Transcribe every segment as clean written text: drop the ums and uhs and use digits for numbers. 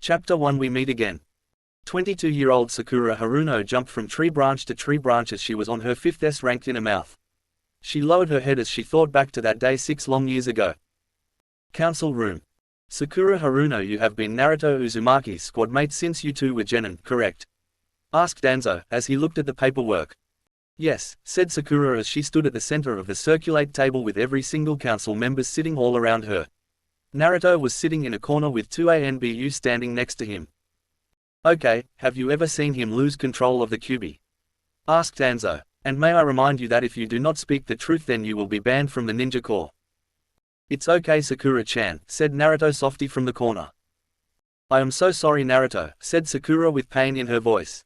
Chapter 1 We Meet Again. 22-year-old Sakura Haruno jumped from tree branch to tree branch as she was on her 5th S ranked in a mouth. She lowered her head as she thought back to that day 6 long years ago. Council room. Sakura Haruno, you have been Naruto Uzumaki's squad mate since you two were genin, correct? Asked Danzo, as he looked at the paperwork. Yes, said Sakura as she stood at the center of the circulate table with every single council member sitting all around her. Naruto was sitting in a corner with 2 ANBU standing next to him. Okay, have you ever seen him lose control of the Kyuubi? Asked Danzo. And may I remind you that if you do not speak the truth then you will be banned from the ninja corps. It's okay Sakura-chan, said Naruto softly from the corner. I am so sorry Naruto, said Sakura with pain in her voice.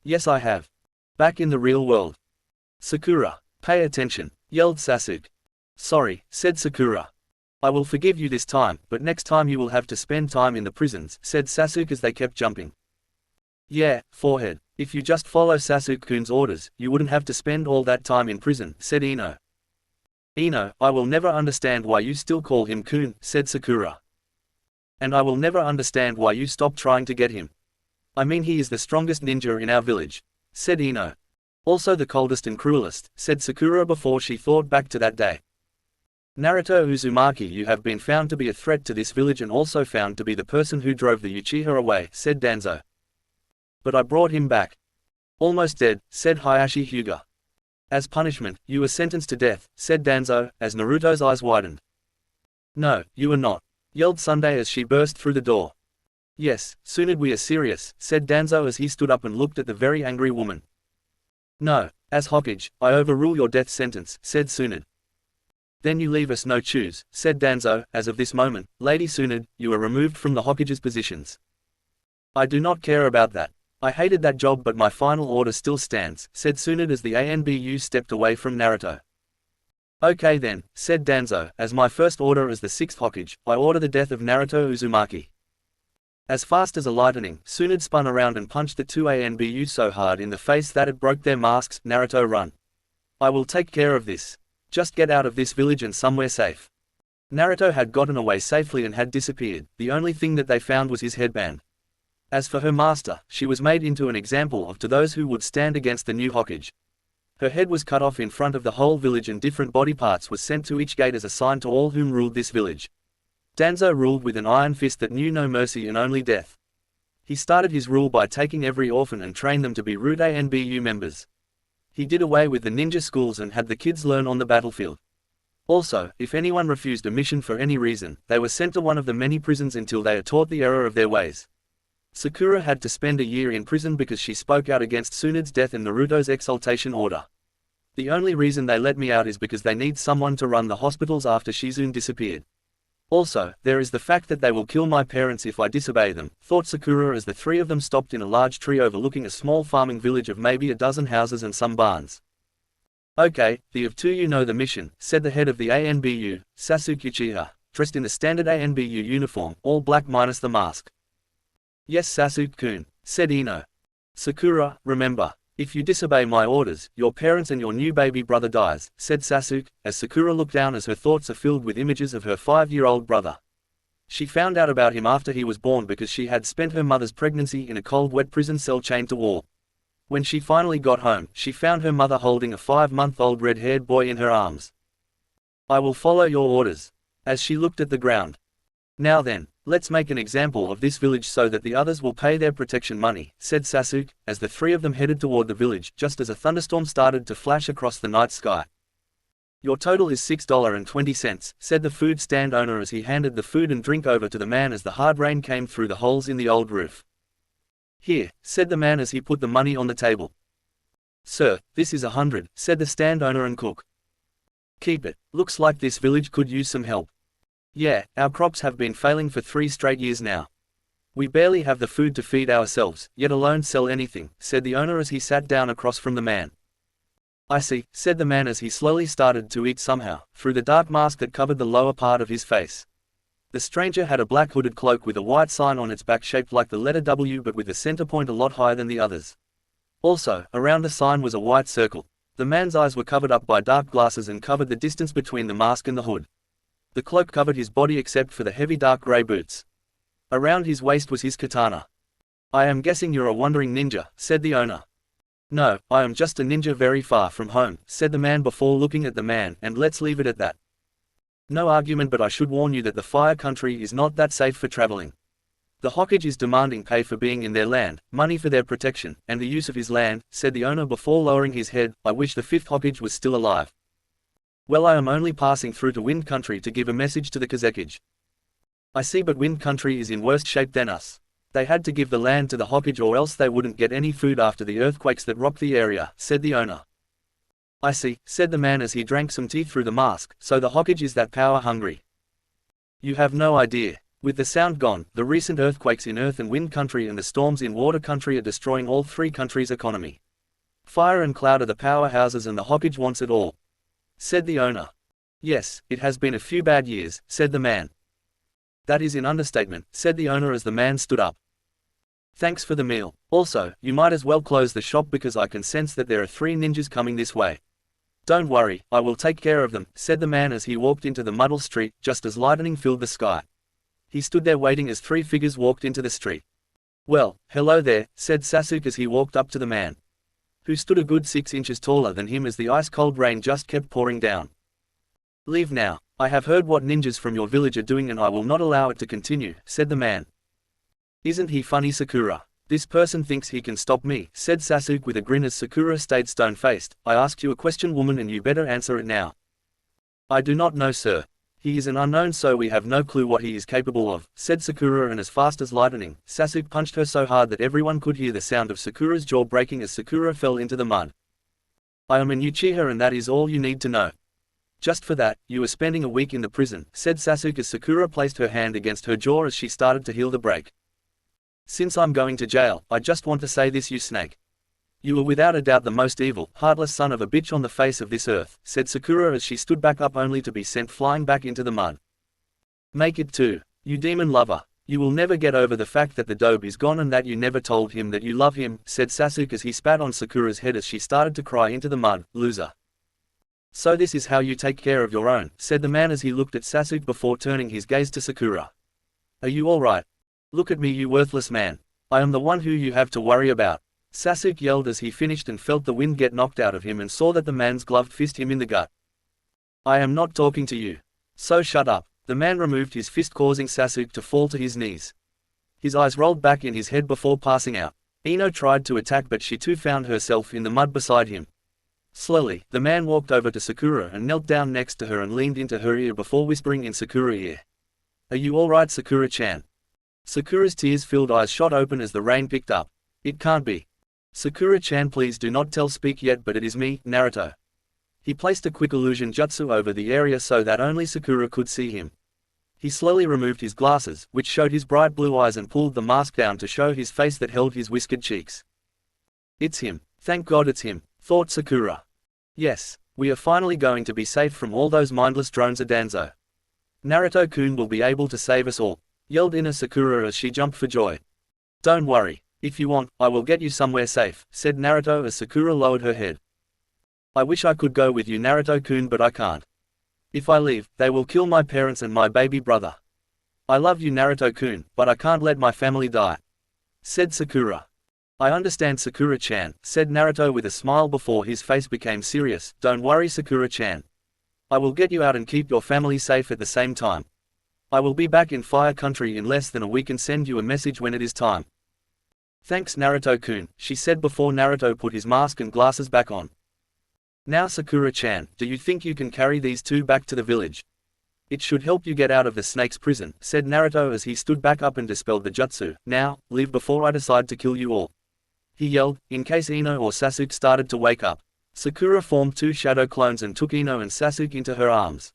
Yes I have. Back in the real world. Sakura, pay attention, yelled Sasuke. Sorry, said Sakura. I will forgive you this time, but next time you will have to spend time in the prisons, said Sasuke as they kept jumping. Yeah, forehead. If you just follow Sasuke-kun's orders, you wouldn't have to spend all that time in prison, said Ino. Ino, I will never understand why you still call him kun, said Sakura. And I will never understand why you stop trying to get him. I mean he is the strongest ninja in our village, said Ino. Also the coldest and cruelest, said Sakura before she thought back to that day. Naruto Uzumaki, you have been found to be a threat to this village and also found to be the person who drove the Uchiha away, said Danzo. But I brought him back. Almost dead, said Hayashi Hyuga. As punishment, you were sentenced to death, said Danzo, as Naruto's eyes widened. No, you are not, yelled Sunday as she burst through the door. Yes, Tsunade, we are serious, said Danzo as he stood up and looked at the very angry woman. No, as Hokage, I overrule your death sentence, said Tsunade. Then you leave us no choose, said Danzo, as of this moment, Lady Tsunade, you are removed from the Hokage's positions. I do not care about that. I hated that job but my final order still stands, said Tsunade as the ANBU stepped away from Naruto. Okay then, said Danzo, as my first order as the 6th Hokage, I order the death of Naruto Uzumaki. As fast as a lightning, Tsunade spun around and punched the 2 ANBU so hard in the face that it broke their masks. Naruto, run. I will take care of this. Just get out of this village and somewhere safe. Naruto had gotten away safely and had disappeared, the only thing that they found was his headband. As for her master, she was made into an example of to those who would stand against the new Hokage. Her head was cut off in front of the whole village and different body parts was sent to each gate as a sign to all whom ruled this village. Danzo ruled with an iron fist that knew no mercy and only death. He started his rule by taking every orphan and trained them to be root ANBU members. He did away with the ninja schools and had the kids learn on the battlefield. Also, if anyone refused a mission for any reason, they were sent to one of the many prisons until they are taught the error of their ways. Sakura had to spend a year in prison because she spoke out against Tsunade's death and Naruto's exaltation order. The only reason they let me out is because they need someone to run the hospitals after Shizune disappeared. Also, there is the fact that they will kill my parents if I disobey them, thought Sakura as the 3 of them stopped in a large tree overlooking a small farming village of maybe a dozen houses and some barns. Okay, the of 2 you know the mission, said the head of the ANBU, Sasuke Uchiha, dressed in the standard ANBU uniform, all black minus the mask. Yes Sasuke-kun, said Ino. Sakura, remember, if you disobey my orders, your parents and your new baby brother dies, said Sasuke, as Sakura looked down as her thoughts are filled with images of her 5-year-old brother. She found out about him after he was born because she had spent her mother's pregnancy in a cold wet prison cell chained to wall. When she finally got home, she found her mother holding a 5-month-old red-haired boy in her arms. I will follow your orders. As she looked at the ground. Now then, let's make an example of this village so that the others will pay their protection money, said Sasuke, as the 3 of them headed toward the village just as a thunderstorm started to flash across the night sky. Your total is $6.20, said the food stand owner as he handed the food and drink over to the man as the hard rain came through the holes in the old roof. Here, said the man as he put the money on the table. Sir, this is 100, said the stand owner and cook. Keep it, looks like this village could use some help. Yeah, our crops have been failing for 3 straight years now. We barely have the food to feed ourselves, yet alone sell anything, said the owner as he sat down across from the man. I see, said the man as he slowly started to eat somehow, through the dark mask that covered the lower part of his face. The stranger had a black hooded cloak with a white sign on its back shaped like the letter W but with the center point a lot higher than the others. Also, around the sign was a white circle. The man's eyes were covered up by dark glasses and covered the distance between the mask and the hood. The cloak covered his body except for the heavy dark grey boots. Around his waist was his katana. "I am guessing you're a wandering ninja," said the owner. "No, I am just a ninja very far from home," said the man before looking at the man, "and let's leave it at that. No argument, but I should warn you that the Fire Country is not that safe for traveling. The Hokage is demanding pay for being in their land, money for their protection, and the use of his land," said the owner before lowering his head. "I wish the fifth Hokage was still alive. Well, I am only passing through to Wind Country to give a message to the Kazekage. I see, but Wind Country is in worse shape than us. They had to give the land to the Hokage or else they wouldn't get any food after the earthquakes that rocked the area," said the owner. "I see," said the man as he drank some tea through the mask, "so the Hokage is that power hungry. You have no idea. With the sound gone, the recent earthquakes in Earth and Wind Country and the storms in Water Country are destroying all three countries' economy. Fire and Cloud are the powerhouses and the Hokage wants it all," said the owner. "Yes, it has been a few bad years," said the man. "That is an understatement," said the owner as the man stood up. "Thanks for the meal. Also, you might as well close the shop because I can sense that there are 3 ninjas coming this way." "Don't worry, I will take care of them," said the man as he walked into the muddle street, just as lightning filled the sky. He stood there waiting as 3 figures walked into the street. "Well, hello there," said Sasuke as he walked up to the man, who stood a good 6 inches taller than him as the ice-cold rain just kept pouring down. "Leave now. I have heard what ninjas from your village are doing and I will not allow it to continue," said the man. "Isn't he funny, Sakura? This person thinks he can stop me," said Sasuke with a grin as Sakura stayed stone-faced. "I asked you a question, woman, and you better answer it now." "I do not know, sir. He is an unknown, so we have no clue what he is capable of," said Sakura, and as fast as lightning, Sasuke punched her so hard that everyone could hear the sound of Sakura's jaw breaking as Sakura fell into the mud. "I am an Uchiha and that is all you need to know. Just for that, you are spending a week in the prison," said Sasuke as Sakura placed her hand against her jaw as she started to heal the break. "Since I'm going to jail, I just want to say this, you snake. You are without a doubt the most evil, heartless son of a bitch on the face of this earth," said Sakura as she stood back up only to be sent flying back into the mud. "Make it too. You demon lover. You will never get over the fact that the dobe is gone and that you never told him that you love him," said Sasuke as he spat on Sakura's head as she started to cry into the mud. "Loser. So this is how you take care of your own," said the man as he looked at Sasuke before turning his gaze to Sakura. "Are you alright? Look at me, you worthless man. I am the one who you have to worry about," Sasuke yelled as he finished and felt the wind get knocked out of him and saw that the man's gloved fist hit him in the gut. "I am not talking to you. So shut up." The man removed his fist, causing Sasuke to fall to his knees. His eyes rolled back in his head before passing out. Ino tried to attack, but she too found herself in the mud beside him. Slowly, the man walked over to Sakura and knelt down next to her and leaned into her ear before whispering in Sakura's ear. "Are you alright, Sakura-chan?" Sakura's tears-filled eyes shot open as the rain picked up. "It can't be. Sakura-chan, please do not speak yet, but it is me, Naruto." He placed a quick illusion jutsu over the area so that only Sakura could see him. He slowly removed his glasses, which showed his bright blue eyes, and pulled the mask down to show his face that held his whiskered cheeks. "It's him. Thank God it's him," thought Sakura. "Yes, we are finally going to be safe from all those mindless drones of Danzo. Naruto-kun will be able to save us all," yelled Ina Sakura as she jumped for joy. "Don't worry. If you want, I will get you somewhere safe," said Naruto as Sakura lowered her head. "I wish I could go with you, Naruto-kun, but I can't. If I leave, they will kill my parents and my baby brother. I love you, Naruto-kun, but I can't let my family die," said Sakura. "I understand, Sakura-chan," said Naruto with a smile before his face became serious. "Don't worry, Sakura-chan. I will get you out and keep your family safe at the same time. I will be back in Fire Country in less than a week and send you a message when it is time." "Thanks, Naruto-kun," she said before Naruto put his mask and glasses back on. "Now, Sakura-chan, do you think you can carry these 2 back to the village? It should help you get out of the snake's prison," said Naruto as he stood back up and dispelled the jutsu. "Now, leave before I decide to kill you all," he yelled, in case Ino or Sasuke started to wake up. Sakura formed 2 shadow clones and took Ino and Sasuke into her arms.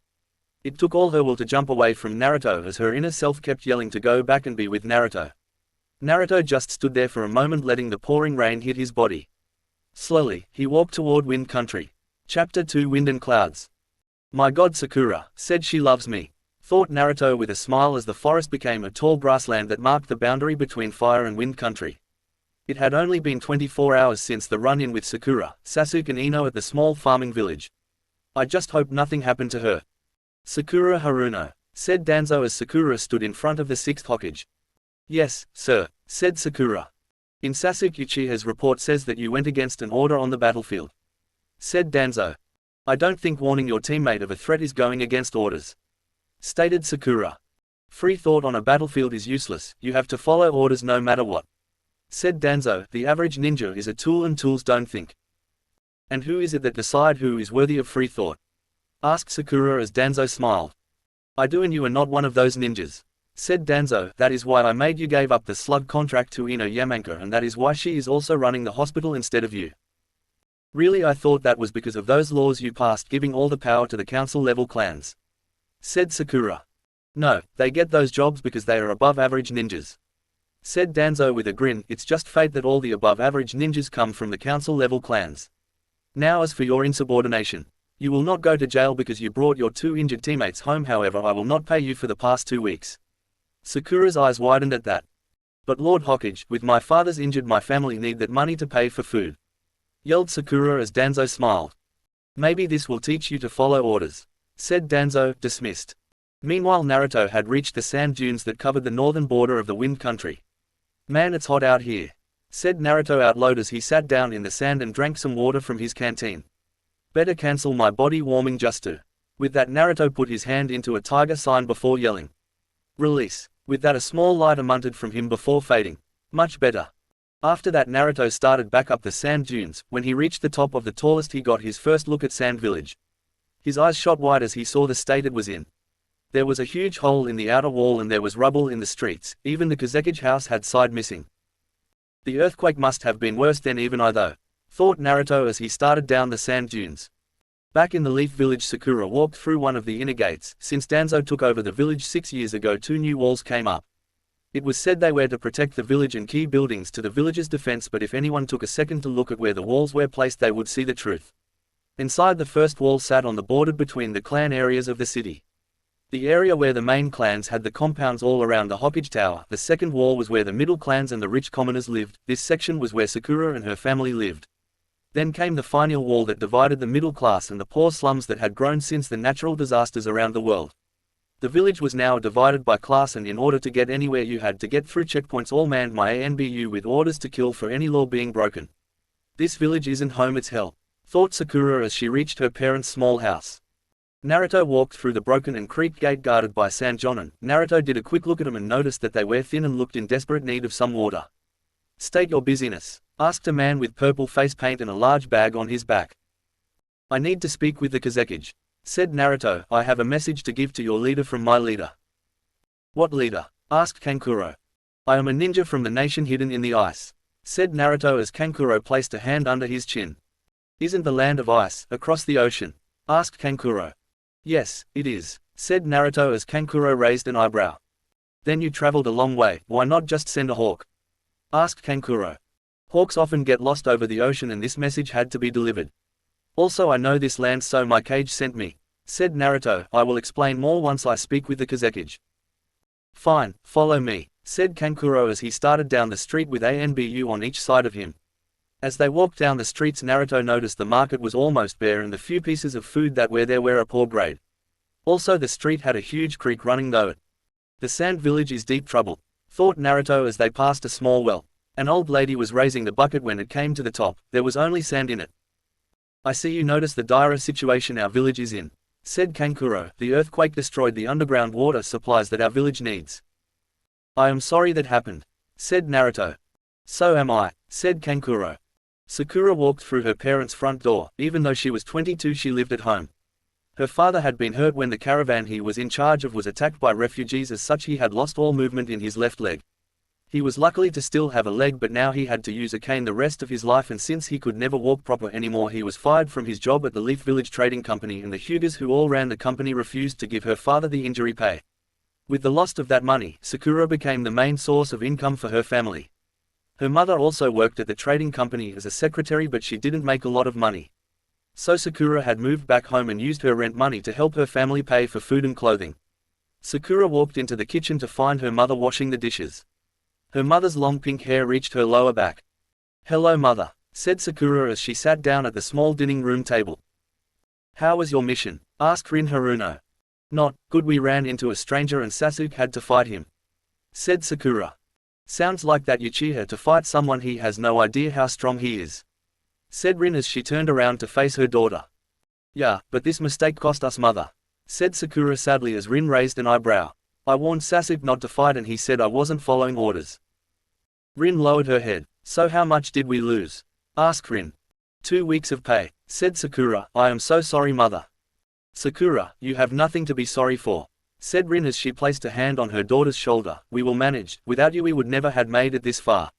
It took all her will to jump away from Naruto as her inner self kept yelling to go back and be with Naruto. Naruto just stood there for a moment, letting the pouring rain hit his body. Slowly, he walked toward Wind Country. Chapter 2, Wind and Clouds. "My God, Sakura said she loves me," thought Naruto with a smile as the forest became a tall grassland that marked the boundary between Fire and Wind Country. It had only been 24 hours since the run-in with Sakura, Sasuke and Ino at the small farming village. "I just hope nothing happened to her. Sakura Haruno," said Danzo as Sakura stood in front of the 6th Hokage. Yes, sir, said Sakura. In Sasuke Uchiha's report says that you went against an order on the battlefield. Said Danzo. I don't think warning your teammate of a threat is going against orders. Stated Sakura. Free thought on a battlefield is useless, you have to follow orders no matter what. Said Danzo, the average ninja is a tool and tools don't think. And who is it that decide who is worthy of free thought? Asked Sakura as Danzo smiled. I do, and you are not one of those ninjas. Said Danzo, that is why I made you gave up the slug contract to Ino Yamanka, and that is why she is also running the hospital instead of you. Really, I thought that was because of those laws you passed giving all the power to the council level clans. Said Sakura. No, they get those jobs because they are above average ninjas. Said Danzo with a grin, it's just fate that all the above average ninjas come from the council level clans. Now as for your insubordination. You will not go to jail because you brought your 2 injured teammates home, however I will not pay you for the past 2 weeks. Sakura's eyes widened at that. But Lord Hokage, with my father's injured my family need that money to pay for food. Yelled Sakura as Danzo smiled. Maybe this will teach you to follow orders. Said Danzo, dismissed. Meanwhile Naruto had reached the sand dunes that covered the northern border of the Wind Country. Man, it's hot out here. Said Naruto out loud as he sat down in the sand and drank some water from his canteen. Better cancel my body warming just to. With that Naruto put his hand into a tiger sign before yelling. Release. With that a small light emitted from him before fading. Much better. After that Naruto started back up the sand dunes. When he reached the top of the tallest he got his first look at Sand Village. His eyes shot wide as he saw the state it was in. There was a huge hole in the outer wall and there was rubble in the streets, even the Kazekage house had side missing. The earthquake must have been worse than even I though, thought Naruto as he started down the sand dunes. Back in the Leaf Village Sakura walked through one of the inner gates. Since Danzo took over the village 6 years ago 2 new walls came up. It was said they were to protect the village and key buildings to the village's defense, but if anyone took a second to look at where the walls were placed they would see the truth. Inside the first wall sat on the border between the clan areas of the city. The area where the main clans had the compounds all around the Hokage Tower. The second wall was where the middle clans and the rich commoners lived. This section was where Sakura and her family lived. Then came the final wall that divided the middle class and the poor slums that had grown since the natural disasters around the world. The village was now divided by class, and in order to get anywhere you had to get through checkpoints all manned by ANBU with orders to kill for any law being broken. This village isn't home, it's hell, thought Sakura as she reached her parents' small house. Naruto walked through the broken and creaked gate guarded by Sanjonin. Naruto did a quick look at them and noticed that they were thin and looked in desperate need of some water. State your business, asked a man with purple face paint and a large bag on his back. I need to speak with the Kazekage, said Naruto. I have a message to give to your leader from my leader. What leader? Asked Kankuro. I am a ninja from the nation hidden in the ice, said Naruto as Kankuro placed a hand under his chin. Isn't the land of ice across the ocean? Asked Kankuro. Yes, it is, said Naruto as Kankuro raised an eyebrow. Then you traveled a long way, why not just send a hawk? Asked Kankuro. Hawks often get lost over the ocean and this message had to be delivered. Also I know this land so my cage sent me, said Naruto. I will explain more once I speak with the Kazekage. Fine, follow me, said Kankuro as he started down the street with ANBU on each side of him. As they walked down the streets Naruto noticed the market was almost bare and the few pieces of food that were there were a poor grade. Also the street had a huge creek running though it. The sand village is deep trouble, thought Naruto as they passed a small well. An old lady was raising the bucket when it came to the top, there was only sand in it. I see you notice the dire situation our village is in, said Kankuro. The earthquake destroyed the underground water supplies that our village needs. I am sorry that happened, said Naruto. So am I, said Kankuro. Sakura walked through her parents' front door. Even though she was 22 she lived at home. Her father had been hurt when the caravan he was in charge of was attacked by refugees, as such he had lost all movement in his left leg. He was lucky to still have a leg, but now he had to use a cane the rest of his life, and since he could never walk proper anymore he was fired from his job at the Leaf Village Trading Company, and the Hyugas who all ran the company refused to give her father the injury pay. With the loss of that money, Sakura became the main source of income for her family. Her mother also worked at the trading company as a secretary, but she didn't make a lot of money. So Sakura had moved back home and used her rent money to help her family pay for food and clothing. Sakura walked into the kitchen to find her mother washing the dishes. Her mother's long pink hair reached her lower back. Hello mother, said Sakura as she sat down at the small dining room table. How was your mission? Asked Rin Haruno. Not good, we ran into a stranger and Sasuke had to fight him, said Sakura. Sounds like that Uchiha to fight someone he has no idea how strong he is, said Rin as she turned around to face her daughter. Yeah, but this mistake cost us mother, said Sakura sadly as Rin raised an eyebrow. I warned Sasuke not to fight and he said I wasn't following orders. Rin lowered her head. So how much did we lose? Asked Rin. 2 weeks of pay, said Sakura. I am so sorry mother. Sakura, you have nothing to be sorry for, said Rin as she placed a hand on her daughter's shoulder. We will manage, without you we would never have made it this far.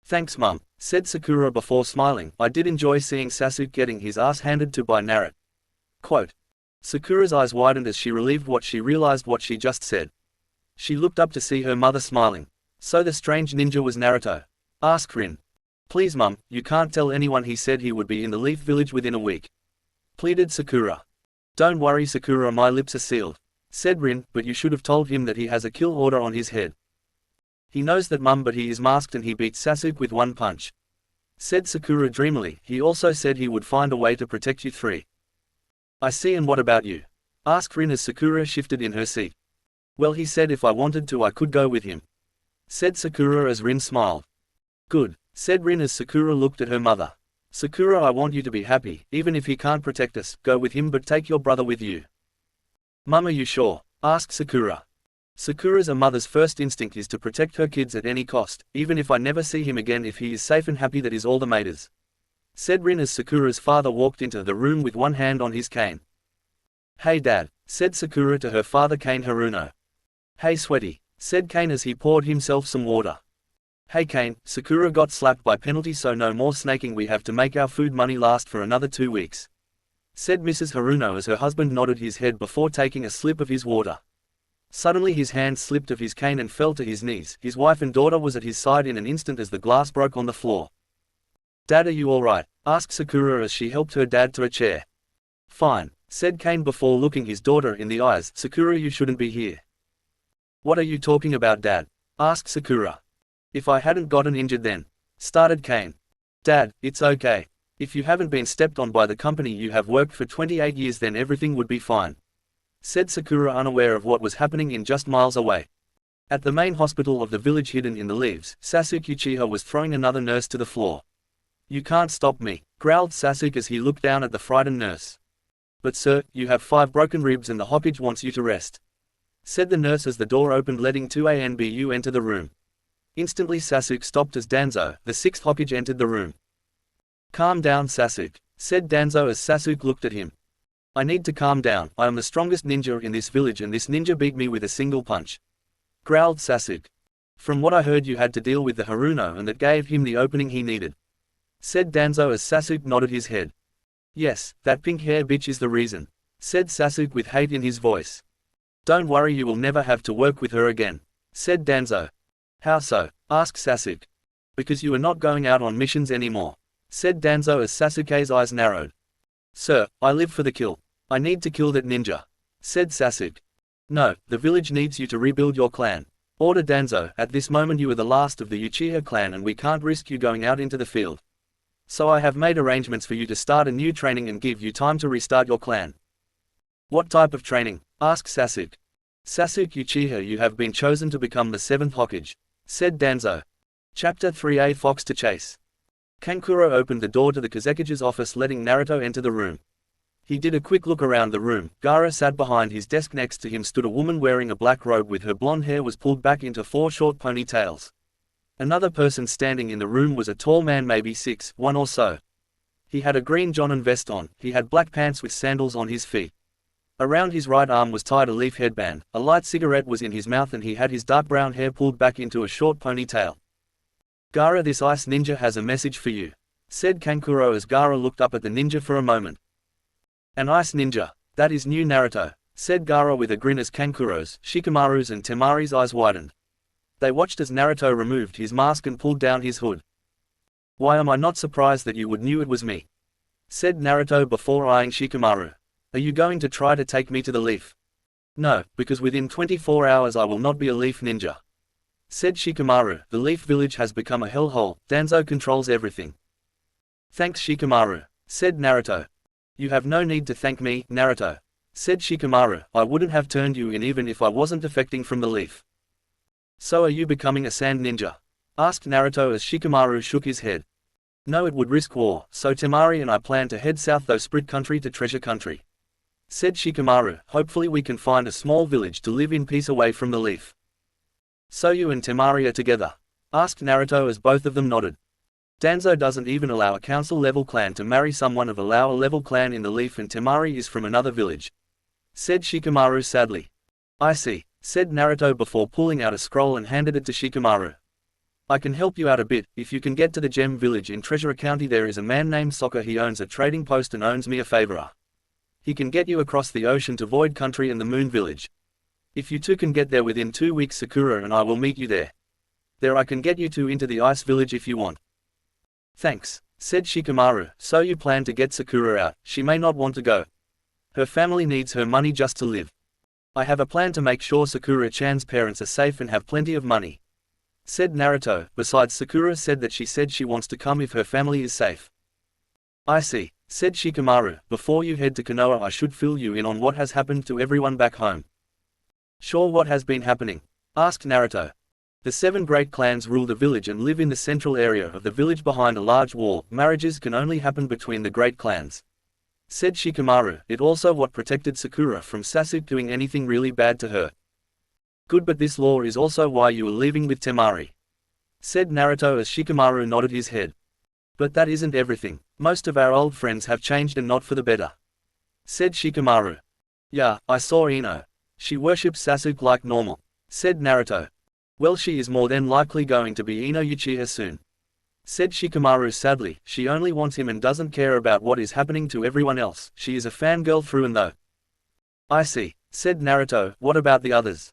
Thanks mum, said Sakura before smiling. I did enjoy seeing Sasuke getting his ass handed to by Naruto. Quote. Sakura's eyes widened as she realized what she just said. She looked up to see her mother smiling. So the strange ninja was Naruto? Asked Rin. Please mum, you can't tell anyone. He said he would be in the Leaf Village within a week, pleaded Sakura. Don't worry Sakura, my lips are sealed, said Rin, but you should have told him that he has a kill order on his head. He knows that mum, but he is masked and he beat Sasuke with one punch, said Sakura dreamily. He also said he would find a way to protect you three. I see, and what about you? Asked Rin as Sakura shifted in her seat. Well, he said if I wanted to I could go with him, said Sakura as Rin smiled. Good, said Rin as Sakura looked at her mother. Sakura, I want you to be happy. Even if he can't protect us, go with him, but take your brother with you. Mum, are you sure? Asked Sakura. Sakura's mother's first instinct is to protect her kids at any cost, even if I never see him again. If he is safe and happy, that is all that matters, said Rin as Sakura's father walked into the room with one hand on his cane. Hey dad, said Sakura to her father Kane Haruno. Hey sweaty, said Kane as he poured himself some water. Hey Kane, Sakura got slapped by penalty, so no more snaking. We have to make our food money last for another 2 weeks, said Mrs. Haruno as her husband nodded his head before taking a sip of his water. Suddenly his hand slipped off his cane and fell to his knees. His wife and daughter was at his side in an instant as the glass broke on the floor. Dad, are you alright? Asked Sakura as she helped her dad to a chair. Fine, said Kane before looking his daughter in the eyes. Sakura, you shouldn't be here. What are you talking about Dad? Asked Sakura. If I hadn't gotten injured then, started Kane. Dad, it's okay. If you haven't been stepped on by the company you have worked for 28 years, then everything would be fine, said Sakura, unaware of what was happening in just miles away. At the main hospital of the village hidden in the leaves, Sasuke Uchiha was throwing another nurse to the floor. You can't stop me, growled Sasuke as he looked down at the frightened nurse. But sir, you have 5 broken ribs and the Hokage wants you to rest, said the nurse as the door opened letting 2ANBU enter the room. Instantly Sasuke stopped as Danzo, the 6th Hokage, entered the room. Calm down Sasuke, said Danzo as Sasuke looked at him. I need to calm down. I am the strongest ninja in this village and this ninja beat me with a single punch, growled Sasuke. From what I heard, you had to deal with the Haruno and that gave him the opening he needed, said Danzo as Sasuke nodded his head. Yes, that pink-haired bitch is the reason, said Sasuke with hate in his voice. Don't worry, you will never have to work with her again, said Danzo. How so? Asked Sasuke. Because you are not going out on missions anymore, said Danzo as Sasuke's eyes narrowed. Sir, I live for the kill. I need to kill that ninja, said Sasuke. No, the village needs you to rebuild your clan, ordered Danzo. At this moment you are the last of the Uchiha clan and we can't risk you going out into the field. So I have made arrangements for you to start a new training and give you time to restart your clan. What type of training? Asked Sasuke. Sasuke Uchiha, you have been chosen to become the 7th Hokage, said Danzo. Chapter 3A Fox to Chase. Kankuro opened the door to the Kazekige's office, letting Naruto enter the room. He did a quick look around the room. Gaara sat behind his desk. Next to him stood a woman wearing a black robe with her blonde hair was pulled back into 4 short ponytails. Another person standing in the room was a tall man, maybe 6'1" or so. He had a green Jonin vest on. He had black pants with sandals on his feet. Around his right arm was tied a leaf headband. A light cigarette was in his mouth and he had his dark brown hair pulled back into a short ponytail. Gaara, this ice ninja has a message for you, said Kankuro as Gaara looked up at the ninja for a moment. An ice ninja? That is new Naruto, said Gaara with a grin as Kankuro's, Shikamaru's and Temari's eyes widened. They watched as Naruto removed his mask and pulled down his hood. Why am I not surprised that you would knew it was me, said Naruto before eyeing Shikamaru. Are you going to try to take me to the leaf? No, because within 24 hours I will not be a leaf ninja, said Shikamaru. The leaf village has become a hellhole. Danzo controls everything. Thanks Shikamaru, said Naruto. You have no need to thank me, Naruto, said Shikamaru. I wouldn't have turned you in even if I wasn't defecting from the leaf. So are you becoming a sand ninja? Asked Naruto as Shikamaru shook his head. No, it would risk war, so Temari and I plan to head south though Sprit country to treasure country. Said Shikamaru, hopefully we can find a small village to live in peace away from the leaf. So you and Temari are together? Asked Naruto as both of them nodded. Danzo doesn't even allow a council-level clan to marry someone of a lower-level clan in the leaf and Temari is from another village. Said Shikamaru sadly. I see, said Naruto before pulling out a scroll and handed it to Shikamaru. I can help you out a bit. If you can get to the gem village in Treasure County, there is a man named Sokka. He owns a trading post and owns me a favor. He can get you across the ocean to Void Country and the Moon Village. If you two can get there within 2 weeks, Sakura and I will meet you there. There I can get you two into the Ice Village if you want. Thanks, said Shikamaru. So you plan to get Sakura out? She may not want to go. Her family needs her money just to live. I have a plan to make sure Sakura-chan's parents are safe and have plenty of money. Said Naruto. Besides, Sakura said that she wants to come if her family is safe. I see, said Shikamaru. Before you head to Konoha, I should fill you in on what has happened to everyone back home. Sure, what has been happening? Asked Naruto. The 7 great clans rule the village and live in the central area of the village behind a large wall. Marriages can only happen between the great clans. Said Shikamaru. It also what protected Sakura from Sasuke doing anything really bad to her. Good, but this law is also why you are leaving with Temari. Said Naruto as Shikamaru nodded his head. But that isn't everything. Most of our old friends have changed and not for the better. Said Shikamaru. Yeah, I saw Ino. She worships Sasuke like normal. Said Naruto. Well, she is more than likely going to be Ino Uchiha soon. Said Shikamaru sadly. She only wants him and doesn't care about what is happening to everyone else. She is a fangirl through and through. I see, said Naruto. What about the others?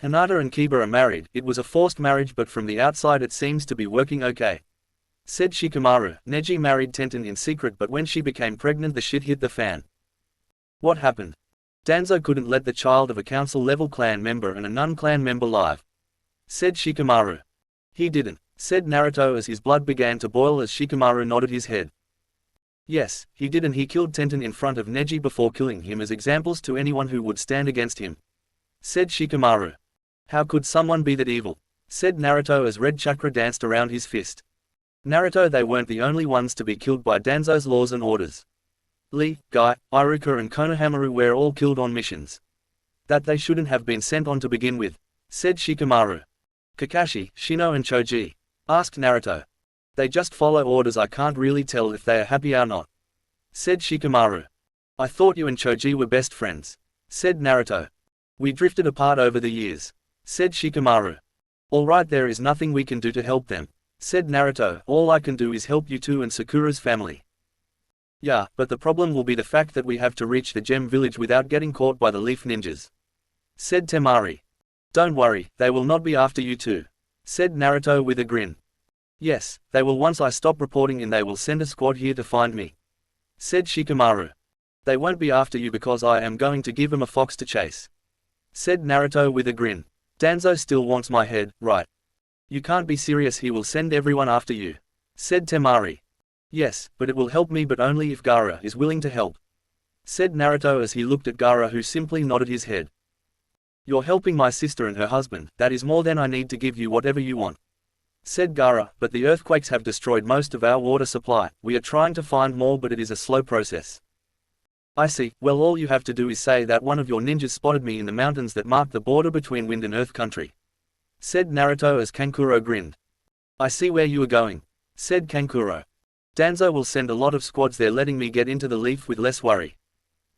Hinata and Kiba are married. It was a forced marriage, but from the outside it seems to be working okay. Said Shikamaru. Neji married Tenten in secret, but when she became pregnant the shit hit the fan. What happened? Danzo couldn't let the child of a council-level clan member and a non-clan member live. Said Shikamaru. He didn't, said Naruto as his blood began to boil as Shikamaru nodded his head. Yes, he did, and he killed Tenten in front of Neji before killing him as examples to anyone who would stand against him. Said Shikamaru. How could someone be that evil? Said Naruto as red chakra danced around his fist. Naruto, they weren't the only ones to be killed by Danzo's laws and orders. Lee, Guy, Iruka and Konohamaru were all killed on missions that they shouldn't have been sent on to begin with. Said Shikamaru. Kakashi, Shino and Choji? Asked Naruto. They just follow orders. I can't really tell if they are happy or not. Said Shikamaru. I thought you and Choji were best friends. Said Naruto. We drifted apart over the years. Said Shikamaru. Alright, there is nothing we can do to help them. Said Naruto. All I can do is help you two and Sakura's family. Yeah, but the problem will be the fact that we have to reach the gem village without getting caught by the leaf ninjas. Said Temari. Don't worry, they will not be after you too. Said Naruto with a grin. Yes, they will. Once I stop reporting in, they will send a squad here to find me. Said Shikamaru. They won't be after you because I am going to give them a fox to chase. Said Naruto with a grin. Danzo still wants my head, right? You can't be serious. He will send everyone after you. Said Temari. Yes, but it will help me, but only if Gaara is willing to help. Said Naruto as he looked at Gaara, who simply nodded his head. You're helping my sister and her husband. That is more than I need to give you whatever you want. Said Gaara. But the earthquakes have destroyed most of our water supply. We are trying to find more, but it is a slow process. I see. Well, all you have to do is say that one of your ninjas spotted me in the mountains that mark the border between Wind and Earth Country. Said Naruto as Kankuro grinned. I see where you are going. Said Kankuro. Danzo will send a lot of squads there, letting me get into the leaf with less worry.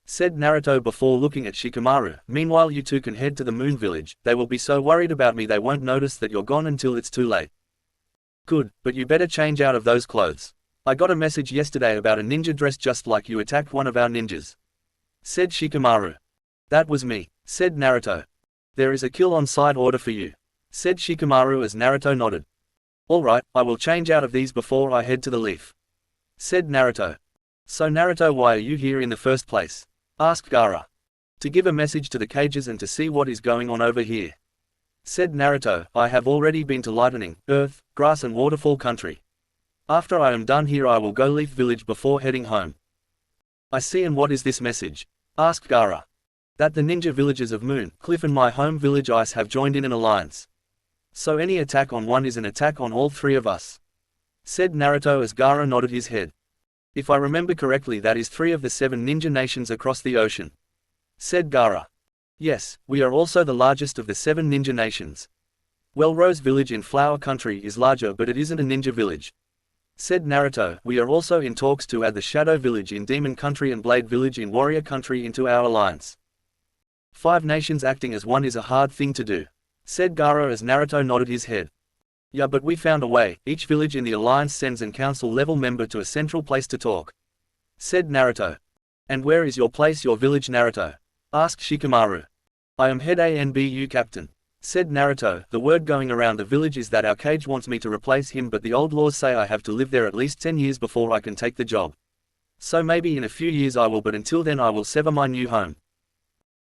Said Naruto before looking at Shikamaru. Meanwhile, you two can head to the Moon Village. They will be so worried about me they won't notice that you're gone until it's too late. Good, but you better change out of those clothes. I got a message yesterday about a ninja dressed just like you attacked one of our ninjas. Said Shikamaru. That was me. Said Naruto. There is a kill on site order for you. Said Shikamaru as Naruto nodded. Alright, I will change out of these before I head to the leaf. Said Naruto. So Naruto, why are you here in the first place? Asked Gaara. To give a message to the cages and to see what is going on over here. Said Naruto. I have already been to Lightning, Earth, Grass and Waterfall Country. After I am done here I will go Leaf Village before heading home. I see, and what is this message? Asked Gaara. That the ninja villages of Moon, Cliff and my home village Ice have joined in an alliance. So any attack on one is an attack on all three of us, said Naruto as Gaara nodded his head. If I remember correctly, that is 3 of the 7 ninja nations across the ocean, said Gaara. Yes, we are also the largest of the 7 ninja nations. Well, Rose Village in Flower Country is larger, but it isn't a ninja village, said Naruto. We are also in talks to add the Shadow Village in Demon Country and Blade Village in Warrior Country into our alliance. 5 nations acting as one is a hard thing to do, said Gaara as Naruto nodded his head. Yeah, but we found a way. Each village in the alliance sends an council level member to a central place to talk, said Naruto. And where is your place, your village, Naruto? Asked Shikamaru. I am head ANBU captain, said Naruto. The word going around the village is that our Kage wants me to replace him, but the old laws say I have to live there at least 10 years before I can take the job. So maybe in a few years I will, but until then I will sever my new home.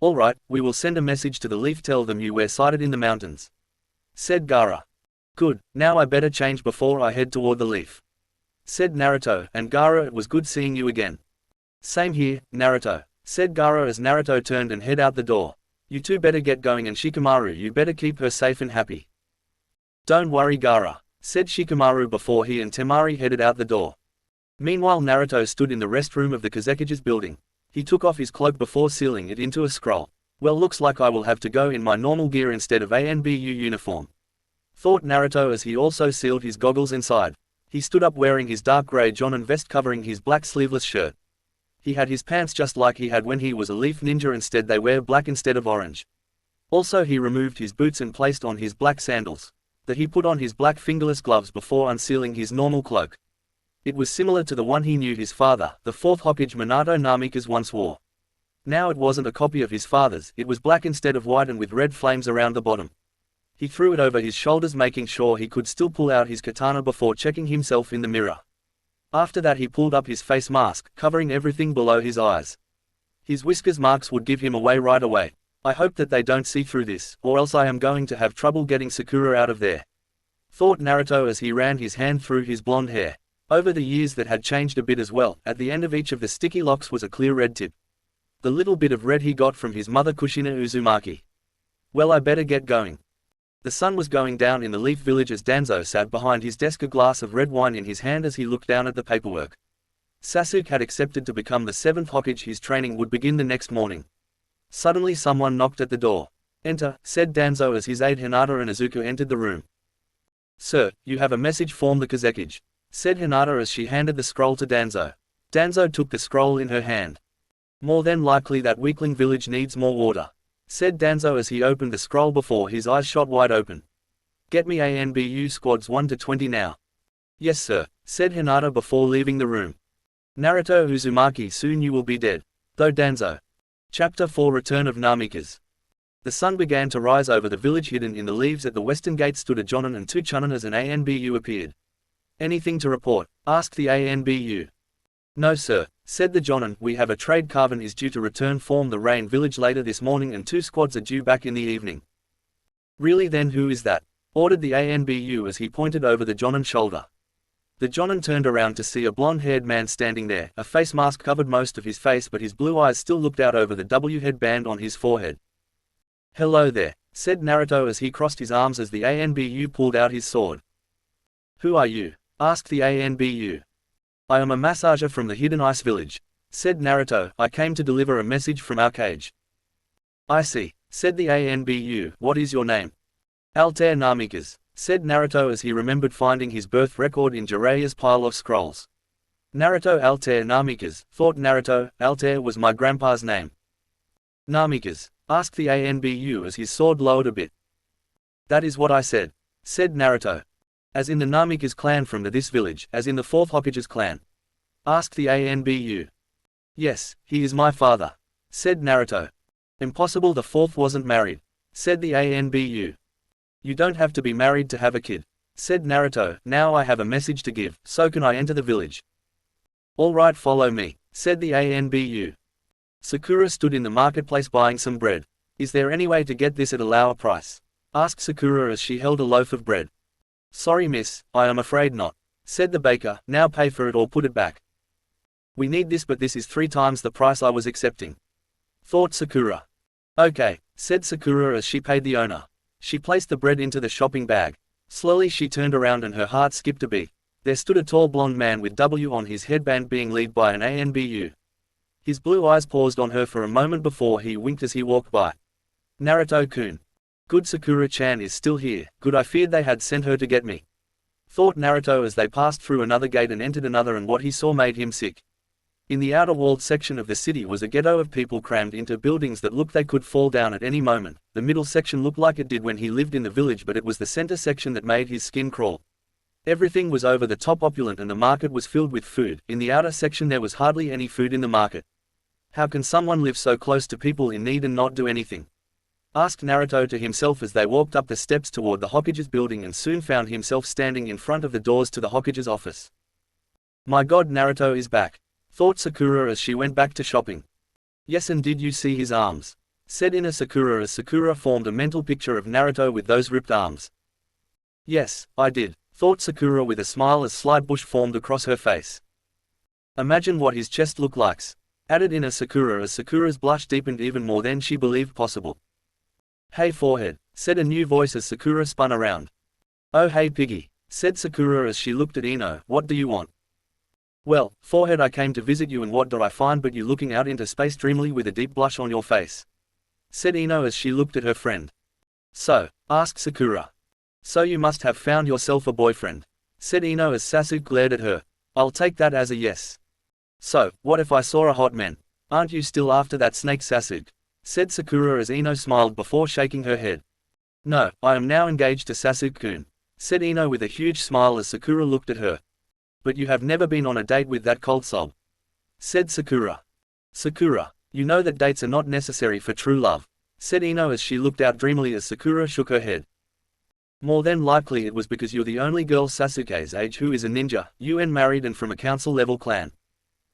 Alright, we will send a message to the Leaf, tell them you were sighted in the mountains, said Gaara. Good, now I better change before I head toward the Leaf, said Naruto. And Gaara, it was good seeing you again. Same here, Naruto, said Gaara as Naruto turned and head out the door. You two better get going, and Shikamaru, you better keep her safe and happy. Don't worry, Gaara, said Shikamaru before he and Temari headed out the door. Meanwhile, Naruto stood in the restroom of the Kazekige's building. He took off his cloak before sealing it into a scroll. Well, looks like I will have to go in my normal gear instead of ANBU uniform, thought Naruto as he also sealed his goggles inside. He stood up wearing his dark grey Jonin vest covering his black sleeveless shirt. He had his pants just like he had when he was a Leaf Ninja, instead they wear black instead of orange. Also he removed his boots and placed on his black sandals. That he put on his black fingerless gloves before unsealing his normal cloak. It was similar to the one he knew his father, the 4th Hokage Minato Namikaze, once wore. Now it wasn't a copy of his father's, it was black instead of white and with red flames around the bottom. He threw it over his shoulders, making sure he could still pull out his katana before checking himself in the mirror. After that he pulled up his face mask, covering everything below his eyes. His whiskers marks would give him away right away. I hope that they don't see through this, or else I am going to have trouble getting Sakura out of there, thought Naruto as he ran his hand through his blonde hair. Over the years that had changed a bit as well. At the end of each of the sticky locks was a clear red tip. The little bit of red he got from his mother Kushina Uzumaki. Well, I better get going. The sun was going down in the Leaf Village as Danzo sat behind his desk, a glass of red wine in his hand as he looked down at the paperwork. Sasuke had accepted to become the 7th Hokage. His training would begin the next morning. Suddenly someone knocked at the door. Enter, said Danzo as his aide Hinata and Izuku entered the room. Sir, you have a message from the Kazekige, said Hinata as she handed the scroll to Danzo. Danzo took the scroll in her hand. More than likely that weakling village needs more water, said Danzo as he opened the scroll before his eyes shot wide open. Get me ANBU squads 1 to 20 now. Yes sir, said Hinata before leaving the room. Naruto Uzumaki, soon you will be dead. Though Danzo. Chapter 4, Return of Namikaze. The sun began to rise over the village. Hidden in the leaves at the western gate stood a Jonin and 2 Chunin as an ANBU appeared. Anything to report? Asked the ANBU. No sir, said the Jonin, we have a trade caravan is due to return from the Rain Village later this morning and 2 squads are due back in the evening. Really, then who is that? Ordered the ANBU as he pointed over the Jonin's shoulder. The Jonin turned around to see a blonde-haired man standing there. A face mask covered most of his face, but his blue eyes still looked out over the W headband on his forehead. Hello there, said Naruto as he crossed his arms as the ANBU pulled out his sword. Who are you? Asked the ANBU. I am a massager from the Hidden Ice Village, said Naruto. I came to deliver a message from our Kage. I see, said the ANBU. What is your name? Altair Namikaze, said Naruto as he remembered finding his birth record in Jiraiya's pile of scrolls. Naruto Altair Namikaze, thought Naruto. Altair was my grandpa's name. Namikaze, asked the ANBU as his sword lowered a bit. That is what I said, said Naruto. As in the Namikaze clan from this village, as in the 4th Hokage's clan? Asked the ANBU. Yes, he is my father, said Naruto. Impossible, the 4th wasn't married, said the ANBU. You don't have to be married to have a kid, said Naruto. Now I have a message to give, so can I enter the village? All right, follow me, said the ANBU. Sakura stood in the marketplace buying some bread. Is there any way to get this at a lower price? Asked Sakura as she held a loaf of bread. Sorry miss, I am afraid not, said the baker. Now pay for it or put it back. We need this, but this is 3 times the price I was accepting, thought Sakura. Okay, said Sakura as she paid the owner. She placed the bread into the shopping bag. Slowly she turned around and her heart skipped a beat. There stood a tall blonde man with W on his headband being led by an ANBU. His blue eyes paused on her for a moment before he winked as he walked by. Naruto-kun. Good, Sakura-chan is still here. Good, I feared they had sent her to get me, thought Naruto as they passed through another gate and entered another, and what he saw made him sick. In the outer walled section of the city was a ghetto of people crammed into buildings that looked they could fall down at any moment. The middle section looked like it did when he lived in the village, but it was the center section that made his skin crawl. Everything was over the top opulent and the market was filled with food. In the outer section there was hardly any food in the market. How can someone live so close to people in need and not do anything? Asked Naruto to himself as they walked up the steps toward the Hokage's building and soon found himself standing in front of the doors to the Hokage's office. My god, Naruto is back, thought Sakura as she went back to shopping. Yes, and did you see his arms? Said Ina Sakura as Sakura formed a mental picture of Naruto with those ripped arms. Yes, I did, thought Sakura with a smile as slight bush formed across her face. Imagine what his chest looked like, added Ina Sakura as Sakura's blush deepened even more than she believed possible. Hey forehead, said a new voice as Sakura spun around. Oh hey piggy, said Sakura as she looked at Ino, what do you want? Well, forehead, I came to visit you, and what do I find but you looking out into space dreamily with a deep blush on your face, said Ino as she looked at her friend. So, asked Sakura. So you must have found yourself a boyfriend, said Ino as Sasuke glared at her. I'll take that as a yes. So, what if I saw a hot man? Aren't you still after that snake, Sasuke? Said Sakura as Ino smiled before shaking her head. No, I am now engaged to Sasuke-kun, said Ino with a huge smile as Sakura looked at her. But you have never been on a date with that cold sob, said Sakura. Sakura, you know that dates are not necessary for true love, said Ino as she looked out dreamily as Sakura shook her head. More than likely it was because you're the only girl Sasuke's age who is a ninja, UN married and from a council-level clan,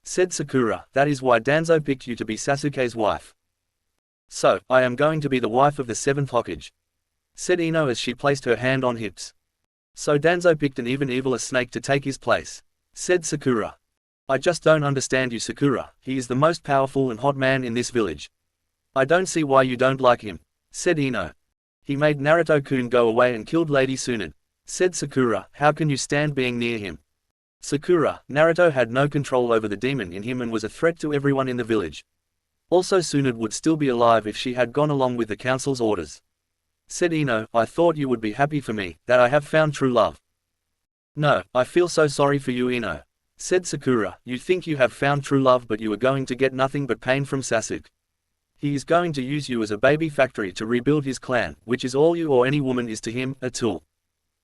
said Sakura. That is why Danzo picked you to be Sasuke's wife. So, I am going to be the wife of the 7th Hokage, said Ino as she placed her hand on hips. So Danzo picked an even eviler snake to take his place, said Sakura. I just don't understand you, Sakura. He is the most powerful and hot man in this village. I don't see why you don't like him, said Ino. He made Naruto-kun go away and killed Lady Tsunade, said Sakura. How can you stand being near him? Sakura, Naruto had no control over the demon in him and was a threat to everyone in the village. Also Tsunade would still be alive if she had gone along with the council's orders, said Ino. I thought you would be happy for me, that I have found true love. No, I feel so sorry for you, Ino, said Sakura. You think you have found true love, but you are going to get nothing but pain from Sasuke. He is going to use you as a baby factory to rebuild his clan, which is all you or any woman is to him, a tool.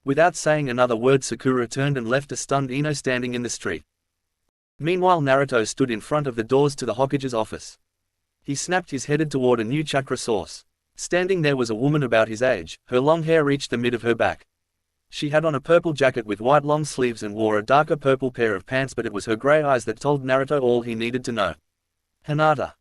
Without saying another word, Sakura turned and left a stunned Ino standing in the street. Meanwhile Naruto stood in front of the doors to the Hokage's office. He snapped his head toward a new chakra source. Standing there was a woman about his age. Her long hair reached the mid of her back. She had on a purple jacket with white long sleeves and wore a darker purple pair of pants, but it was her grey eyes that told Naruto all he needed to know. Hinata.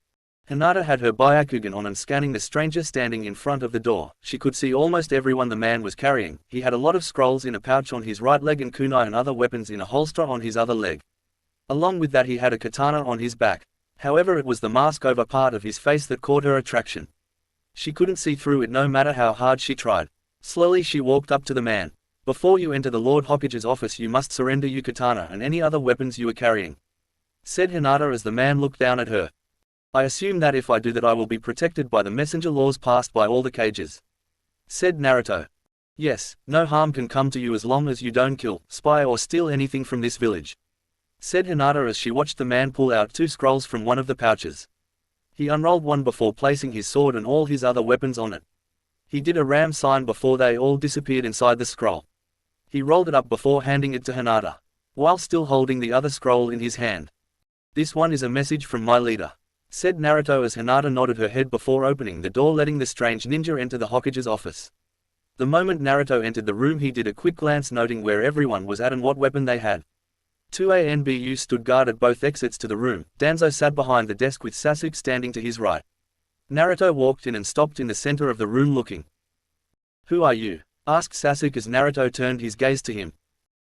Hinata had her Byakugan on, and scanning the stranger standing in front of the door, she could see almost everyone the man was carrying. He had a lot of scrolls in a pouch on his right leg and kunai and other weapons in a holster on his other leg. Along with that he had a katana on his back. However, it was the mask over part of his face that caught her attraction. She couldn't see through it no matter how hard she tried. Slowly she walked up to the man. Before you enter the Lord Hokage's office you must surrender your katana and any other weapons you are carrying, said Hinata as the man looked down at her. I assume that if I do that I will be protected by the messenger laws passed by all the cages, said Naruto. Yes, no harm can come to you as long as you don't kill, spy or steal anything from this village, said Hinata as she watched the man pull out 2 scrolls from one of the pouches. He unrolled one before placing his sword and all his other weapons on it. He did a ram sign before they all disappeared inside the scroll. He rolled it up before handing it to Hinata, while still holding the other scroll in his hand. This one is a message from my leader, said Naruto as Hinata nodded her head before opening the door, letting the strange ninja enter the Hokage's office. The moment Naruto entered the room he did a quick glance, noting where everyone was at and what weapon they had. 2 ANBU stood guard at both exits to the room. Danzo sat behind the desk with Sasuke standing to his right. Naruto walked in and stopped in the center of the room looking. Who are you? Asked Sasuke as Naruto turned his gaze to him.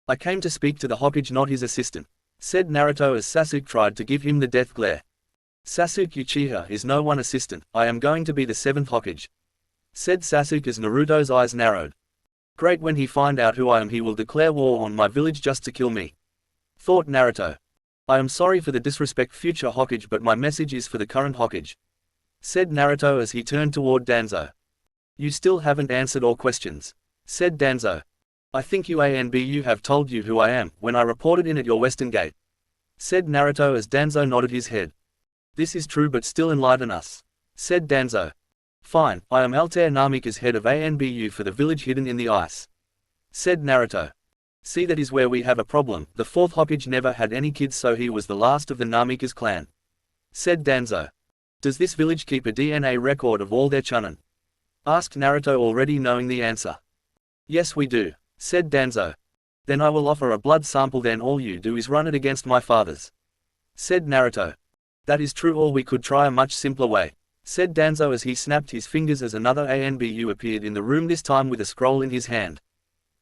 I came to speak to the Hokage, not his assistant, said Naruto as Sasuke tried to give him the death glare. Sasuke Uchiha is no one assistant. I am going to be the 7th Hokage. said Sasuke as Naruto's eyes narrowed. Great, when he find out who I am he will declare war on my village just to kill me, thought Naruto. I am sorry for the disrespect future Hokage, but my message is for the current Hokage, said Naruto as he turned toward Danzo. You still haven't answered all questions, said Danzo. I think you have told you who I am when I reported in at your western gate, said Naruto as Danzo nodded his head. This is true, but still enlighten us, said Danzo. Fine, I am Altair Namika's head of ANBU for the village hidden in the ice, said Naruto. See, that is where we have a problem. The fourth Hokage never had any kids, so he was the last of the Namika's clan, said Danzo. Does this village keep a DNA record of all their chunin? Asked Naruto, already knowing the answer. Yes, we do, said Danzo. Then I will offer a blood sample, then all you do is run it against my father's, said Naruto. That is true, or we could try a much simpler way, said Danzo as he snapped his fingers as another ANBU appeared in the room, this time with a scroll in his hand.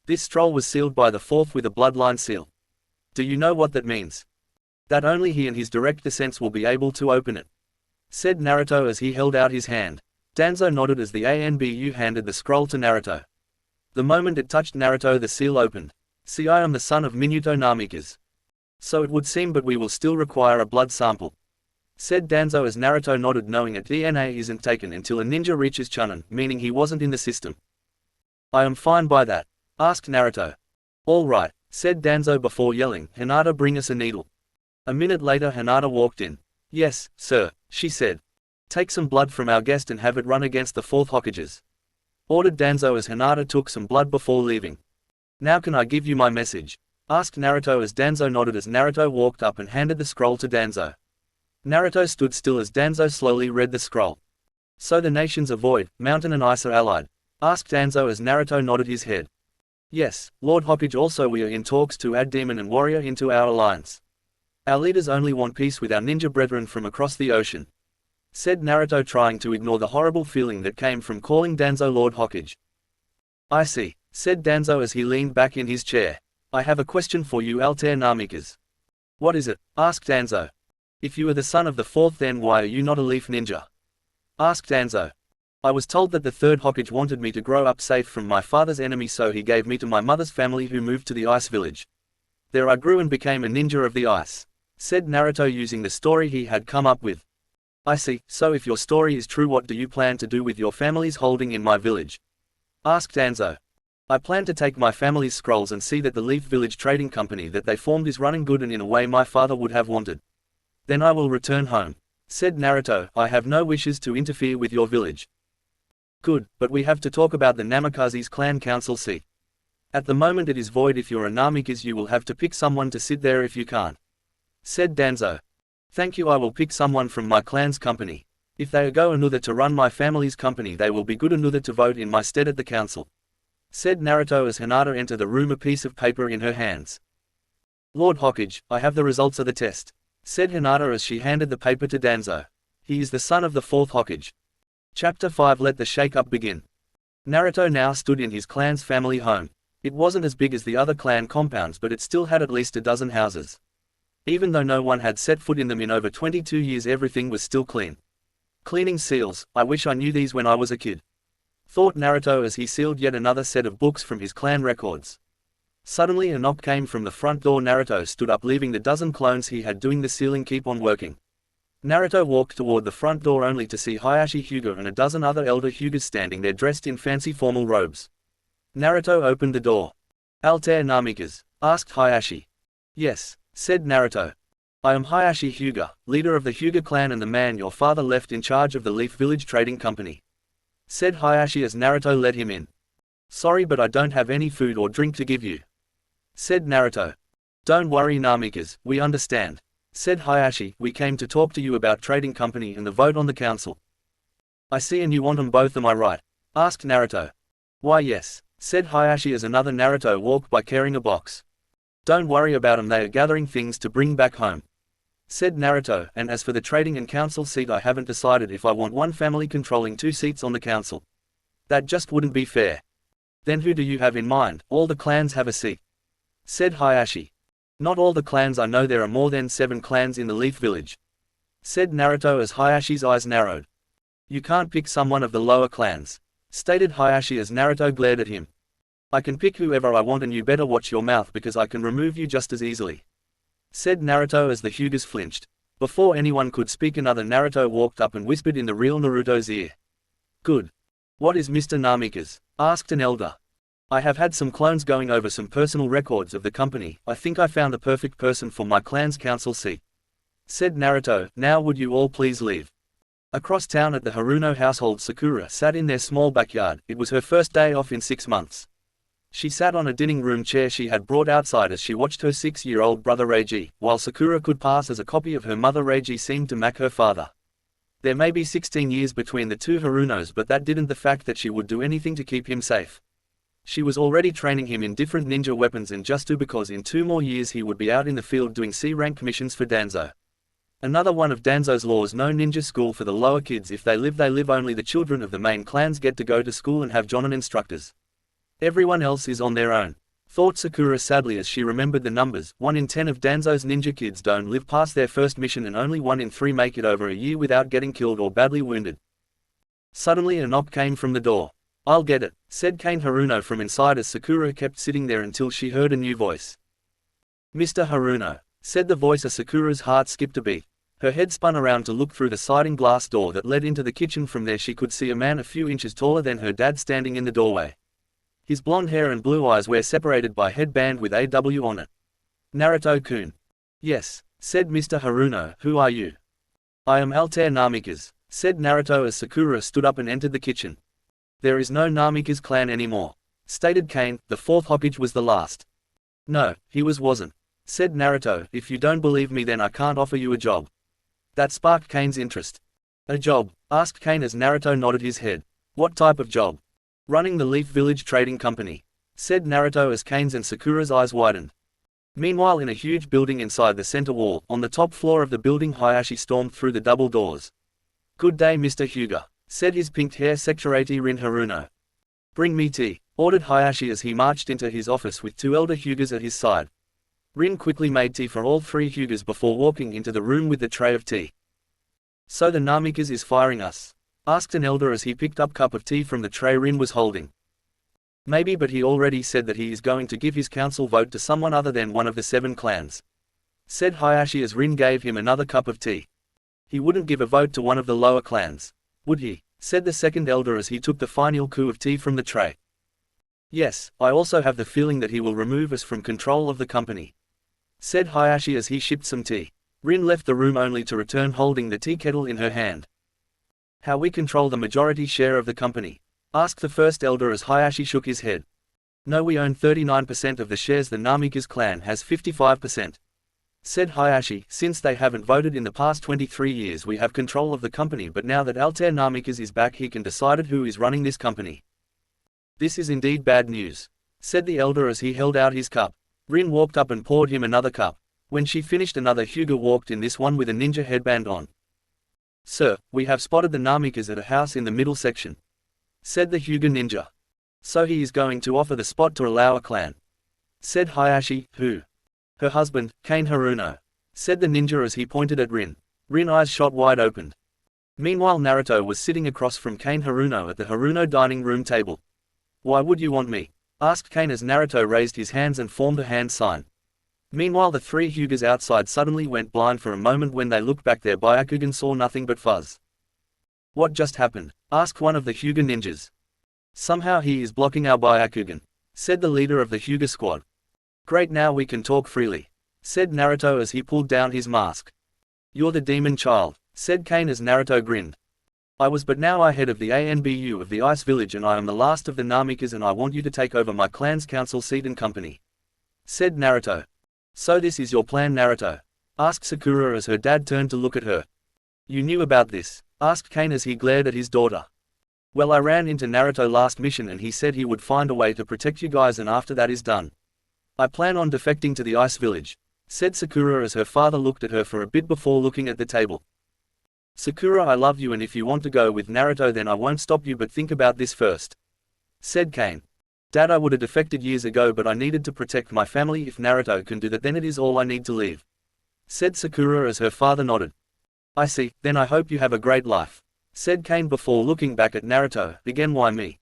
This scroll was sealed by the fourth with a bloodline seal. Do you know what that means? That only he and his direct descendants will be able to open it, said Naruto as he held out his hand. Danzo nodded as the ANBU handed the scroll to Naruto. The moment it touched Naruto, the seal opened. See, I am the son of Minato Namikaze. So it would seem, but we will still require a blood sample, said Danzo as Naruto nodded, knowing a DNA isn't taken until a ninja reaches chunin, meaning he wasn't in the system. I am fine by that, asked Naruto. All right, said Danzo before yelling, Hinata, bring us a needle. A minute later Hinata walked in. Yes, sir, she said. Take some blood from our guest and have it run against the fourth Hokages, ordered Danzo as Hinata took some blood before leaving. Now can I give you my message? Asked Naruto as Danzo nodded as Naruto walked up and handed the scroll to Danzo. Naruto stood still as Danzo slowly read the scroll. So the nations of Void, Mountain and Ice are allied? Asked Danzo as Naruto nodded his head. Yes, Lord Hokage, also we are in talks to add Demon and Warrior into our alliance. Our leaders only want peace with our ninja brethren from across the ocean, said Naruto, trying to ignore the horrible feeling that came from calling Danzo Lord Hokage. I see, said Danzo as he leaned back in his chair. I have a question for you, Altair Namikaze. What is it? Asked Danzo. If you are the son of the fourth, then why are you not a leaf ninja? Asked Danzo. I was told that the third Hokage wanted me to grow up safe from my father's enemy, so he gave me to my mother's family, who moved to the ice village. There I grew and became a ninja of the ice, said Naruto, using the story he had come up with. I see, so if your story is true, what do you plan to do with your family's holding in my village? Asked Danzo. I plan to take my family's scrolls and see that the Leaf Village Trading Company that they formed is running good and in a way my father would have wanted. Then I will return home, said Naruto. I have no wishes to interfere with your village. Good, but we have to talk about the Namikaze's clan council seat. At the moment it is void. If you're a Namikaze, you will have to pick someone to sit there if you can't, said Danzo. Thank you, I will pick someone from my clan's company. If they go another to run my family's company, they will be good another to vote in my stead at the council, said Naruto as Hinata entered the room, a piece of paper in her hands. Lord Hokage, I have the results of the test, said Hinata as she handed the paper to Danzo. He is the son of the fourth Hokage. Chapter 5. Let the shake-up begin. Naruto now stood in his clan's family home. It wasn't as big as the other clan compounds, but it still had at least a dozen houses. Even though no one had set foot in them in over 22 years, everything was still clean. Cleaning seals, I wish I knew these when I was a kid, thought Naruto as he sealed yet another set of books from his clan records. Suddenly a knock came from the front door. Naruto stood up, leaving the dozen clones he had doing the sealing keep on working. Naruto walked toward the front door only to see Hayashi Hyuga and a dozen other elder Hyugas standing there dressed in fancy formal robes. Naruto opened the door. Altair Namikaze? Asked Hayashi. Yes, said Naruto. I am Hayashi Hyuga, leader of the Hyuga clan and the man your father left in charge of the Leaf Village Trading Company, said Hayashi as Naruto led him in. Sorry, but I don't have any food or drink to give you, said Naruto. Don't worry Namikaze, we understand, said Hayashi. We came to talk to you about trading company and the vote on the council. I see, and you want them both, am I right? Asked Naruto. Why yes, said Hayashi as another Naruto walked by carrying a box. Don't worry about them, they are gathering things to bring back home, said Naruto. And as for the trading and council seat, I haven't decided if I want one family controlling 2 seats on the council. That just wouldn't be fair. Then who do you have in mind? All the clans have a seat, said Hayashi. Not all the clans, I know there are more than 7 clans in the Leaf Village, said Naruto as Hayashi's eyes narrowed. You can't pick someone of the lower clans, stated Hayashi as Naruto glared at him. I can pick whoever I want and you better watch your mouth because I can remove you just as easily, said Naruto as the Hyugas flinched. Before anyone could speak another Naruto walked up and whispered in the real Naruto's ear. Good. What is Mr. Namikaze? Asked an elder. I have had some clones going over some personal records of the company. I think I found the perfect person for my clan's council seat, said Naruto. Now would you all please leave? Across town at the Haruno household, Sakura sat in their small backyard. It was her first day off in 6 months. She sat on a dining room chair she had brought outside as she watched her 6-year-old brother Reiji, while Sakura could pass as a copy of her mother. Reiji seemed to match her father. There may be 16 years between the two Harunos, but that didn't the fact that she would do anything to keep him safe. She was already training him in different ninja weapons and just because in 2 more years he would be out in the field doing C-rank missions for Danzo. Another one of Danzo's laws: no ninja school for the lower kids. If they live, only the children of the main clans get to go to school and have jonin instructors. Everyone else is on their own, thought Sakura sadly as she remembered the numbers. 1 in 10 of Danzo's ninja kids don't live past their first mission and only 1 in 3 make it over a year without getting killed or badly wounded. Suddenly a knock came from the door. I'll get it, said Kane Haruno from inside as Sakura kept sitting there until she heard a new voice. Mr. Haruno, said the voice as Sakura's heart skipped a beat. Her head spun around to look through the sliding glass door that led into the kitchen. From there she could see a man a few inches taller than her dad standing in the doorway. His blonde hair and blue eyes were separated by a headband with AW on it. Naruto-kun. Yes, said Mr. Haruno. Who are you? I am Altair Namikaze, said Naruto as Sakura stood up and entered the kitchen. There is no Namikaze clan anymore, stated Kane. The 4th Hokage was the last. No, he wasn't, said Naruto. If you don't believe me, then I can't offer you a job. That sparked Kane's interest. A job? Asked Kane as Naruto nodded his head. What type of job? Running the Leaf Village Trading Company, said Naruto as Kane's and Sakura's eyes widened. Meanwhile, in a huge building inside the center wall, on the top floor of the building, Hayashi stormed through the double doors. Good day, Mr. Hyuga, said his pink-haired secretary Rin Haruno. Bring me tea, ordered Hayashi as he marched into his office with 2 elder Hyugas at his side. Rin quickly made tea for all 3 Hyugas before walking into the room with the tray of tea. So the Namikaze is firing us? Asked an elder as he picked up a cup of tea from the tray Rin was holding. Maybe, but he already said that he is going to give his council vote to someone other than one of the 7 clans, said Hayashi as Rin gave him another cup of tea. He wouldn't give a vote to one of the lower clans, would he? Said the second elder as he took the final coup of tea from the tray. Yes, I also have the feeling that he will remove us from control of the company, said Hayashi as he shipped some tea. Rin left the room only to return holding the tea kettle in her hand. How we control the majority share of the company? Asked the first elder as Hayashi shook his head. No, we own 39% of the shares. The Namikaze clan has 55%, said Hayashi. Since they haven't voted in the past 23 years, we have control of the company, but now that Altair Namikaze is back, he can decide who is running this company. This is indeed bad news, said the elder as he held out his cup. Rin walked up and poured him another cup. When she finished, another Hyuga walked in, this one with a ninja headband on. Sir, we have spotted the Namikaze at a house in the middle section, said the Hyuga ninja. So he is going to offer the spot to allow a clan, said Hayashi. Who? Her husband, Kane Haruno, said the ninja as he pointed at Rin. Rin eyes shot wide open. Meanwhile, Naruto was sitting across from Kane Haruno at the Haruno dining room table. Why would you want me? Asked Kane as Naruto raised his hands and formed a hand sign. Meanwhile, the 3 Hyugas outside suddenly went blind for a moment. When they looked back, their Byakugan saw nothing but fuzz. What just happened? Asked one of the Hyuga ninjas. Somehow he is blocking our Byakugan, said the leader of the Hyuga squad. Great, now we can talk freely, said Naruto as he pulled down his mask. You're the demon child, said Kane as Naruto grinned. I was, but now I head of the ANBU of the Ice Village, and I am the last of the Namikaze, and I want you to take over my clan's council seat and company, said Naruto. So this is your plan, Naruto? Asked Sakura as her dad turned to look at her. You knew about this? Asked Kane as he glared at his daughter. Well, I ran into Naruto last mission and he said he would find a way to protect you guys, and after that is done, I plan on defecting to the Ice Village, said Sakura as her father looked at her for a bit before looking at the table. Sakura, I love you, and if you want to go with Naruto then I won't stop you, but think about this first, said Kane. Dad, I would have defected years ago, but I needed to protect my family. If Naruto can do that, then it is all I need to leave, said Sakura as her father nodded. I see, then I hope you have a great life, said Kane before looking back at Naruto. Again, why me?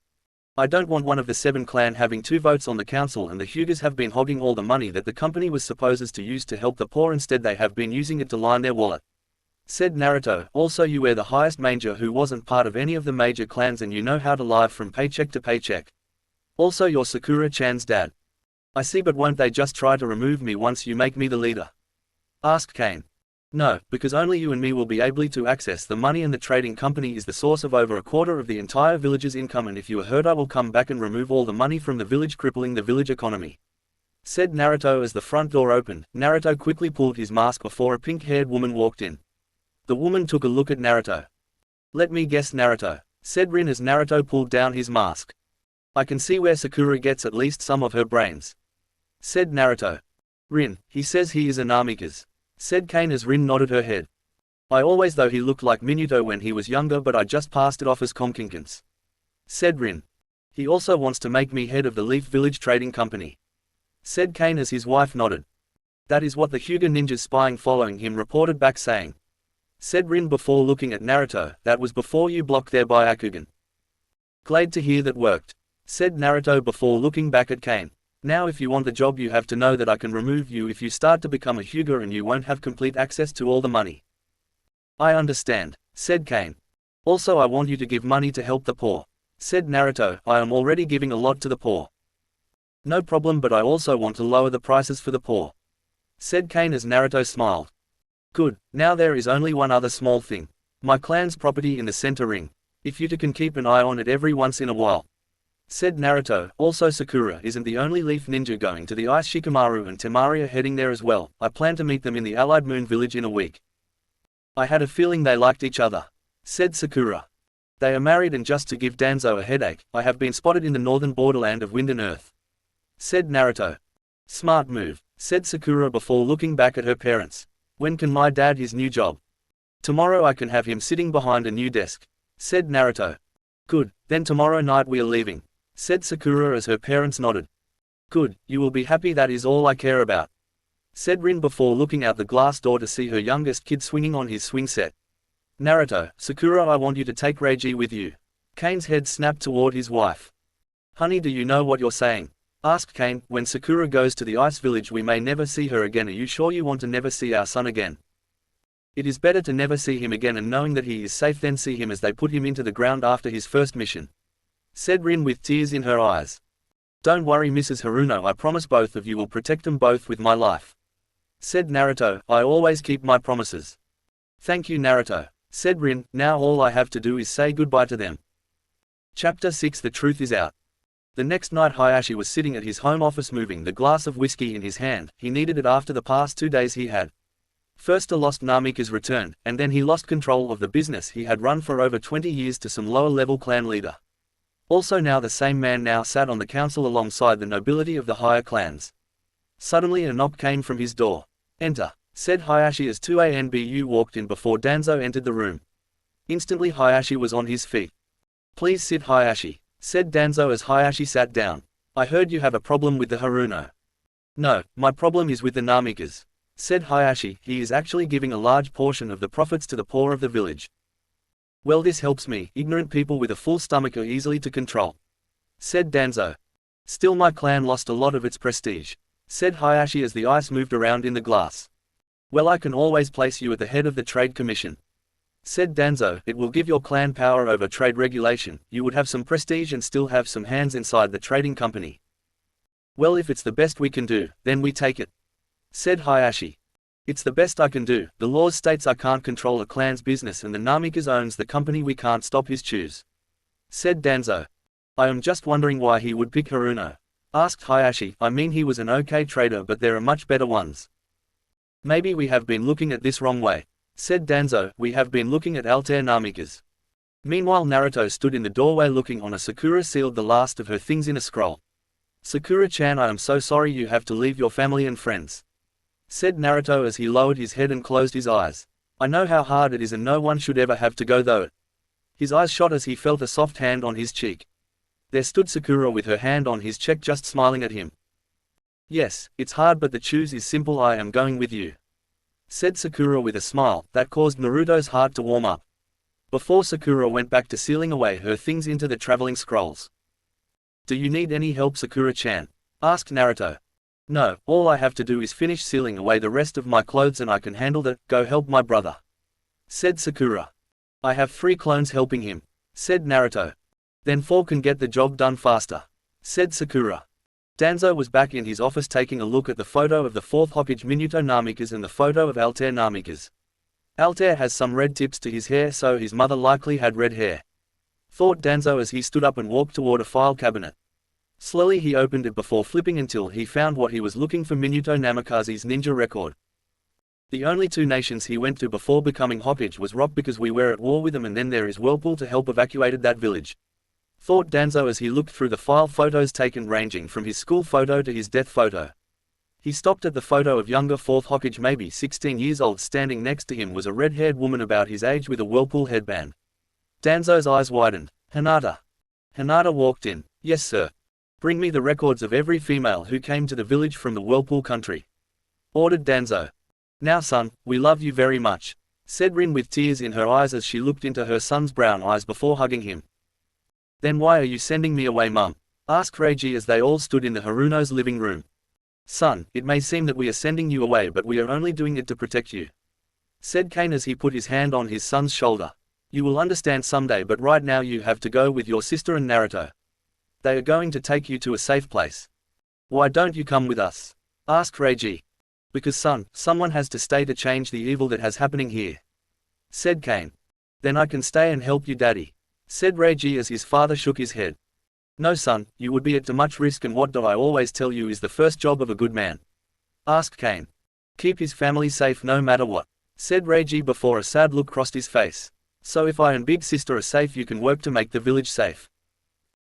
I don't want one of the 7 clan having 2 votes on the council, and the Hyugas have been hogging all the money that the company was supposed to use to help the poor. Instead they have been using it to line their wallet, said Naruto. Also, you were the highest manager who wasn't part of any of the major clans, and you know how to live from paycheck to paycheck. Also, you're Sakura-chan's dad. I see, but won't they just try to remove me once you make me the leader? Asked Kane. No, because only you and me will be able to access the money, and the trading company is the source of over a quarter of the entire village's income, and if you are hurt I will come back and remove all the money from the village, crippling the village economy, said Naruto. As the front door opened, Naruto quickly pulled his mask before a pink-haired woman walked in. The woman took a look at Naruto. Let me guess, Naruto, said Rin as Naruto pulled down his mask. I can see where Sakura gets at least some of her brains, said Naruto. Rin, he says he is a Namikaze, said Kane as Rin nodded her head. I always thought he looked like Minuto when he was younger, but I just passed it off as Comkinkins, said Rin. He also wants to make me head of the Leaf Village Trading Company, said Kane as his wife nodded. That is what the Hyuga ninjas spying following him reported back saying, said Rin before looking at Naruto. That was before you blocked their Byakugan. Glad to hear that worked, said Naruto before looking back at Kane. Now if you want the job you have to know that I can remove you if you start to become a Hyuga, and you won't have complete access to all the money. I understand, said Kane. Also I want you to give money to help the poor, said Naruto. I am already giving a lot to the poor. No problem, but I also want to lower the prices for the poor, said Kane as Naruto smiled. Good, now there is only one other small thing. My clan's property in the center ring. If you two can keep an eye on it every once in a while, said Naruto. Also Sakura isn't the only leaf ninja going to the ice. Shikamaru and Temari are heading there as well. I plan to meet them in the Allied Moon Village in a week. I had a feeling they liked each other, said Sakura. They are married, and just to give Danzo a headache, I have been spotted in the northern borderland of Wind and Earth, said Naruto. Smart move, said Sakura before looking back at her parents. When can my dad his new job? Tomorrow I can have him sitting behind a new desk, said Naruto. Good, then tomorrow night we are leaving, said Sakura as her parents nodded. Good, you will be happy, that is all I care about, said Rin before looking out the glass door to see her youngest kid swinging on his swing set. Naruto, Sakura, I want you to take Reiji with you. Kane's head snapped toward his wife. Honey, do you know what you're saying? Asked Kane. When Sakura goes to the ice village we may never see her again. Are you sure you want to never see our son again? It is better to never see him again, and knowing that he is safe than see him as they put him into the ground after his first mission, said Rin with tears in her eyes. Don't worry Mrs. Haruno, I promise both of you will protect them both with my life, said Naruto. I always keep my promises. Thank you Naruto, said Rin. Now all I have to do is say goodbye to them. Chapter 6. The truth is out. The next night Hayashi was sitting at his home office moving the glass of whiskey in his hand. He needed it after the past 2 days he had first a lost Namikaze returned, and then he lost control of the business he had run for over 20 years to some lower-level clan leader. Also now the same man now sat on the council alongside the nobility of the higher clans. Suddenly a knock came from his door. Enter, said Hayashi as 2ANBU walked in before Danzo entered the room. Instantly Hayashi was on his feet. Please sit Hayashi, said Danzo as Hayashi sat down. I heard you have a problem with the Haruno. No, my problem is with the Namikaze, said Hayashi. He is actually giving a large portion of the profits to the poor of the village. Well, this helps me. Ignorant people with a full stomach are easily to control, said Danzo. Still my clan lost a lot of its prestige, said Hayashi as the ice moved around in the glass. Well, I can always place you at the head of the trade commission, said Danzo. It will give your clan power over trade regulation. You would have some prestige and still have some hands inside the trading company. Well, if it's the best we can do, then we take it, said Hayashi. It's the best I can do. The law states I can't control a clan's business, and the Namikaze owns the company. We can't stop his choose, said Danzo. I am just wondering why he would pick Haruno, asked Hayashi. I mean, he was an okay trader, but there are much better ones. Maybe we have been looking at this wrong way, said Danzo. We have been looking at Altair Namikaze. Meanwhile Naruto stood in the doorway looking on. A Sakura sealed the last of her things in a scroll. Sakura-chan, I am so sorry you have to leave your family and friends, said Naruto as he lowered his head and closed his eyes. I know how hard it is, and no one should ever have to go through it. His eyes shot as he felt a soft hand on his cheek. There stood Sakura with her hand on his cheek, just smiling at him. Yes, it's hard, but the choose is simple. I am going with you, said Sakura with a smile that caused Naruto's heart to warm up. before Sakura went back to sealing away her things into the traveling scrolls. "Do you need any help, Sakura-chan?" asked Naruto. "No, all I have to do is finish sealing away the rest of my clothes and I can handle that. Go help my brother," said Sakura. "I have 3 clones helping him," said Naruto. "Then 4 can get the job done faster," said Sakura. Danzo was back in his office taking a look at the photo of the 4th Hokage Minato Namikaze and the photo of Altair Namikaze. Altair has some red tips to his hair, so his mother likely had red hair, thought Danzo as he stood up and walked toward a file cabinet. Slowly he opened it before flipping until he found what he was looking for: Minato Namikaze's ninja record. "The only 2 nations he went to before becoming Hokage was Rock because we were at war with them, and then there is Whirlpool to help evacuated that village," thought Danzo as he looked through the file photos taken ranging from his school photo to his death photo. He stopped at the photo of younger 4th Hokage, maybe 16 years old. Standing next to him was a red-haired woman about his age with a Whirlpool headband. Danzo's eyes widened. "Hinata." Hinata walked in. "Yes sir. Bring me the records of every female who came to the village from the Whirlpool country," ordered Danzo. "Now son, we love you very much," said Rin with tears in her eyes as she looked into her son's brown eyes before hugging him. "Then why are you sending me away, Mum?" asked Reiji as they all stood in the Haruno's living room. "Son, it may seem that we are sending you away, but we are only doing it to protect you," said Kane as he put his hand on his son's shoulder. "You will understand someday, but right now you have to go with your sister and Naruto. They are going to take you to a safe place." "Why don't you come with us?" asked Reiji. "Because son, someone has to stay to change the evil that has happening here," said Kane. "Then I can stay and help you, Daddy," said Reiji as his father shook his head. "No son, you would be at too much risk, and what do I always tell you is the first job of a good man?" asked Kane. "Keep his family safe no matter what," said Reiji before a sad look crossed his face. "So if I and big sister are safe, you can work to make the village safe."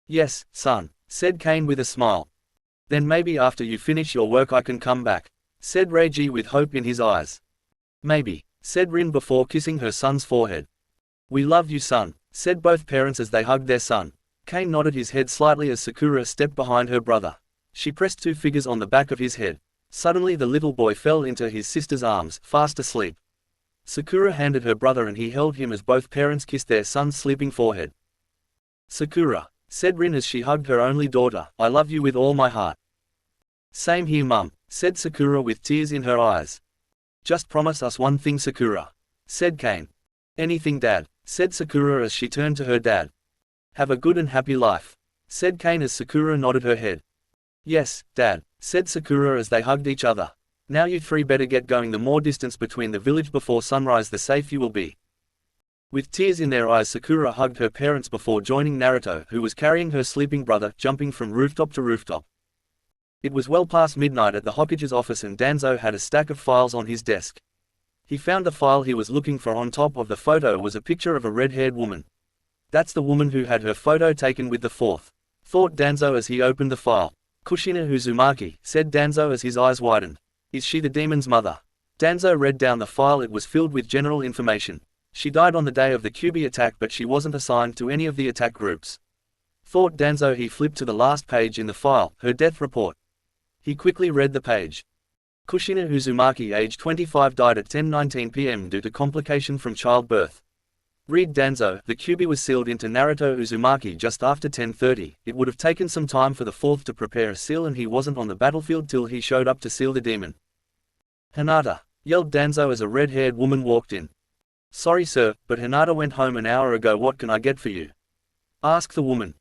"Yes, son," said Kane with a smile. "Then maybe after you finish your work I can come back," said Reiji with hope in his eyes. "Maybe," said Rin before kissing her son's forehead. "We love you, son," said both parents as they hugged their son. Kane nodded his head slightly as Sakura stepped behind her brother. She pressed 2 fingers on the back of his head. Suddenly the little boy fell into his sister's arms, fast asleep. Sakura handed her brother and he held him as both parents kissed their son's sleeping forehead. "Sakura," said Rin as she hugged her only daughter, "I love you with all my heart." "Same here, Mum," said Sakura with tears in her eyes. "Just promise us one thing, Sakura," said Kane. "Anything, Dad," said Sakura as she turned to her dad. "Have a good and happy life," said Kane as Sakura nodded her head. "Yes, Dad," said Sakura as they hugged each other. "Now you 3 better get going. The more distance between the village before sunrise, the safe you will be." With tears in their eyes, Sakura hugged her parents before joining Naruto, who was carrying her sleeping brother, jumping from rooftop to rooftop. It was well past midnight at the Hokage's office and Danzo had a stack of files on his desk. He found the file he was looking for. On top of the photo was a picture of a red-haired woman. "That's the woman who had her photo taken with the 4th, thought Danzo as he opened the file. "Kushina Uzumaki," said Danzo as his eyes widened. "Is she the demon's mother?" Danzo read down the file. It was filled with general information. She died on the day of the Kyuubi attack, but she wasn't assigned to any of the attack groups, thought Danzo. He flipped to the last page in the file, her death report. He quickly read the page. "Kushina Uzumaki, age 25, died at 10:19 p.m. due to complication from childbirth." Read Danzo. The Kyuubi was sealed into Naruto Uzumaki just after 10:30. It would have taken some time for the 4th to prepare a seal, and he wasn't on the battlefield till he showed up to seal the demon. "Hinata!" yelled Danzo as a red-haired woman walked in. "Sorry sir, but Hinata went home an hour ago. What can I get for you?" asked the woman.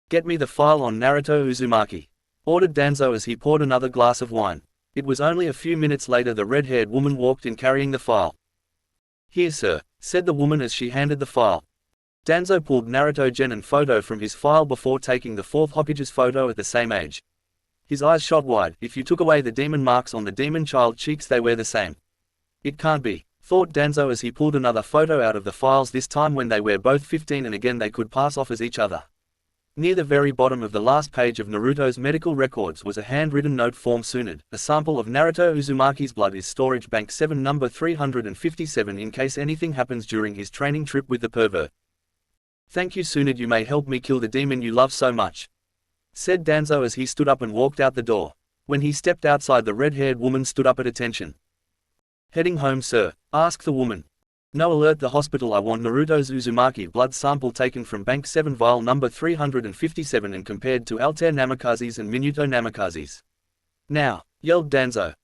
"Get me the file on Naruto Uzumaki," ordered Danzo as he poured another glass of wine. It was only a few minutes later the red-haired woman walked in carrying the file. "Here sir," said the woman as she handed the file. Danzo pulled Naruto Genin photo from his file before taking the 4th Hokage's photo at the same age. His eyes shot wide. If you took away the demon marks on the demon child cheeks, they were the same. "It can't be," thought Danzo as he pulled another photo out of the files, this time when they were both 15 and again they could pass off as each other. Near the very bottom of the last page of Naruto's medical records was a handwritten note: Form Sunad, a sample of Naruto Uzumaki's blood is storage bank 7 number 357 in case anything happens during his training trip with the pervert. "Thank you Sunad, you may help me kill the demon you love so much," said Danzo as he stood up and walked out the door. When he stepped outside, the red-haired woman stood up at attention. "Heading home sir?" asked the woman. No alert the hospital I want Naruto's Uzumaki blood sample taken from Bank 7 vial number 357 and compared to Altair Namikaze's and Minuto Namikaze's. Now, yelled Danzo.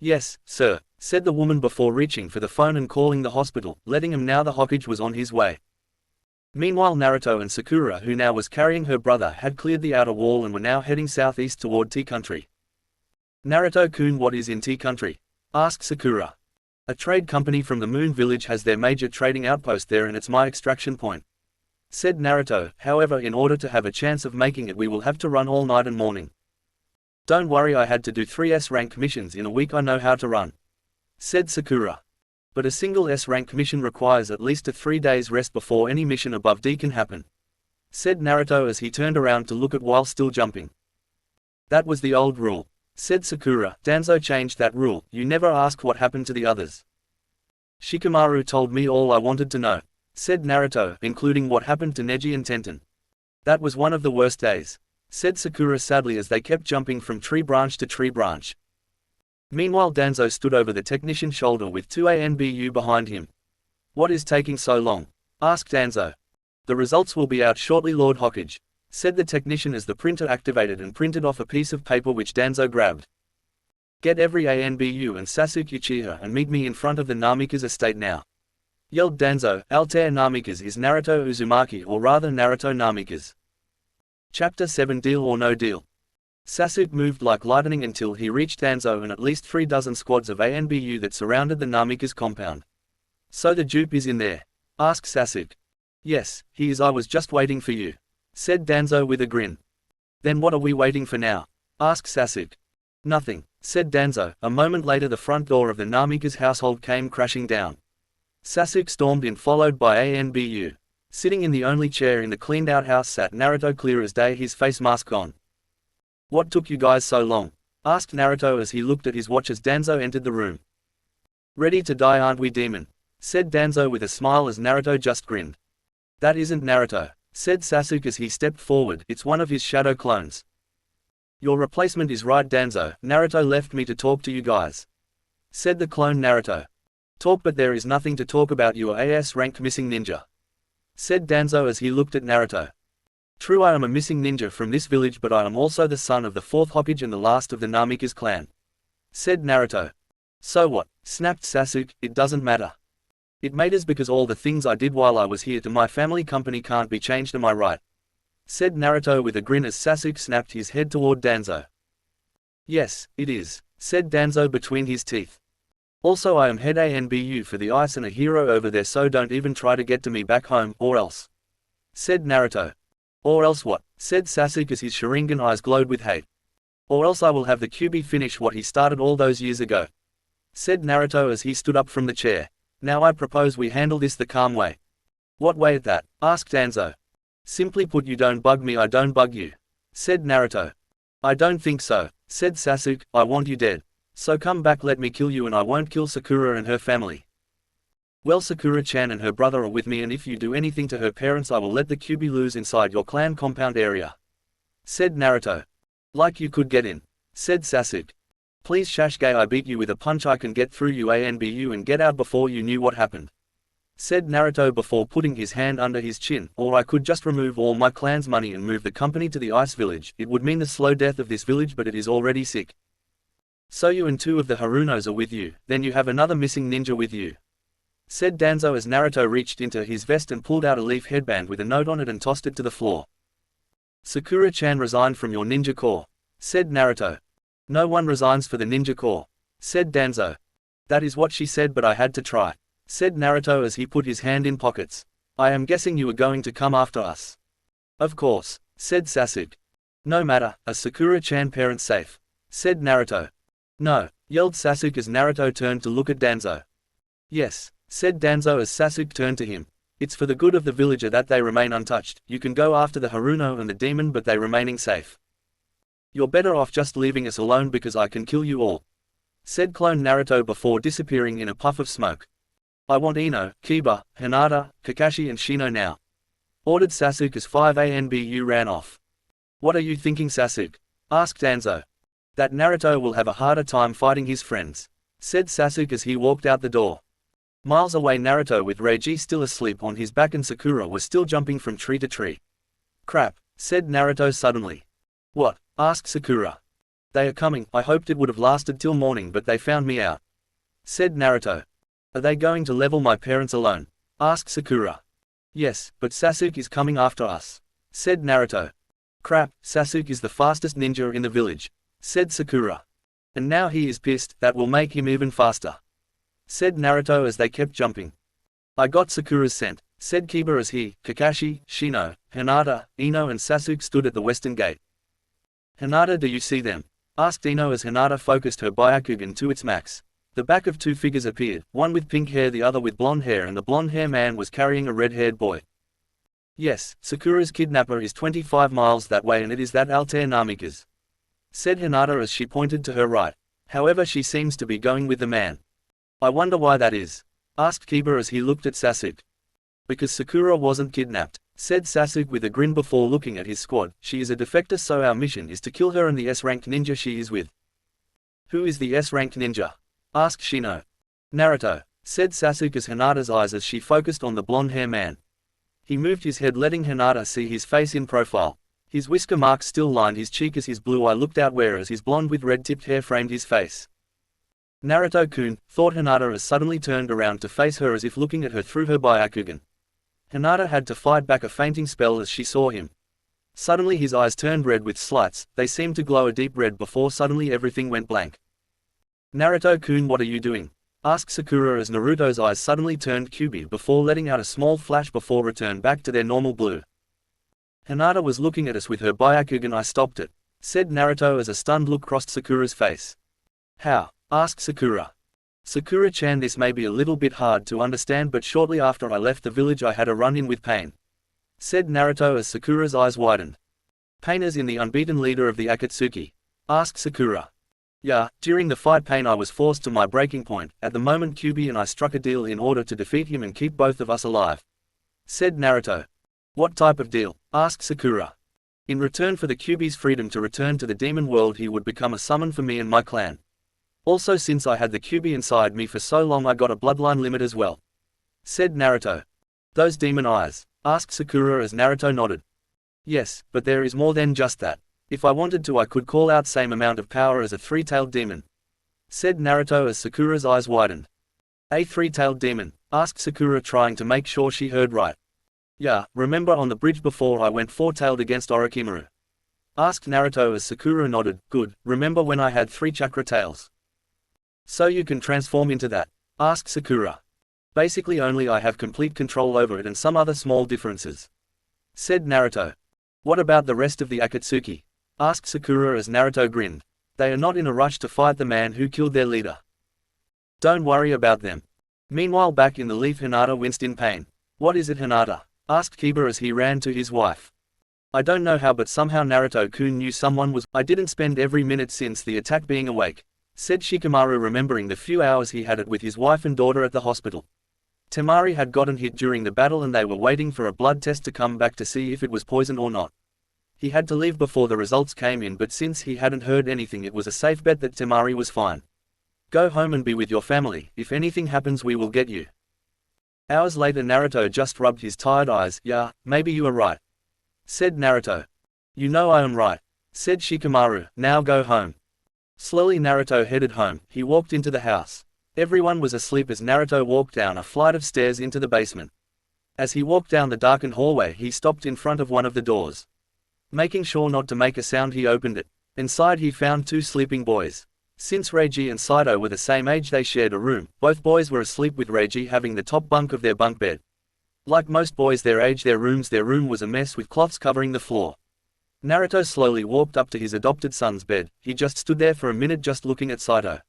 Yes, sir, said the woman before reaching for the phone and calling the hospital, letting him know the Hokage was on his way. Meanwhile Naruto and Sakura, who now was carrying her brother, had cleared the outer wall and were now heading southeast toward Tea Country. Naruto-kun, what is in Tea Country? Asked Sakura. A trade company from the Moon Village has their major trading outpost there and it's my extraction point. Said Naruto, however in order to have a chance of making it we will have to run all night and morning. Don't worry, I had to do 3 S-rank missions in a week, I know how to run. Said Sakura. But a single S-rank mission requires at least a 3 days rest before any mission above D can happen. Said Naruto as he turned around to look at while still jumping. That was the old rule. Said Sakura. Danzo changed that rule, you never ask what happened to the others. Shikamaru told me all I wanted to know. Said Naruto, including what happened to Neji and Tenten. That was one of the worst days. Said Sakura sadly as they kept jumping from tree branch to tree branch. Meanwhile Danzo stood over the technician's shoulder with 2 ANBU behind him. What is taking so long? Asked Danzo. The results will be out shortly, Lord Hokage. Said the technician as the printer activated and printed off a piece of paper which Danzo grabbed. Get every ANBU and Sasuke Uchiha and meet me in front of the Namikaze estate now. Yelled Danzo. Altair Namikaze is Naruto Uzumaki, or rather Naruto Namikaze. Chapter 7 Deal or No Deal. Sasuke moved like lightning until he reached Danzo and at least 3 dozen squads of ANBU that surrounded the Namikaze compound. So the dupe is in there? Asked Sasuke. Yes, he is, I was just waiting for you. Said Danzo with a grin. Then what are we waiting for now? Asked Sasuke. Nothing, said Danzo. A moment later the front door of the Namikaze household came crashing down. Sasuke stormed in followed by ANBU. Sitting in the only chair in the cleaned out house sat Naruto clear as day, his face mask on. What took you guys so long? Asked Naruto as he looked at his watch as Danzo entered the room. Ready to die aren't we, demon? Said Danzo with a smile as Naruto just grinned. That isn't Naruto, said Sasuke as he stepped forward, it's one of his shadow clones. Your replacement is right Danzo, Naruto left me to talk to you guys. Said the clone Naruto. Talk, but there is nothing to talk about, you are AS rank missing ninja. Said Danzo as he looked at Naruto. True, I am a missing ninja from this village, but I am also the son of the 4th Hokage and the last of the Namikaze clan. Said Naruto. So what? Snapped Sasuke, it doesn't matter. It matters because all the things I did while I was here to my family company can't be changed, am I right? Said Naruto with a grin as Sasuke snapped his head toward Danzo. Yes, it is, said Danzo between his teeth. Also I am head ANBU for the ice and a hero over there, so don't even try to get to me back home, or else. Said Naruto. Or else what? Said Sasuke as his Sharingan eyes glowed with hate. Or else I will have the Kyuubi finish what he started all those years ago. Said Naruto as he stood up from the chair. Now I propose we handle this the calm way. What way at that? Asked Danzo. Simply put, you don't bug me, I don't bug you. Said Naruto. I don't think so, said Sasuke, I want you dead. So come back, let me kill you and I won't kill Sakura and her family. Well, Sakura-chan and her brother are with me, and if you do anything to her parents I will let the Kyuubi loose inside your clan compound area. Said Naruto. Like you could get in. Said Sasuke. Please Sasuke, I beat you with a punch, I can get through you ANBU and get out before you knew what happened. Said Naruto before putting his hand under his chin, or I could just remove all my clan's money and move the company to the ice village. It would mean the slow death of this village, but it is already sick. So you and 2 of the Harunos are with you, then you have another missing ninja with you. Said Danzo as Naruto reached into his vest and pulled out a leaf headband with a note on it and tossed it to the floor. Sakura-chan resigned from your ninja corps. Said Naruto. No one resigns for the ninja corps. Said Danzo. That is what she said, but I had to try. Said Naruto as he put his hand in pockets. I am guessing you are going to come after us. Of course, said Sasuke. No matter, are Sakura-chan parents safe? Said Naruto. No, yelled Sasuke as Naruto turned to look at Danzo. Yes, said Danzo as Sasuke turned to him. It's for the good of the villager that they remain untouched. You can go after the Haruno and the demon, but they remaining safe. You're better off just leaving us alone because I can kill you all. Said clone Naruto before disappearing in a puff of smoke. I want Ino, Kiba, Hinata, Kakashi and Shino now. Ordered Sasuke as 5 ANBU ran off. What are you thinking, Sasuke? Asked Danzo. That Naruto will have a harder time fighting his friends. Said Sasuke as he walked out the door. Miles away, Naruto with Reiji still asleep on his back and Sakura was still jumping from tree to tree. "Crap," said Naruto suddenly. "What?" asked Sakura. "They are coming. I hoped it would have lasted till morning, but they found me out," said Naruto. "Are they going to level my parents alone?" asked Sakura. "Yes, but Sasuke is coming after us," said Naruto. "Crap, Sasuke is the fastest ninja in the village," said Sakura. "And now he is pissed, that will make him even faster," said Naruto as they kept jumping. "I got Sakura's scent," said Kiba as he, Kakashi, Shino, Hinata, Ino and Sasuke stood at the western gate. "Hinata, do you see them?" asked Ino as Hinata focused her Byakugan to its max. The back of two figures appeared, one with pink hair, the other with blonde hair, and the blonde-hair man was carrying a red-haired boy. "Yes, Sakura's kidnapper is 25 miles that way and it is that Altair Namikaze," said Hinata as she pointed to her right. "However, she seems to be going with the man." "I wonder why that is," asked Kiba as he looked at Sasuke. "Because Sakura wasn't kidnapped," said Sasuke with a grin before looking at his squad. "She is a defector, so our mission is to kill her and the S-ranked ninja she is with." "Who is the S-ranked ninja?" asked Shino. "Naruto," said Sasuke as Hinata's eyes as she focused on the blonde-hair man. He moved his head, letting Hinata see his face in profile. His whisker marks still lined his cheek as his blue eye looked out, whereas his blonde with red-tipped hair framed his face. "Naruto-kun," thought Hinata as suddenly turned around to face her as if looking at her through her Byakugan. Hinata had to fight back a fainting spell as she saw him. Suddenly his eyes turned red with slights, they seemed to glow a deep red before suddenly everything went blank. "Naruto-kun, what are you doing?" asked Sakura as Naruto's eyes suddenly turned cubey before letting out a small flash before return back to their normal blue. "Hinata was looking at us with her Byakugan, I stopped it," said Naruto as a stunned look crossed Sakura's face. "How?" asked Sakura. "Sakura-chan, this may be a little bit hard to understand, but shortly after I left the village I had a run-in with Pain," said Naruto as Sakura's eyes widened. "Pain is in the unbeaten leader of the Akatsuki?" asked Sakura. "Yeah, during the fight Pain I was forced to my breaking point. At the moment Kyuubi and I struck a deal in order to defeat him and keep both of us alive," said Naruto. "What type of deal?" asked Sakura. "In return for the Kyuubi's freedom to return to the demon world, he would become a summon for me and my clan. Also, since I had the Kyuubi inside me for so long, I got a bloodline limit as well," said Naruto. "Those demon eyes?" asked Sakura as Naruto nodded. "Yes, but there is more than just that. If I wanted to I could call out same amount of power as a three-tailed demon," said Naruto as Sakura's eyes widened. "A three-tailed demon?" asked Sakura, trying to make sure she heard right. "Yeah, remember on the bridge before I went four-tailed against Orochimaru?" asked Naruto as Sakura nodded. "Good, remember when I had 3 chakra tails?" "So you can transform into that?" asked Sakura. "Basically only I have complete control over it and some other small differences," said Naruto. "What about the rest of the Akatsuki?" asked Sakura as Naruto grinned. "They are not in a rush to fight the man who killed their leader. Don't worry about them." Meanwhile, back in the leaf, Hinata winced in pain. "What is it, Hinata?" asked Kiba as he ran to his wife. "I don't know how, but somehow Naruto-kun knew someone was. I didn't spend every minute since the attack being awake," said Shikamaru, remembering the few hours he had it with his wife and daughter at the hospital. Temari had gotten hit during the battle and they were waiting for a blood test to come back to see if it was poison or not. He had to leave before the results came in, but since he hadn't heard anything, it was a safe bet that Temari was fine. "Go home and be with your family. If anything happens, we will get you." Hours later, Naruto just rubbed his tired eyes. "Yeah, maybe you are right," said Naruto. "You know I am right," said Shikamaru. "Now go home." Slowly Naruto headed home. He walked into the house. Everyone was asleep as Naruto walked down a flight of stairs into the basement. As he walked down the darkened hallway, he stopped in front of one of the doors. Making sure not to make a sound, he opened it. Inside he found 2 sleeping boys. Since Reiji and Saito were the same age, they shared a room. Both boys were asleep, with Reiji having the top bunk of their bunk bed. Like most boys their age, their room was a mess with cloths covering the floor. Naruto slowly walked up to his adopted son's bed. He just stood there for a minute just looking at Saito.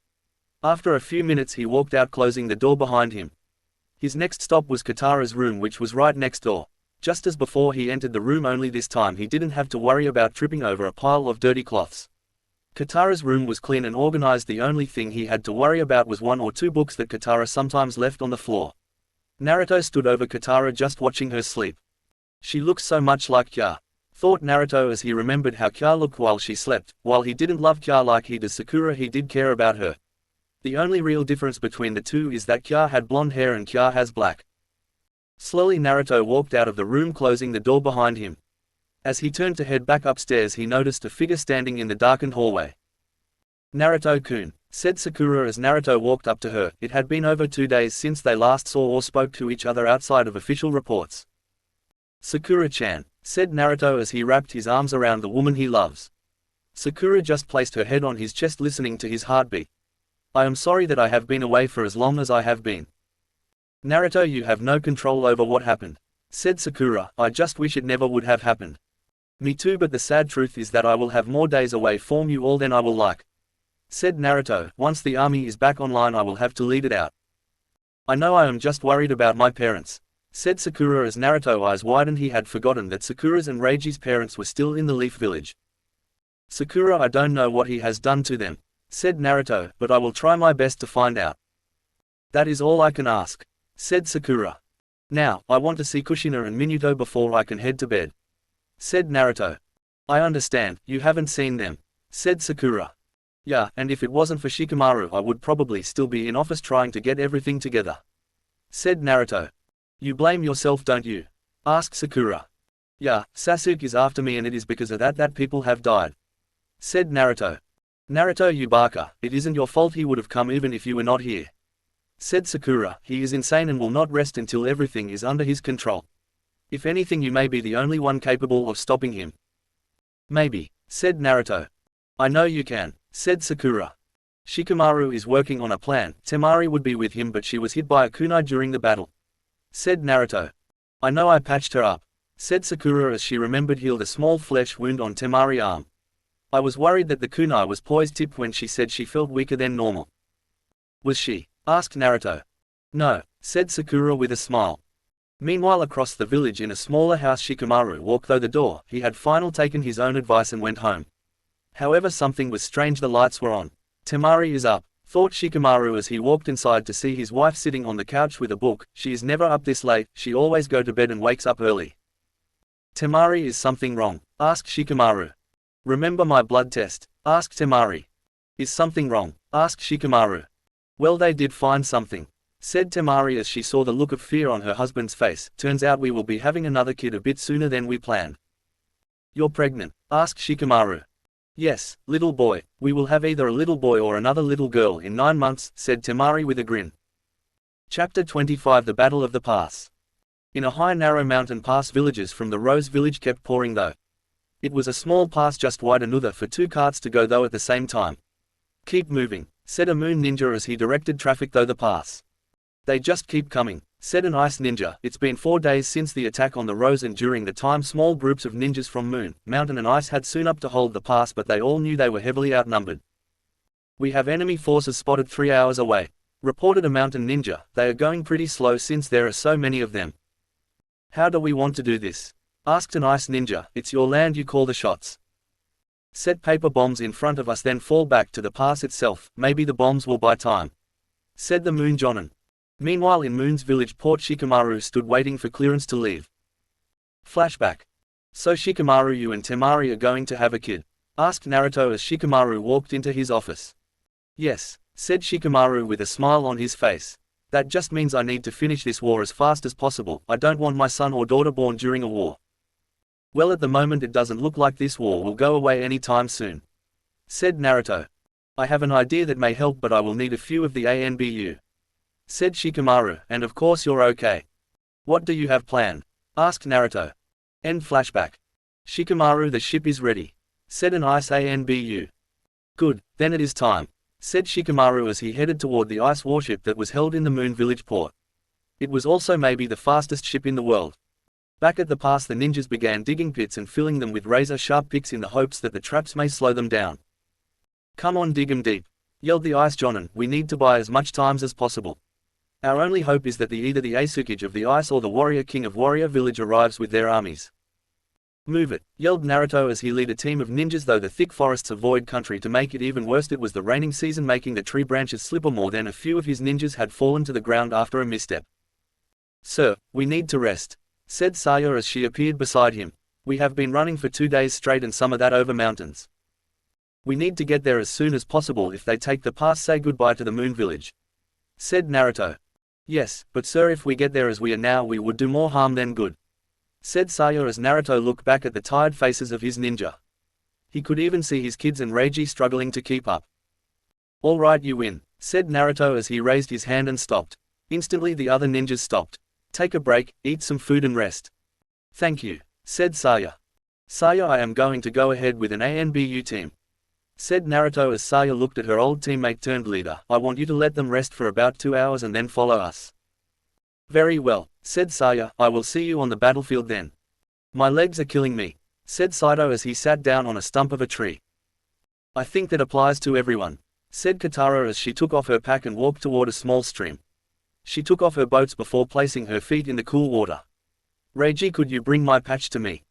After a few minutes he walked out, closing the door behind him. His next stop was Katara's room, which was right next door. Just as before, he entered the room, only this time he didn't have to worry about tripping over a pile of dirty cloths. Katara's room was clean and organized. The only thing he had to worry about was 1 or 2 books that Katara sometimes left on the floor. Naruto stood over Katara just watching her sleep. She looks so much like Kya, thought Naruto as he remembered how Kya looked while she slept. While he didn't love Kya like he does Sakura, he did care about her. The only real difference between the two is that Kya had blonde hair and Kya has black. Slowly Naruto walked out of the room, closing the door behind him. As he turned to head back upstairs, he noticed a figure standing in the darkened hallway. "Naruto-kun," said Sakura as Naruto walked up to her. It had been over 2 days since they last saw or spoke to each other outside of official reports. "Sakura-chan," said Naruto as he wrapped his arms around the woman he loves. Sakura just placed her head on his chest, listening to his heartbeat. "I am sorry that I have been away for as long as I have been. Naruto, you have no control over what happened," said Sakura. "I just wish it never would have happened." "Me too, but the sad truth is that I will have more days away from you all than I will like," said Naruto. "Once the army is back online, I will have to lead it out." "I know, I am just worried about my parents," said Sakura as Naruto's eyes widened. He had forgotten that Sakura's and Reiji's parents were still in the Leaf Village. "Sakura, I don't know what he has done to them," said Naruto, "but I will try my best to find out." "That is all I can ask," said Sakura. "Now, I want to see Kushina and Minuto before I can head to bed," said Naruto. "I understand, you haven't seen them," said Sakura. "Yeah, and if it wasn't for Shikamaru, I would probably still be in office trying to get everything together," said Naruto. "You blame yourself, don't you?" asked Sakura. "Yeah, Sasuke is after me and it is because of that people have died," said Naruto. "Naruto, you baka, it isn't your fault. He would have come even if you were not here," said Sakura. "He is insane and will not rest until everything is under his control. If anything, you may be the only one capable of stopping him." "Maybe," said Naruto. "I know you can," said Sakura. "Shikamaru is working on a plan. Temari would be with him, but she was hit by a kunai during the battle," said Naruto. "I know, I patched her up," said Sakura as she remembered healed a small flesh wound on Temari's arm. "I was worried that the kunai was poised-tipped when she said she felt weaker than normal." "Was she?" asked Naruto. "No," said Sakura with a smile. Meanwhile, across the village in a smaller house, Shikamaru walked through the door. He had finally taken his own advice and went home. However, something was strange. The lights were on. "Temari is up," thought Shikamaru as he walked inside to see his wife sitting on the couch with a book. "She is never up this late, she always go to bed and wakes up early." "Temari, is something wrong?" asked Shikamaru. "Remember my blood test?" asked Temari. "Is something wrong?" asked Shikamaru. "Well, they did find something," said Temari as she saw the look of fear on her husband's face. "Turns out we will be having another kid a bit sooner than we planned." "You're pregnant?" asked Shikamaru. "Yes, little boy. We will have either a little boy or another little girl in 9 months, said Temari with a grin. Chapter 25, The Battle of the Pass. In a high narrow mountain pass, villagers from the Rose Village kept pouring though. It was a small pass just wide enough for 2 carts to go though at the same time. "Keep moving," said a moon ninja as he directed traffic through the pass. "They just keep coming," said an ice ninja. "It's been 4 days since the attack on the Rose, and during the time small groups of ninjas from Moon, Mountain and Ice had soon up to hold the pass, but they all knew they were heavily outnumbered." "We have enemy forces spotted 3 hours away," reported a mountain ninja. "They are going pretty slow since there are so many of them." "How do we want to do this?" asked an ice ninja. "It's your land, you call the shots. Set paper bombs in front of us, then fall back to the pass itself. Maybe the bombs will buy time," said the Moon Jonin. Meanwhile, in Moon's village port, Shikamaru stood waiting for clearance to leave. Flashback. "So Shikamaru, you and Temari are going to have a kid?" asked Naruto as Shikamaru walked into his office. "Yes," said Shikamaru with a smile on his face. "That just means I need to finish this war as fast as possible. I don't want my son or daughter born during a war." "Well, at the moment it doesn't look like this war will go away anytime soon," said Naruto. "I have an idea that may help, but I will need a few of the ANBU," said Shikamaru. "And of course you're okay." "What do you have planned?" asked Naruto. End flashback. "Shikamaru, the ship is ready," said an ice ANBU. "Good, then it is time," said Shikamaru as he headed toward the ice warship that was held in the Moon Village port. It was also maybe the fastest ship in the world. Back at the pass, the ninjas began digging pits and filling them with razor-sharp picks in the hopes that the traps may slow them down. "Come on, dig 'em deep," yelled the ice Jonin. "We need to buy as much time as possible. Our only hope is that either the Asukage of the Ice or the Warrior King of Warrior Village arrives with their armies." "Move it," yelled Naruto as he led a team of ninjas through the thick forests of Void Country. To make it even worse, it was the raining season, making the tree branches slipper more than a few of his ninjas had fallen to the ground after a misstep. "Sir, we need to rest," said Saya as she appeared beside him. "We have been running for 2 days straight and some of that over mountains. We need to get there as soon as possible. If they take the pass, say goodbye to the moon village," said Naruto. "Yes, but sir, if we get there as we are now, we would do more harm than good," said Saya as Naruto looked back at the tired faces of his ninja. He could even see his kids and Reiji struggling to keep up. "All right, you win," said Naruto as he raised his hand and stopped. Instantly the other ninjas stopped. "Take a break, eat some food and rest." "Thank you," said Saya. "Saya, I am going to go ahead with an ANBU team," said Naruto as Saya looked at her old teammate turned leader. "I want you to let them rest for about 2 hours and then follow us." "Very well," said Saya, "I will see you on the battlefield then." "My legs are killing me," said Saito as he sat down on a stump of a tree. "I think that applies to everyone," said Katara as she took off her pack and walked toward a small stream. She took off her boots before placing her feet in the cool water. "Reiji, could you bring my patch to me?"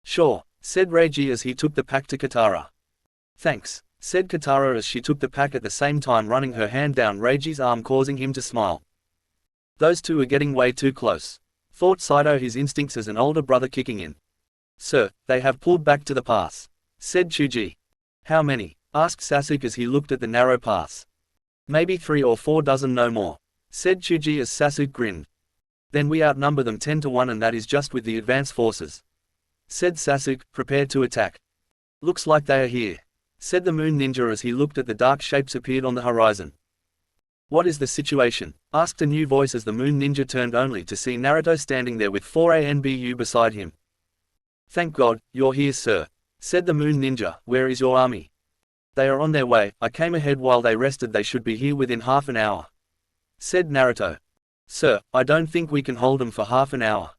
"Sure," said Reiji as he took the pack to Katara. "Thanks," said Katara as she took the pack at the same time running her hand down Reiji's arm, causing him to smile. "Those two are getting way too close," thought Saito, his instincts as an older brother kicking in. "Sir, they have pulled back to the pass," said Chuji. "How many?" asked Sasuke as he looked at the narrow pass. "Maybe 3 or 4 dozen, no more," said Chuji as Sasuke grinned. "Then we outnumber them 10 to 1, and that is just with the advance forces," said Sasuke, prepared to attack. "Looks like they are here," said the moon ninja as he looked at the dark shapes appeared on the horizon. "What is the situation?" asked a new voice as the moon ninja turned only to see Naruto standing there with 4 ANBU beside him. "Thank God, you're here, sir," said the moon ninja. "Where is your army?" "They are on their way. I came ahead while they rested. They should be here within half an hour," said Naruto. "Sir, I don't think we can hold them for half an hour,"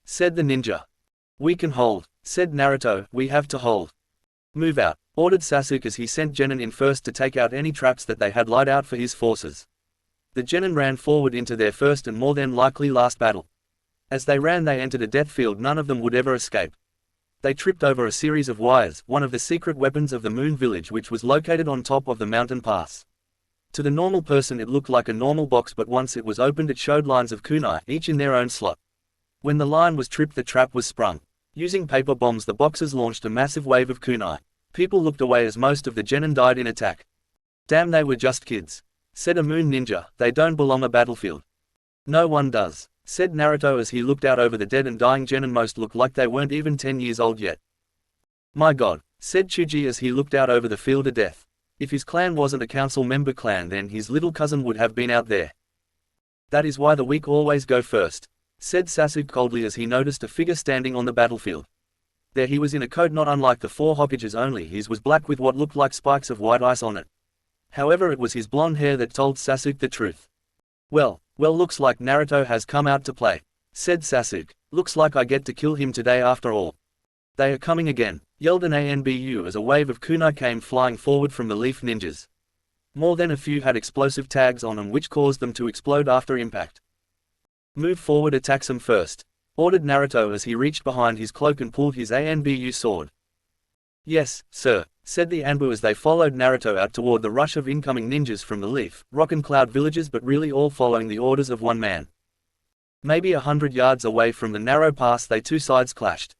said the ninja. "We can hold," said Naruto. "We have to hold." "Move out," ordered Sasuke as he sent Genin in first to take out any traps that they had laid out for his forces. The Genin ran forward into their first and more than likely last battle. As they ran, they entered a death field none of them would ever escape. They tripped over a series of wires, one of the secret weapons of the moon village, which was located on top of the mountain pass. To the normal person it looked like a normal box, but once it was opened it showed lines of kunai, each in their own slot. When the line was tripped, the trap was sprung. Using paper bombs, the boxers launched a massive wave of kunai. People looked away as most of the genin died in attack. "Damn, they were just kids," said a moon ninja. "They don't belong a battlefield." "No one does," said Naruto as he looked out over the dead and dying genin. "Most looked like they weren't even 10 years old yet." "My God," said Chuji as he looked out over the field of death. "If his clan wasn't a council member clan, then his little cousin would have been out there." "That is why the weak always go first," said Sasuke coldly as he noticed a figure standing on the battlefield. There he was in a coat not unlike the 4 Hokages, only his was black with what looked like spikes of white ice on it. However, it was his blonde hair that told Sasuke the truth. Well, looks like Naruto has come out to play," said Sasuke. "Looks like I get to kill him today after all." "They are coming again," yelled an ANBU as a wave of kunai came flying forward from the leaf ninjas. More than a few had explosive tags on them which caused them to explode after impact. "Move forward, attack them first," ordered Naruto as he reached behind his cloak and pulled his ANBU sword. "Yes, sir," said the Anbu as they followed Naruto out toward the rush of incoming ninjas from the Leaf, Rock and Cloud villages, but really all following the orders of one man. Maybe 100 yards away from the narrow pass, they two sides clashed.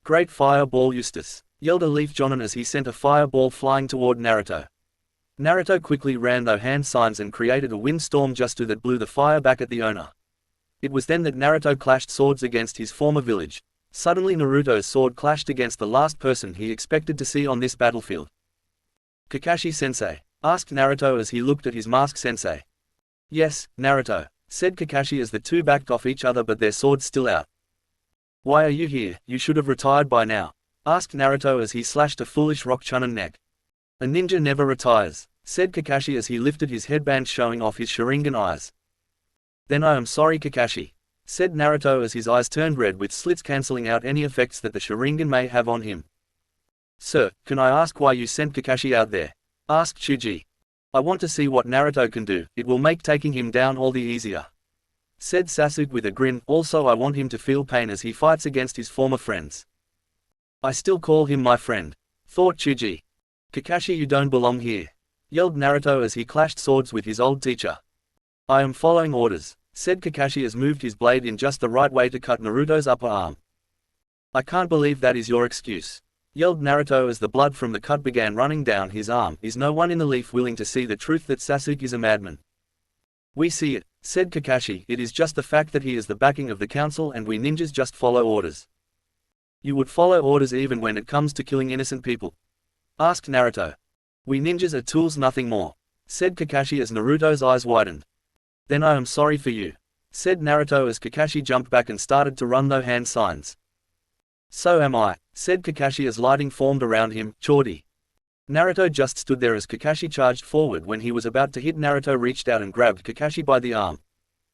"Great fireball, Eustace," yelled a Leaf Jonin as he sent a fireball flying toward Naruto. Naruto quickly ran no hand signs and created a windstorm just that blew the fire back at the owner. It was then that Naruto clashed swords against his former village. Suddenly Naruto's sword clashed against the last person he expected to see on this battlefield. "Kakashi-sensei?" asked Naruto as he looked at his masked sensei. "Yes, Naruto," said Kakashi as the two backed off each other, but their swords still out. "Why are you here? You should have retired by now," asked Naruto as he slashed a foolish rock Chunin neck. "A ninja never retires," said Kakashi as he lifted his headband showing off his Sharingan eyes. "Then I am sorry, Kakashi," said Naruto as his eyes turned red with slits cancelling out any effects that the Sharingan may have on him. "Sir, can I ask why you sent Kakashi out there?" asked Chuji. "I want to see what Naruto can do. It will make taking him down all the easier," said Sasuke with a grin. "Also I want him to feel pain as he fights against his former friends." "I still call him my friend," thought Chuji. "Kakashi, you don't belong here," yelled Naruto as he clashed swords with his old teacher. "I am following orders," said Kakashi as moved his blade in just the right way to cut Naruto's upper arm. "I can't believe that is your excuse," yelled Naruto as the blood from the cut began running down his arm. Is no one in the leaf willing to see the truth that Sasuke is a madman? We see it, said Kakashi. It is just the fact that he is the backing of the council and we ninjas just follow orders. You would follow orders even when it comes to killing innocent people? Asked Naruto. We ninjas are tools, nothing more, said Kakashi as Naruto's eyes widened. Then I am sorry for you, said Naruto as Kakashi jumped back and started to run no hand signs. So am I, said Kakashi as lighting formed around him. Chordy. Naruto just stood there as Kakashi charged forward. When he was about to hit, Naruto reached out and grabbed Kakashi by the arm.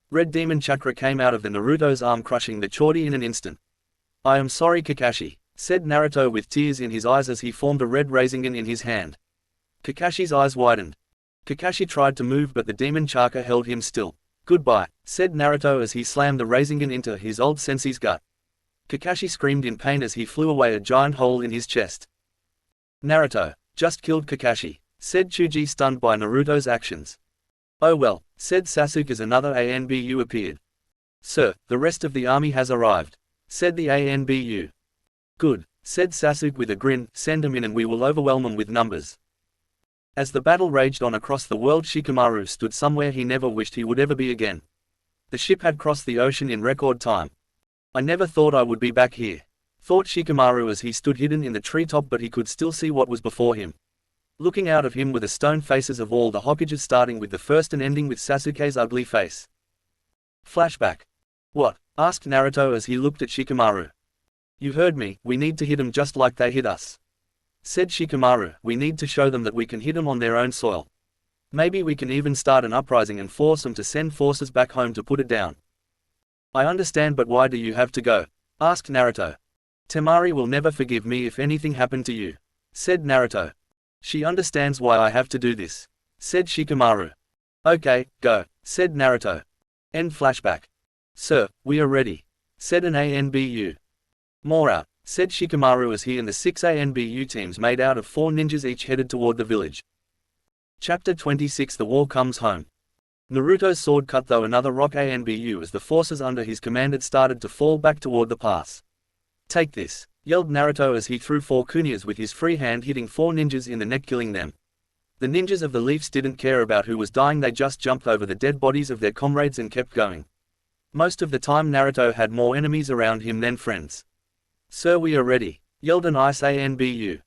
Red demon chakra came out of the Naruto's arm, crushing the Chordy in an instant. I am sorry, Kakashi, said Naruto with tears in his eyes as he formed a red rasengan in his hand. Kakashi's eyes widened. Kakashi tried to move but the demon chakra held him still. Goodbye, said Naruto as he slammed the rasengan into his old sensei's gut. Kakashi screamed in pain as he flew away, a giant hole in his chest. Naruto just killed Kakashi, said Chuji, stunned by Naruto's actions. Oh well, said Sasuke as another ANBU appeared. Sir, the rest of the army has arrived, said the ANBU. Good, said Sasuke with a grin, send them in and we will overwhelm them with numbers. As the battle raged on across the world, Shikamaru stood somewhere he never wished he would ever be again. The ship had crossed the ocean in record time. I never thought I would be back here, thought Shikamaru as he stood hidden in the treetop, but he could still see what was before him. Looking out of him were the stone faces of all the Hokages, starting with the first and ending with Sasuke's ugly face. Flashback. What? Asked Naruto as he looked at Shikamaru. You heard me, we need to hit them just like they hit us, said Shikamaru. We need to show them that we can hit them on their own soil. Maybe we can even start an uprising and force them to send forces back home to put it down. I understand, but why do you have to go? Asked Naruto. Temari will never forgive me if anything happened to you, said Naruto. She understands why I have to do this, said Shikamaru. Okay, go, said Naruto. End flashback. Sir, we are ready, said an ANBU. More out, said Shikamaru as he and the 6 ANBU teams made out of 4 ninjas each headed toward the village. Chapter 26. The war comes home. Naruto's sword cut though another rock ANBU as the forces under his command had started to fall back toward the pass. Take this, yelled Naruto as he threw 4 kuniyas with his free hand, hitting 4 ninjas in the neck, killing them. The ninjas of the Leafs didn't care about who was dying, they just jumped over the dead bodies of their comrades and kept going. Most of the time Naruto had more enemies around him than friends. Sir, we are ready, yelled an ice ANBU.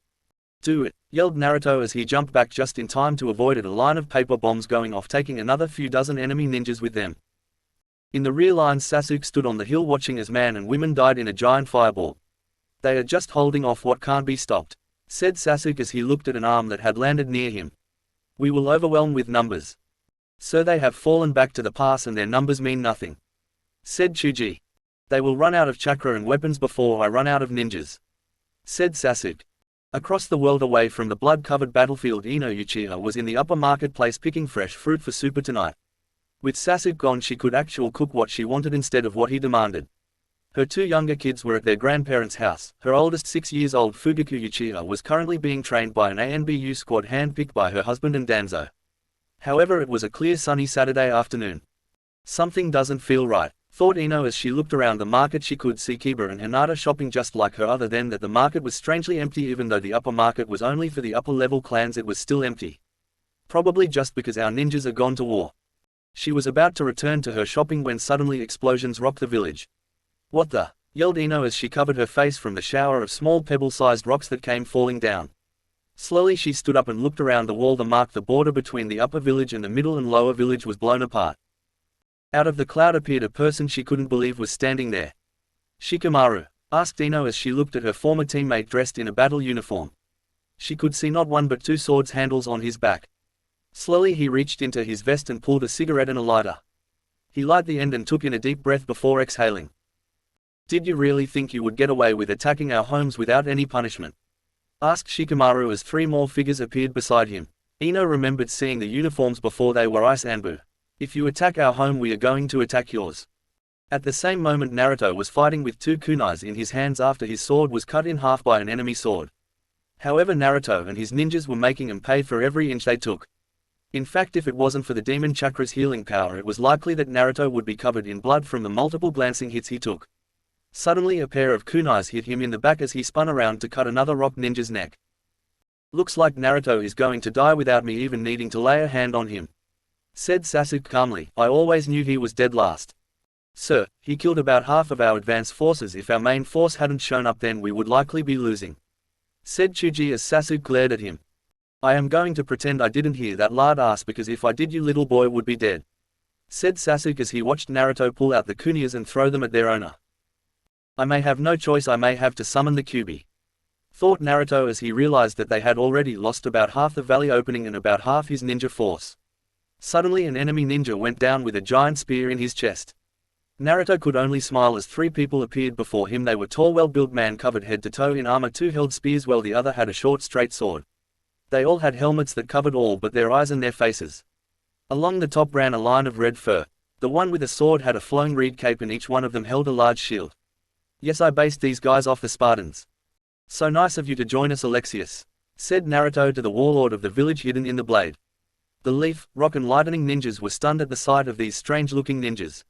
Do it, yelled Naruto as he jumped back just in time to avoid a line of paper bombs going off, taking another few dozen enemy ninjas with them. In the rear lines, Sasuke stood on the hill watching as man and women died in a giant fireball. They are just holding off what can't be stopped, said Sasuke as he looked at an arm that had landed near him. We will overwhelm with numbers. So they have fallen back to the pass and their numbers mean nothing, said Chuji. They will run out of chakra and weapons before I run out of ninjas, said Sasuke. Across the world away from the blood-covered battlefield, Ino Uchiha was in the upper marketplace picking fresh fruit for supper tonight. With Sasuke gone, she could actually cook what she wanted instead of what he demanded. Her 2 younger kids were at their grandparents' house. Her oldest 6 years old Fugaku Uchiha was currently being trained by an ANBU squad handpicked by her husband and Danzo. However, it was a clear sunny Saturday afternoon. Something doesn't feel right, thought Ino as she looked around the market. She could see Kiba and Hinata shopping just like her, other than that the market was strangely empty. Even though the upper market was only for the upper level clans, it was still empty. Probably just because our ninjas are gone to war. She was about to return to her shopping when suddenly explosions rocked the village. What the? Yelled Ino as she covered her face from the shower of small pebble-sized rocks that came falling down. Slowly she stood up and looked around. The wall that marked the border between the upper village and the middle and lower village was blown apart. Out of the cloud appeared a person she couldn't believe was standing there. Shikamaru, asked Ino as she looked at her former teammate dressed in a battle uniform. She could see not 1 but 2 swords handles on his back. Slowly he reached into his vest and pulled a cigarette and a lighter. He lighted the end and took in a deep breath before exhaling. Did you really think you would get away with attacking our homes without any punishment? Asked Shikamaru as 3 more figures appeared beside him. Ino remembered seeing the uniforms before. They were Ice Anbu. If you attack our home, we are going to attack yours. At the same moment Naruto was fighting with 2 kunais in his hands after his sword was cut in half by an enemy sword. However, Naruto and his ninjas were making him pay for every inch they took. In fact, if it wasn't for the demon chakra's healing power, it was likely that Naruto would be covered in blood from the multiple glancing hits he took. Suddenly a pair of kunais hit him in the back as he spun around to cut another rock ninja's neck. "Looks like Naruto is going to die without me even needing to lay a hand on him," said Sasuke calmly. "I always knew he was dead last. Sir, he killed about half of our advance forces. If our main force hadn't shown up, then we would likely be losing," said Chuji as Sasuke glared at him. "I am going to pretend I didn't hear that lard ass, because if I did, you little boy would be dead," said Sasuke as he watched Naruto pull out the kunais and throw them at their owner. "I may have no choice, I may have to summon the Kyuubi," thought Naruto as he realized that they had already lost about half the valley opening and about half his ninja force. Suddenly an enemy ninja went down with a giant spear in his chest. Naruto could only smile as three people appeared before him. They were tall, well-built men covered head to toe in armor. Two held spears while the other had a short straight sword. They all had helmets that covered all but their eyes and their faces. Along the top ran a line of red fur. The one with a sword had a flowing reed cape and each one of them held a large shield. "Yes, I based these guys off the Spartans. So nice of you to join us, Alexius," said Naruto to the warlord of the village hidden in the blade. The leaf, rock and lightning ninjas were stunned at the sight of these strange-looking ninjas.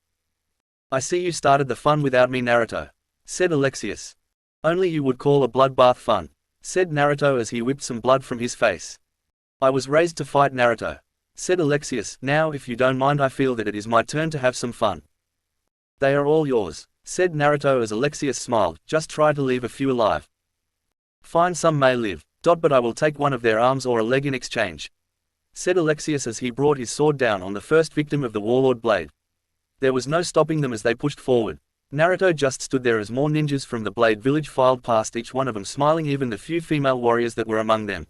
"I see you started the fun without me, Naruto," said Alexius. "Only you would call a bloodbath fun," said Naruto as he whipped some blood from his face. "I was raised to fight, Naruto," said Alexius. "Now if you don't mind, I feel that it is my turn to have some fun." "They are all yours," said Naruto as Alexius smiled. "Just try to leave a few alive." "Fine, some may live, but I will take one of their arms or a leg in exchange," said Alexius as he brought his sword down on the first victim of the warlord blade. There was no stopping them as they pushed forward. Naruto just stood there as more ninjas from the Blade Village filed past, each one of them smiling, even the few female warriors that were among them.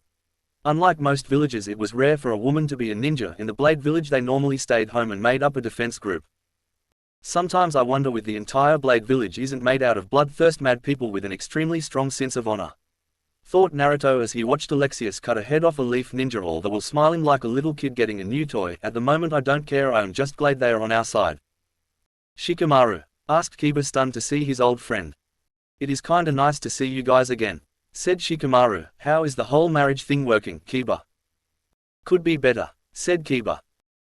Unlike most villages, it was rare for a woman to be a ninja. In the Blade Village they normally stayed home and made up a defense group. Sometimes I wonder if the entire Blade Village isn't made out of bloodthirst mad people with an extremely strong sense of honor, thought Naruto as he watched Alexius cut a head off a leaf ninja, all the while smiling like a little kid getting a new toy. "At the moment I don't care, I am just glad they are on our side." "Shikamaru?" asked Kiba, stunned to see his old friend. "It is kinda nice to see you guys again," said Shikamaru. "How is the whole marriage thing working, Kiba?" "Could be better," said Kiba.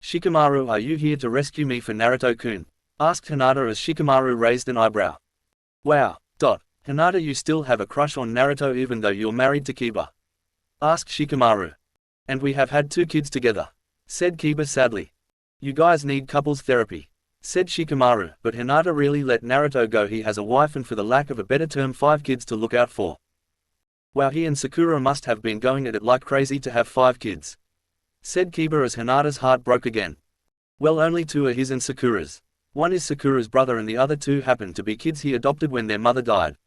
"Shikamaru, are you here to rescue me for Naruto-kun?" asked Hinata as Shikamaru raised an eyebrow. "Wow. Hinata, you still have a crush on Naruto even though you're married to Kiba?" asked Shikamaru. "And we have had 2 kids together," said Kiba sadly. "You guys need couples therapy," said Shikamaru, but Hinata really let Naruto go. He has a wife and, for the lack of a better term, 5 kids to look out for. Wow, he and Sakura must have been going at it like crazy to have 5 kids, said Kiba as Hinata's heart broke again. "Well, only 2 are his and Sakura's. One is Sakura's brother and the other 2 happen to be kids he adopted when their mother died,"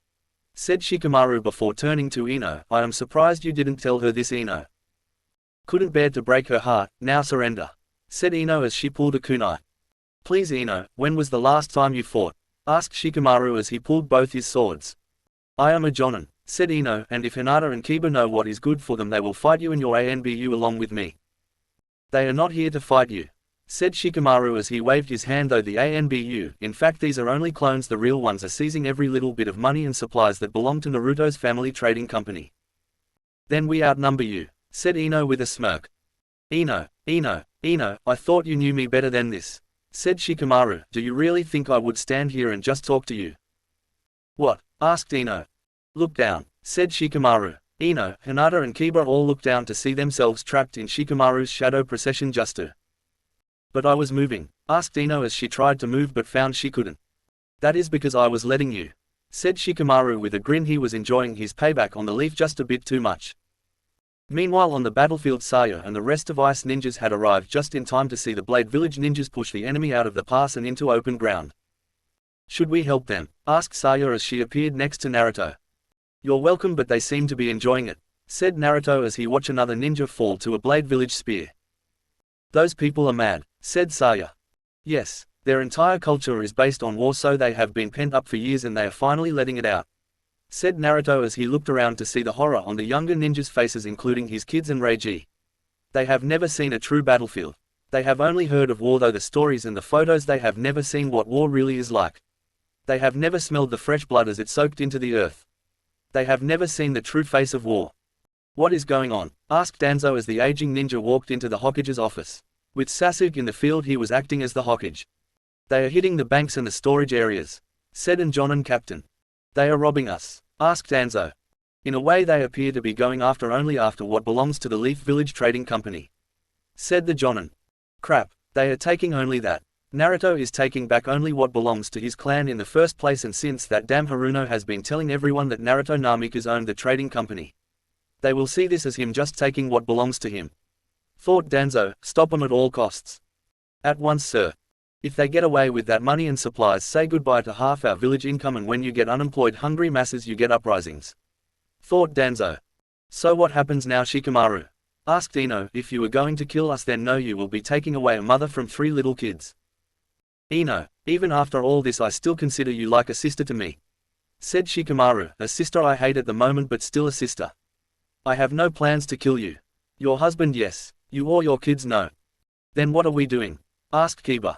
said Shikamaru before turning to Ino. "I am surprised you didn't tell her this, Ino. Couldn't bear to break her heart. Now surrender," said Ino as she pulled a kunai. "Please, Ino, when was the last time you fought?" asked Shikamaru as he pulled both his swords. "I am a jonin," said Ino, "and if Hinata and Kiba know what is good for them, they will fight you and your ANBU along with me." "They are not here to fight you," said Shikamaru as he waved his hand. "Though the ANBU, in fact these are only clones, the real ones are seizing every little bit of money and supplies that belong to Naruto's family trading company." "Then we outnumber you," said Ino with a smirk. Ino, I thought you knew me better than this," said Shikamaru. "Do you really think I would stand here and just talk to you?" "What?" asked Ino. "Look down," said Shikamaru. Ino, Hinata and Kiba all looked down to see themselves trapped in Shikamaru's shadow procession. "But I was moving," asked Ino as she tried to move but found she couldn't. "That is because I was letting you," said Shikamaru with a grin. He was enjoying his payback on the leaf just a bit too much. Meanwhile on the battlefield, Saya and the rest of Ice ninjas had arrived just in time to see the Blade Village ninjas push the enemy out of the pass and into open ground. "Should we help them?" asked Saya as she appeared next to Naruto. "You're welcome, but they seem to be enjoying it," said Naruto as he watched another ninja fall to a Blade Village spear. "Those people are mad," said Saya. "Yes, their entire culture is based on war, so they have been pent up for years and they are finally letting it out," said Naruto as he looked around to see the horror on the younger ninjas' faces, including his kids and Reiji. They have never seen a true battlefield. They have only heard of war, though the stories and the photos. They have never seen what war really is like. They have never smelled the fresh blood as it soaked into the earth. They have never seen the true face of war." "What is going on?" asked Danzo as the aging ninja walked into the Hokage's office. With Sasuke in the field, he was acting as the Hokage. "They are hitting the banks and the storage areas," said Jonin, captain. They are robbing us, asked Danzo. In a way they appear to be going only after what belongs to the Leaf Village Trading Company, said the Jonin. Crap, they are taking only that. Naruto is taking back only what belongs to his clan in the first place, and since that damn Haruno has been telling everyone that Naruto Namikaze owned the trading company, they will see this as him just taking what belongs to him. Thought Danzo, stop them at all costs. At once, sir. If they get away with that money and supplies, say goodbye to half our village income, and when you get unemployed hungry masses you get uprisings. Thought Danzo. So what happens now, Shikamaru? Asked Ino. If you were going to kill us, then no, you will be taking away a mother from 3 little kids. Ino, even after all this I still consider you like a sister to me, said Shikamaru. A sister I hate at the moment, but still a sister. I have no plans to kill you. Your husband yes, you or your kids no. Then what are we doing? Asked Kiba.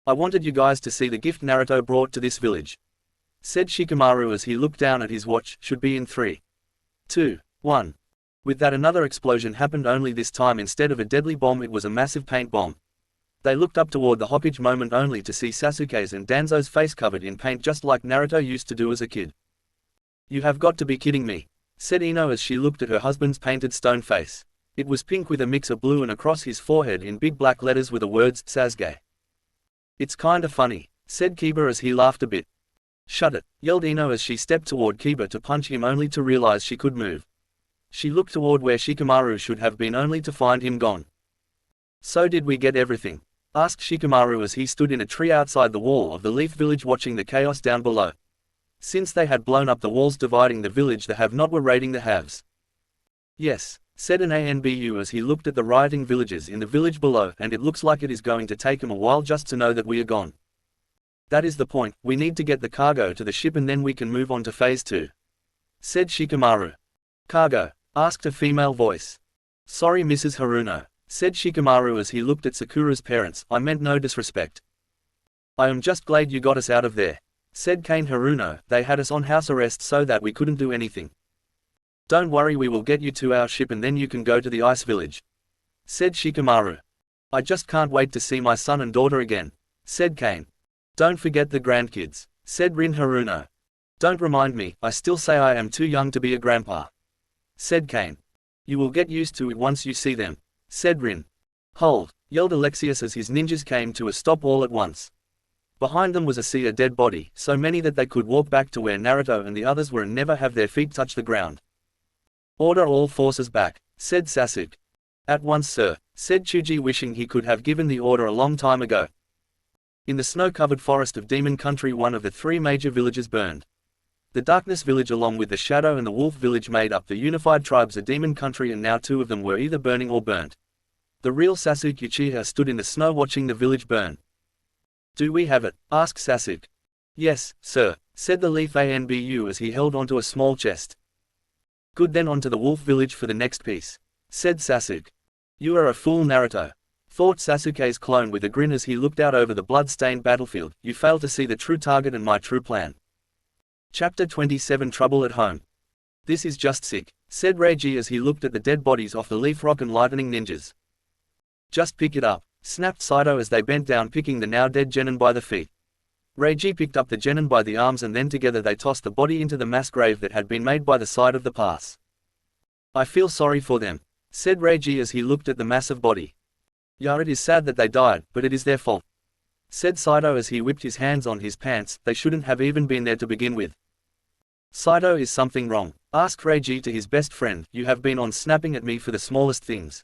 I wanted you guys to see the gift Naruto brought to this village, said Shikamaru as he looked down at his watch. Should be in 3, 2, 1. With that another explosion happened, only this time instead of a deadly bomb it was a massive paint bomb. They looked up toward the Hokage moment only to see Sasuke's and Danzo's face covered in paint just like Naruto used to do as a kid. You have got to be kidding me, said Ino as she looked at her husband's painted stone face. It was pink with a mix of blue, and across his forehead in big black letters were the words, Sasuke. It's kinda funny, said Kiba as he laughed a bit. Shut it, yelled Ino as she stepped toward Kiba to punch him, only to realize she could move. She looked toward where Shikamaru should have been only to find him gone. So did we get everything? Asked Shikamaru as he stood in a tree outside the wall of the Leaf Village watching the chaos down below. Since they had blown up the walls dividing the village, the have-not were raiding the haves. Yes, said an ANBU as he looked at the rioting villagers in the village below, and it looks like it is going to take him a while just to know that we are gone. That is the point, we need to get the cargo to the ship and then we can move on to phase 2. Said Shikamaru. Cargo? Asked a female voice. Sorry Mrs. Haruno, said Shikamaru as he looked at Sakura's parents. I meant no disrespect. I am just glad you got us out of there, said Kane Haruno. They had us on house arrest so that we couldn't do anything. Don't worry, we will get you to our ship and then you can go to the ice village, said Shikamaru. I just can't wait to see my son and daughter again, said Kane. Don't forget the grandkids, said Rin Haruno. Don't remind me, I still say I am too young to be a grandpa, said Kane. You will get used to it once you see them, said Rin. Hold, yelled Alexius as his ninjas came to a stop all at once. Behind them was a sea of dead body, so many that they could walk back to where Naruto and the others were and never have their feet touch the ground. Order all forces back, said Sasuke. At once sir, said Chuji, wishing he could have given the order a long time ago. In the snow-covered forest of Demon Country, one of the 3 major villages burned. The Darkness Village along with the Shadow and the Wolf Village made up the unified tribes of Demon Country, and now 2 of them were either burning or burnt. The real Sasuke Uchiha stood in the snow watching the village burn. Do we have it? Asked Sasuke. Yes, sir, said the Leaf ANBU as he held onto a small chest. Good, then on to the Wolf Village for the next piece, said Sasuke. You are a fool Naruto, thought Sasuke's clone with a grin as he looked out over the blood-stained battlefield. You fail to see the true target and my true plan. Chapter 27 Trouble at Home. This is just sick, said Reiji as he looked at the dead bodies off the Leaf Rock and Lightning ninjas. Just pick it up, snapped Saito as they bent down picking the now dead genin by the feet. Reiji picked up the genin by the arms and then together they tossed the body into the mass grave that had been made by the side of the pass. I feel sorry for them, said Reiji as he looked at the massive body. Yeah, it is sad that they died, but it is their fault, said Saito as he whipped his hands on his pants. They shouldn't have even been there to begin with. Saito, is something wrong? Asked Reiji to his best friend. You have been on snapping at me for the smallest things.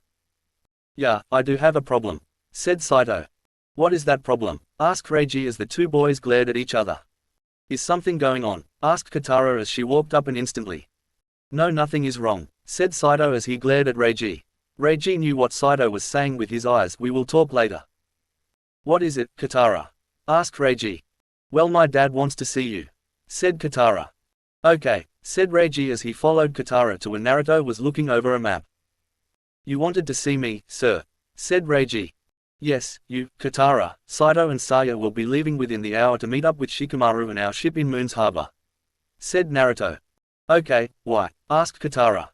Yeah, I do have a problem, said Saito. What is that problem? Asked Reiji as the 2 boys glared at each other. Is something going on? Asked Katara as she walked up and instantly. No, nothing is wrong, said Saito as he glared at Reiji. Reiji knew what Saito was saying with his eyes. We will talk later. What is it, Katara? Asked Reiji. Well, my dad wants to see you, said Katara. Okay, said Reiji as he followed Katara to where Naruto was looking over a map. You wanted to see me, sir, said Reiji. Yes, you, Katara, Saito and Saya will be leaving within the hour to meet up with Shikamaru and our ship in Moon's Harbor, said Naruto. Okay, why? Asked Katara.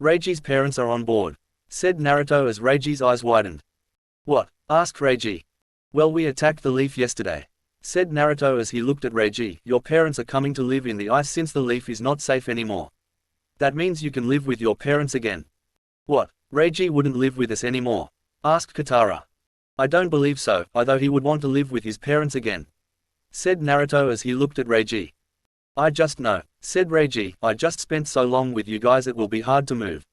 Reiji's parents are on board, said Naruto as Reiji's eyes widened. What? Asked Reiji. Well, we attacked the Leaf yesterday, said Naruto as he looked at Reiji. Your parents are coming to live in the ice since the leaf is not safe anymore. That means you can live with your parents again. What? Reiji wouldn't live with us anymore? Asked Katara. I don't believe so, although he would want to live with his parents again, said Naruto as he looked at Reiji. I just know, said Reiji. I just spent so long with you guys it will be hard to move.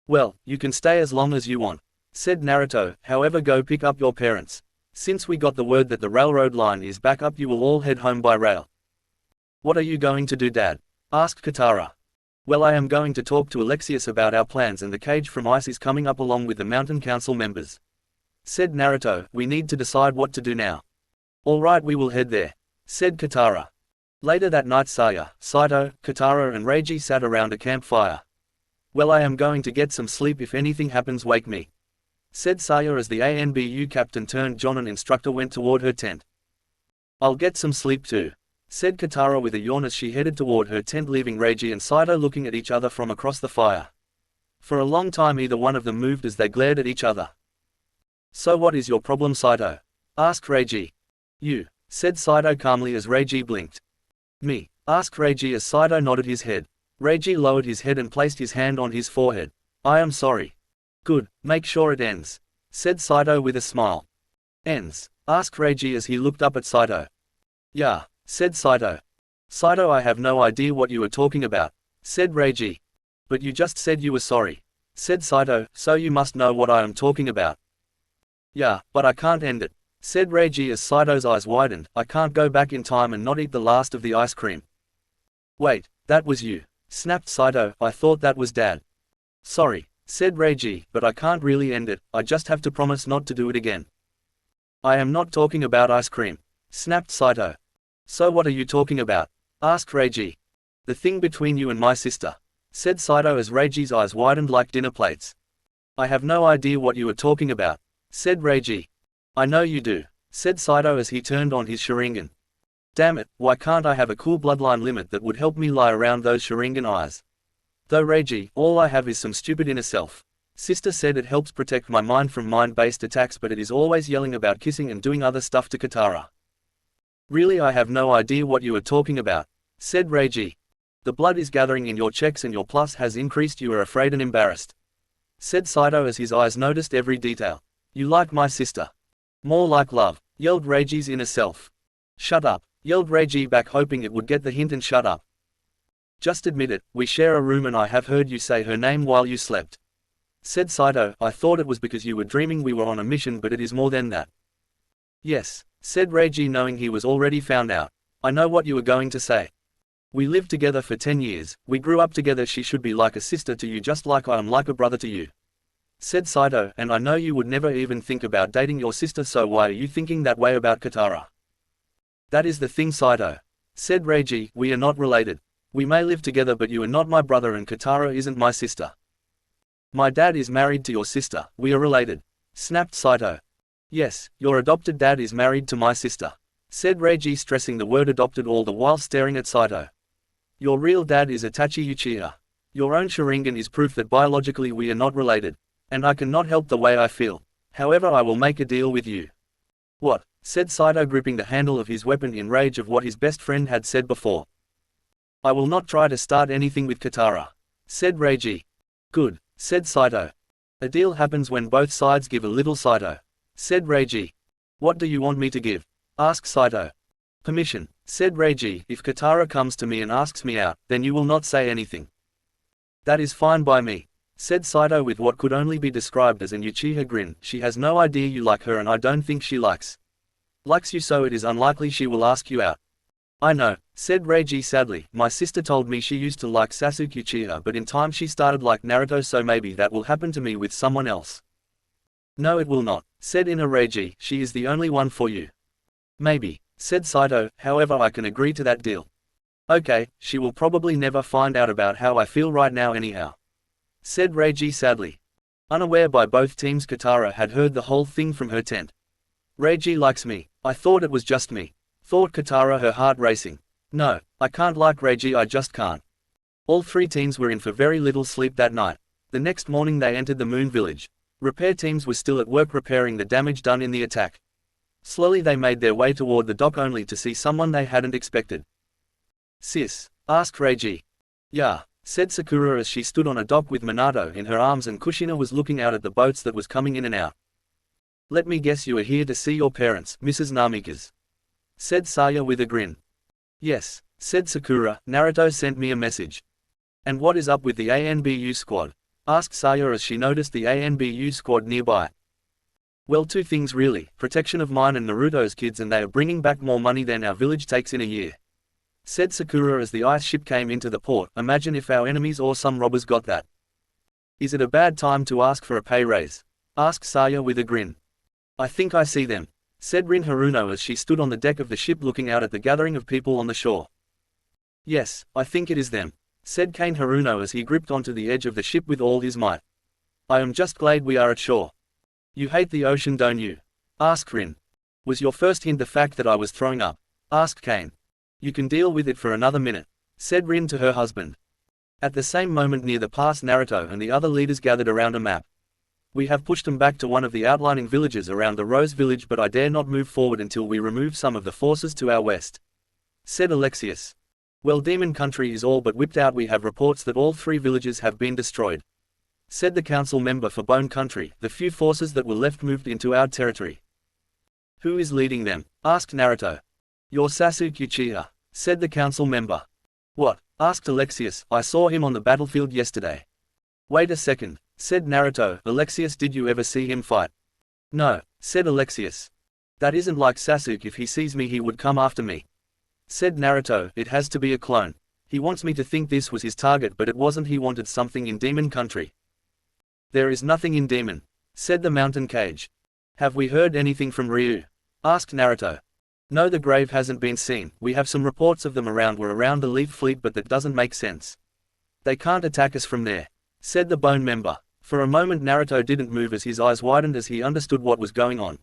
Well, you can stay as long as you want, said Naruto, however go pick up your parents. Since we got the word that the railroad line is back up you will all head home by rail. What are you going to do, Dad? Asked Katara. Well, I am going to talk to Alexius about our plans and the cage from ice is coming up along with the mountain council members, said Naruto. We need to decide what to do now. Alright, we will head there, said Katara. Later that night Saya, Saito, Katara and Reiji sat around a campfire. Well, I am going to get some sleep. If anything happens wake me, said Saya as the ANBU captain turned John and instructor went toward her tent. I'll get some sleep too, said Katara with a yawn as she headed toward her tent, leaving Reiji and Saito looking at each other from across the fire. For a long time either one of them moved as they glared at each other. So what is your problem, Saito? Asked Reiji. You, said Saito calmly as Reiji blinked. Me? Asked Reiji as Saito nodded his head. Reiji lowered his head and placed his hand on his forehead. I am sorry. Good, make sure it ends, said Saito with a smile. Ends? Asked Reiji as he looked up at Saito. Yeah, said Saito. Saito, I have no idea what you are talking about, said Reiji. But you just said you were sorry, said Saito, so you must know what I am talking about. Yeah, but I can't end it, said Reiji as Saito's eyes widened. I can't go back in time and not eat the last of the ice cream. Wait, that was you, snapped Saito. I thought that was Dad. Sorry, said Reiji, but I can't really end it. I just have to promise not to do it again. I am not talking about ice cream, snapped Saito. So what are you talking about? Asked Reiji. The thing between you and my sister, said Saito as Reiji's eyes widened like dinner plates. I have no idea what you are talking about, said Reiji. I know you do, said Saito as he turned on his Sharingan. Damn it, why can't I have a cool bloodline limit that would help me lie around those Sharingan eyes? Though Reiji, all I have is some stupid inner self. Sister said it helps protect my mind from mind-based attacks, but it is always yelling about kissing and doing other stuff to Katara. Really, I have no idea what you are talking about, said Reiji. The blood is gathering in your checks and your plus has increased. You are afraid and embarrassed, said Saito as his eyes noticed every detail. You like my sister? More like love, yelled Reiji's inner self. Shut up, yelled Reiji back, hoping it would get the hint and shut up. Just admit it, we share a room and I have heard you say her name while you slept, said Saito. I thought it was because you were dreaming we were on a mission, but it is more than that. Yes, said Reiji, knowing he was already found out. I know what you were going to say. We lived together for 10 years, we grew up together. She should be like a sister to you just like I am like a brother to you, said Saito, and I know you would never even think about dating your sister, so why are you thinking that way about Katara? That is the thing, Saito, said Reiji. We are not related. We may live together but you are not my brother and Katara isn't my sister. My dad is married to your sister, we are related, snapped Saito. Yes, your adopted dad is married to my sister, said Reiji, stressing the word adopted all the while staring at Saito. Your real dad is Itachi Uchiha. Your own Sharingan is proof that biologically we are not related. And I cannot help the way I feel. However, I will make a deal with you. What? Said Saito, gripping the handle of his weapon in rage of what his best friend had said before. I will not try to start anything with Katara, said Reiji. Good, said Saito. A deal happens when both sides give a little, Saito, said Reiji. What do you want me to give? Asked Saito. Permission, said Reiji. If Katara comes to me and asks me out, then you will not say anything. That is fine by me, said Saito with what could only be described as an Uchiha grin. She has no idea you like her and I don't think she likes you, so it is unlikely she will ask you out. I know, said Reiji sadly. My sister told me she used to like Sasuke Uchiha but in time she started like Naruto, so maybe that will happen to me with someone else. No, it will not, said inner Reiji. She is the only one for you. Maybe, said Saito, however I can agree to that deal. Okay, she will probably never find out about how I feel right now anyhow, said Reiji sadly. Unaware by both teams, Katara had heard the whole thing from her tent. Reiji likes me. I thought it was just me, thought Katara, her heart racing. No, I can't like Reiji, I just can't. All three teams were in for very little sleep that night. The next morning they entered the Moon Village. Repair teams were still at work repairing the damage done in the attack. Slowly they made their way toward the dock only to see someone they hadn't expected. "Sis?" asked Reiji. "Yeah," said Sakura as she stood on a dock with Minato in her arms and Kushina was looking out at the boats that was coming in and out. "Let me guess you are here to see your parents, Mrs. Namikaze," said Saya with a grin. "Yes," said Sakura, "Naruto sent me a message." "And what is up with the ANBU squad?" asked Saya as she noticed the ANBU squad nearby. "Well, two things really, protection of mine and Naruto's kids, and they are bringing back more money than our village takes in a year," said Sakura as the ice ship came into the port. "Imagine if our enemies or some robbers got that." "Is it a bad time to ask for a pay raise?" asked Saya with a grin. "I think I see them," said Rin Haruno as she stood on the deck of the ship looking out at the gathering of people on the shore. "Yes, I think it is them," said Kane Haruno as he gripped onto the edge of the ship with all his might. "I am just glad we are at shore." "You hate the ocean, don't you?" asked Rin. "Was your first hint the fact that I was throwing up?" asked Kane. "You can deal with it for another minute," said Rin to her husband. At the same moment near the pass, Naruto and the other leaders gathered around a map. "We have pushed them back to one of the outlying villages around the Rose Village, but I dare not move forward until we remove some of the forces to our west," said Alexius. "Well, Demon Country is all but whipped out. We have reports that all 3 villages have been destroyed," said the council member for Bone Country. "The few forces that were left moved into our territory." "Who is leading them?" asked Naruto. "Your Sasuke Uchiha," said the council member. "What?" asked Alexius. "I saw him on the battlefield yesterday." "Wait a second," said Naruto. "Alexius, did you ever see him fight?" "No," said Alexius. "That isn't like Sasuke. If he sees me he would come after me," said Naruto. "It has to be a clone. He wants me to think this was his target, but it wasn't. He wanted something in Demon Country." "There is nothing in Demon," said the mountain cage. "Have we heard anything from Ryu?" asked Naruto. "No, the grave hasn't been seen. We have some reports of them around the Leaf Fleet, but that doesn't make sense. They can't attack us from there," said the Bone member. For a moment Naruto didn't move as his eyes widened as he understood what was going on.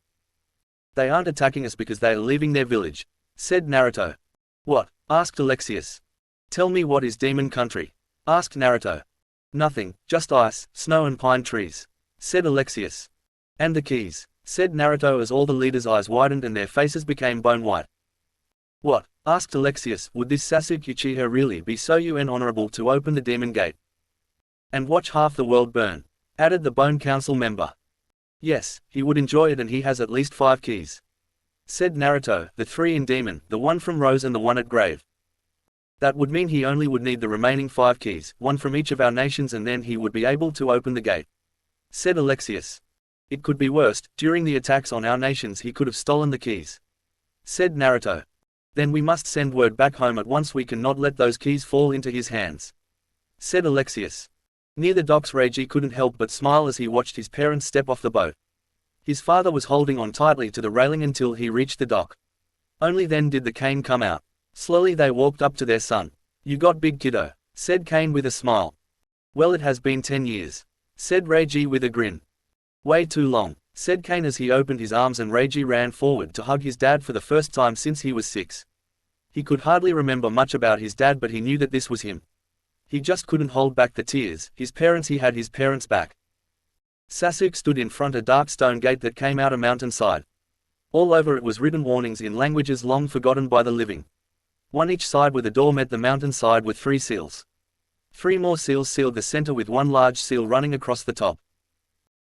"They aren't attacking us because they are leaving their village," said Naruto. "What?" asked Alexius. "Tell me, what is Demon Country?" asked Naruto. "Nothing, just ice, snow and pine trees," said Alexius. "And the keys," said Naruto as all the leaders' eyes widened and their faces became bone white. "What?" asked Alexius. "Would this Sasuke Uchiha really be so honorable to open the Demon Gate and watch half the world burn?" added the Bone Council member. "Yes, he would enjoy it, and he has at least 5 keys," said Naruto, "the 3 in Demon, the 1 from Rose and the 1 at Grave. That would mean he only would need the remaining 5 keys, 1 from each of our nations, and then he would be able to open the gate," said Alexius. "It could be worse. During the attacks on our nations he could have stolen the keys," said Naruto. "Then we must send word back home at once. We cannot let those keys fall into his hands," said Alexius. Near the docks, Reiji couldn't help but smile as he watched his parents step off the boat. His father was holding on tightly to the railing until he reached the dock. Only then did the cane come out. Slowly they walked up to their son. "You got big, kiddo," said Kane with a smile. "Well, it has been 10 years," said Reiji with a grin. "Way too long," said Kane as he opened his arms and Reiji ran forward to hug his dad for the first time since he was 6. He could hardly remember much about his dad, but he knew that this was him. He just couldn't hold back the tears. He had his parents back. Sasuke stood in front of a dark stone gate that came out a mountainside. All over it was written warnings in languages long forgotten by the living. 1 each side where the door met the mountainside with 3 seals. 3 more seals sealed the center with 1 large seal running across the top.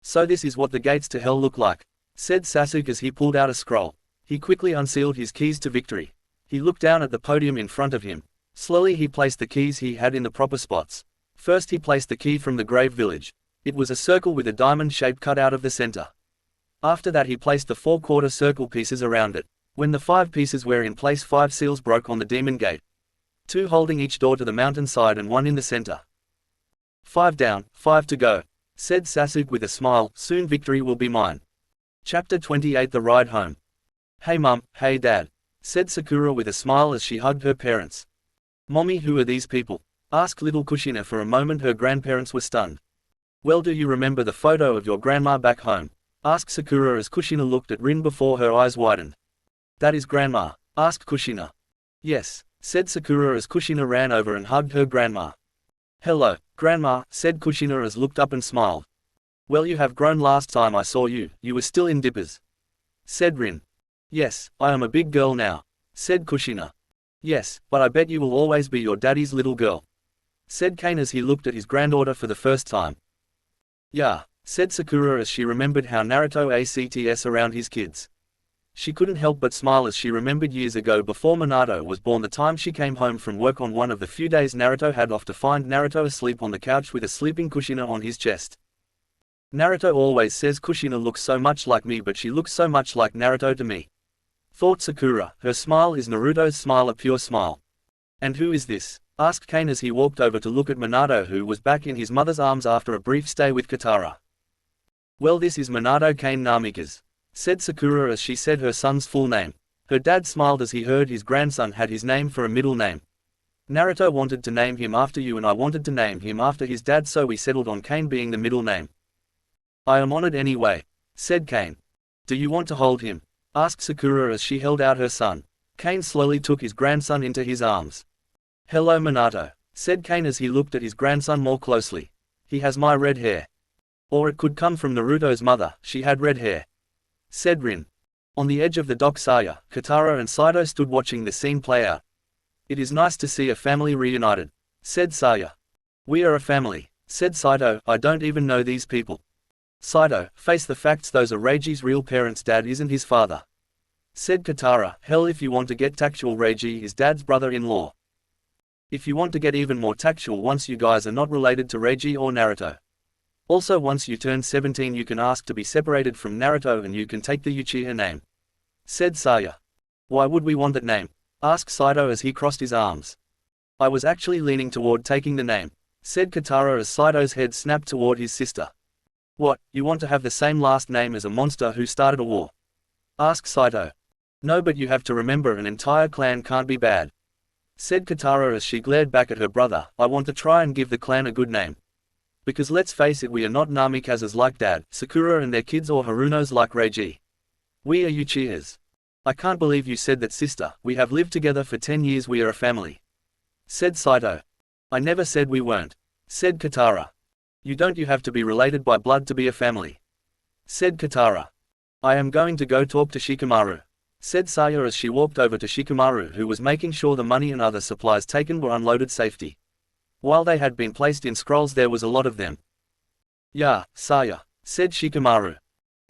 "So this is what the gates to hell look like," said Sasuke as he pulled out a scroll. He quickly unsealed his keys to victory. He looked down at the podium in front of him. Slowly he placed the keys he had in the proper spots. First he placed the key from the Grave Village. It was a circle with a diamond shape cut out of the center. After that he placed the 4-quarter circle pieces around it. When the 5 pieces were in place, 5 seals broke on the Demon Gate. 2 holding each door to the mountainside and 1 in the center. 5 down, 5 to go," said Sasuke with a smile. "Soon victory will be mine." Chapter 28: The Ride Home. "Hey Mum, hey Dad," said Sakura with a smile as she hugged her parents. "Mommy, who are these people?" asked little Kushina. For a moment her grandparents were stunned. "Well, do you remember the photo of your grandma back home?" asked Sakura as Kushina looked at Rin before her eyes widened. "That is Grandma?" asked Kushina. "Yes," said Sakura as Kushina ran over and hugged her grandma. "Hello, Grandma," said Kushina as looked up and smiled. "Well, you have grown. Last time I saw you, you were still in dippers," said Rin. Yes, I am a big girl now, said Kushina. Yes, but I bet you will always be your daddy's little girl, said Kane as he looked at his granddaughter for the first time. Yeah, said Sakura as she remembered how Naruto acts around his kids. She couldn't help but smile as she remembered years ago before Minato was born the time she came home from work on one of the few days Naruto had off to find Naruto asleep on the couch with a sleeping Kushina on his chest. Naruto always says Kushina looks so much like me, but she looks so much like Naruto to me, thought Sakura. Her smile is Naruto's smile, a pure smile. And who is this? Asked Kane as he walked over to look at Minato, who was back in his mother's arms after a brief stay with Katara. Well, this is Minato Kane Namikaze, said Sakura as she said her son's full name. Her dad smiled as he heard his grandson had his name for a middle name. Naruto wanted to name him after you and I wanted to name him after his dad, so we settled on Kane being the middle name. I am honored anyway, said Kane. Do you want to hold him? Asked Sakura as she held out her son. Kane slowly took his grandson into his arms. Hello Minato, said Kane as he looked at his grandson more closely. He has my red hair. Or it could come from Naruto's mother, she had red hair, said Rin. On the edge of the dock, Saya, Katara and Saito stood watching the scene play out. It is nice to see a family reunited, said Saya. We are a family, said Saito. I don't even know these people. Saito, face the facts, those are Reiji's real parents, dad isn't his father, said Katara. Hell, if you want to get tactual, Reiji is dad's brother-in-law. If you want to get even more tactual, once you guys are not related to Reiji or Naruto. Also, once you turn 17 you can ask to be separated from Naruto and you can take the Uchiha name, said Saya. Why would we want that name? Asked Saito as he crossed his arms. I was actually leaning toward taking the name, said Katara as Saito's head snapped toward his sister. What, you want to have the same last name as a monster who started a war? Asked Saito. No, but you have to remember an entire clan can't be bad, said Katara as she glared back at her brother. I want to try and give the clan a good name. Because let's face it, we are not Namikazes like Dad, Sakura and their kids, or Harunos like Reiji. We are Uchihas. I can't believe you said that, sister. We have lived together for 10 years, we are a family, said Saito. I never said we weren't, said Katara. You have to be related by blood to be a family, said Katara. I am going to go talk to Shikamaru, said Saya as she walked over to Shikamaru, who was making sure the money and other supplies taken were unloaded safely. While they had been placed in scrolls, there was a lot of them. Yeah, Saya, said Shikamaru.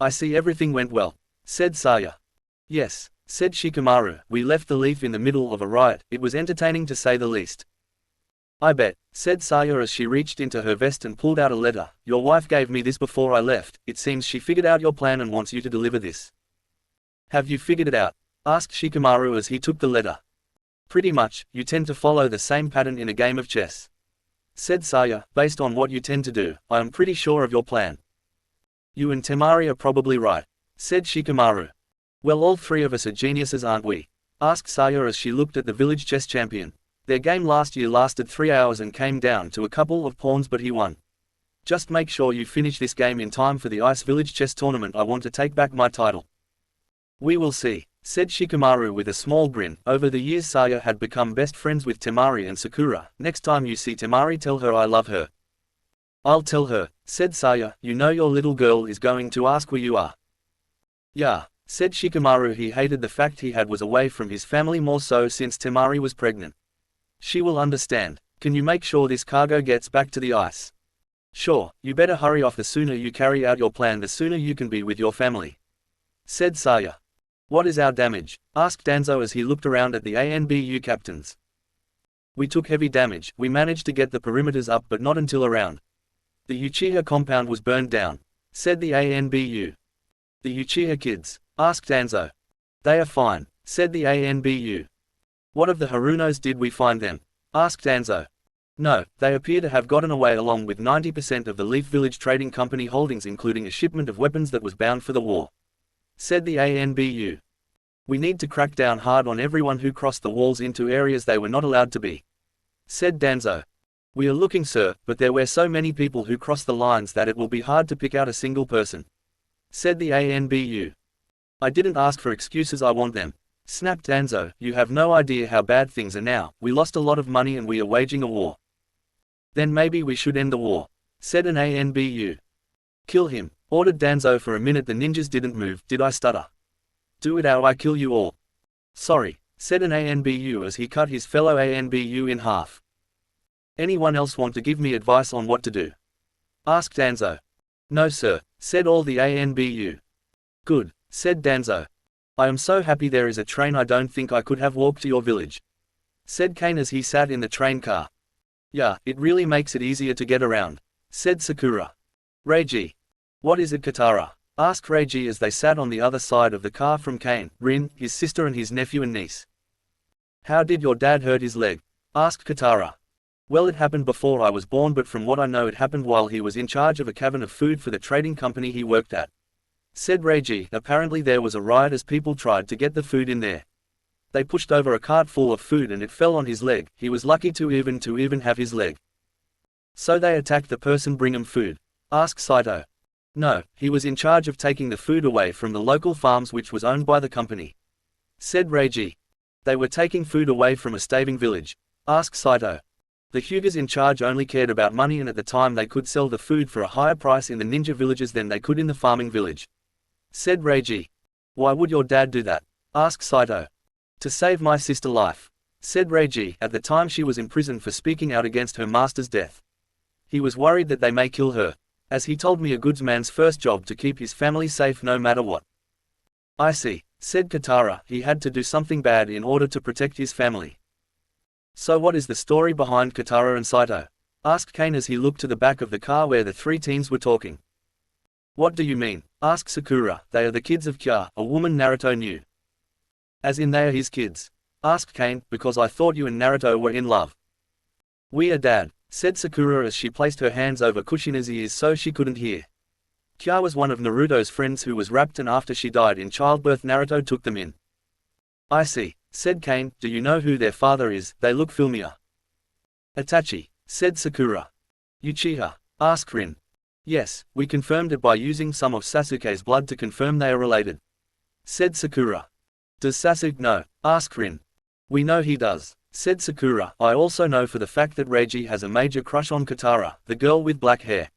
I see everything went well, said Saya. Yes, said Shikamaru, we left the leaf in the middle of a riot, it was entertaining to say the least. I bet, said Saya as she reached into her vest and pulled out a letter. Your wife gave me this before I left. It seems she figured out your plan and wants you to deliver this. Have you figured it out? Asked Shikamaru as he took the letter. Pretty much, you tend to follow the same pattern in a game of chess, said Saya. Based on what you tend to do, I am pretty sure of your plan. You and Temari are probably right, said Shikamaru. Well, all three of us are geniuses, aren't we? Asked Saya as she looked at the village chess champion. Their game last year lasted 3 hours and came down to a couple of pawns, but he won. Just make sure you finish this game in time for the Ice Village chess tournament. I want to take back my title. We will see, said Shikamaru with a small grin. Over the years Saya had become best friends with Temari and Sakura. Next time you see Temari, tell her I love her. I'll tell her, said Saya. You know your little girl is going to ask where you are. Yeah, said Shikamaru. He hated the fact he was away from his family, more so since Temari was pregnant. She will understand. Can you make sure this cargo gets back to the ice? Sure, you better hurry off. The sooner you carry out your plan, the sooner you can be with your family, said Saya. What is our damage? Asked Danzo as he looked around at the ANBU captains. We took heavy damage. We managed to get the perimeters up, but not until around. The Uchiha compound was burned down, said the ANBU. The Uchiha kids? Asked Danzo. They are fine, said the ANBU. What of the Harunos, did we find them? Asked Danzo. No, they appear to have gotten away along with 90% of the Leaf Village Trading Company holdings, including a shipment of weapons that was bound for the war, said the ANBU. We need to crack down hard on everyone who crossed the walls into areas they were not allowed to be, said Danzo. We are looking, sir, but there were so many people who crossed the lines that it will be hard to pick out a single person, said the ANBU. I didn't ask for excuses, I want them, snapped Danzo. You have no idea how bad things are now. We lost a lot of money and we are waging a war. Then maybe we should end the war, said an ANBU. Kill him, ordered Danzo. For a minute the ninjas didn't move. Did I stutter? Do it or I kill you all. Sorry, said an ANBU as he cut his fellow ANBU in half. Anyone else want to give me advice on what to do? Asked Danzo. No sir, said all the ANBU. Good, said Danzo. I am so happy there is a train. I don't think I could have walked to your village, said Kane as he sat in the train car. Yeah, it really makes it easier to get around, said Sakura. Reiji. What is it Katara? Asked Reiji as they sat on the other side of the car from Kane, Rin, his sister and his nephew and niece. How did your dad hurt his leg? Asked Katara. Well, it happened before I was born, but from what I know it happened while he was in charge of a cavern of food for the trading company he worked at, said Reiji. Apparently there was a riot as people tried to get the food in there. They pushed over a cart full of food and it fell on his leg. He was lucky to even have his leg. So they attacked the person bring him food? Asked Saito. No, he was in charge of taking the food away from the local farms which was owned by the company, said Reiji. They were taking food away from a starving village? Asked Saito. The Hyugas in charge only cared about money, and at the time they could sell the food for a higher price in the ninja villages than they could in the farming village, said Reiji. Why would your dad do that? Asked Saito. To save my sister's life, said Reiji. At the time she was in prison for speaking out against her master's death. He was worried that they may kill her, as he told me a goodsman's first job to keep his family safe no matter what. I see, said Katara. He had to do something bad in order to protect his family. So what is the story behind Katara and Saito? Asked Kane as he looked to the back of the car where the three teens were talking. What do you mean? Asked Sakura. They are the kids of Kya, a woman Naruto knew. As in they are his kids? Asked Kane, because I thought you and Naruto were in love. We are dad, said Sakura as she placed her hands over Kushina's ears so she couldn't hear. Kya was one of Naruto's friends who was raped, and after she died in childbirth Naruto took them in. I see, said Kane. Do you know who their father is? They look familiar. Itachi, said Sakura. Uchiha? Asked Rin. Yes, we confirmed it by using some of Sasuke's blood to confirm they are related, said Sakura. Does Sasuke know? Asked Rin. We know he does, said Sakura. I also know for the fact that Reiji has a major crush on Katara, the girl with black hair.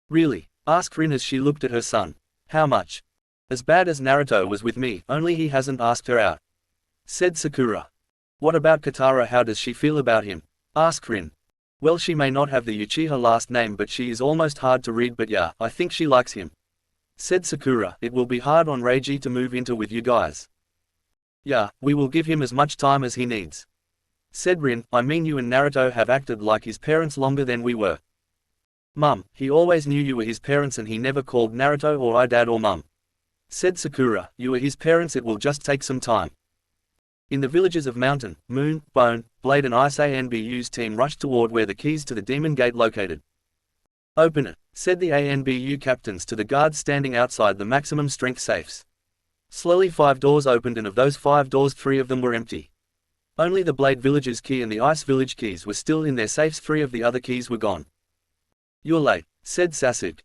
Really? Asked Rin as she looked at her son. How much? As bad as Naruto was with me, only he hasn't asked her out, said Sakura. What about Katara? How does she feel about him? Asked Rin. Well, she may not have the Uchiha last name, but she is almost hard to read. But yeah, I think she likes him, said Sakura. It will be hard on Reiji to move into with you guys. Yeah, we will give him as much time as he needs, said Rin. I mean, you and Naruto have acted like his parents longer than we were. Mum, he always knew you were his parents and he never called Naruto or I dad or mum, said Sakura. You are his parents, it will just take some time. In the villages of Mountain, Moon, Bone, Blade and Ice, ANBU's team rushed toward where the keys to the Demon Gate located. Open it, said the ANBU captains to the guards standing outside the maximum strength safes. Slowly 5 doors opened, and of those 5 doors 3 of them were empty. Only the Blade Village's key and the Ice Village keys were still in their safes. 3 of the other keys were gone. You're late, said Sasuke.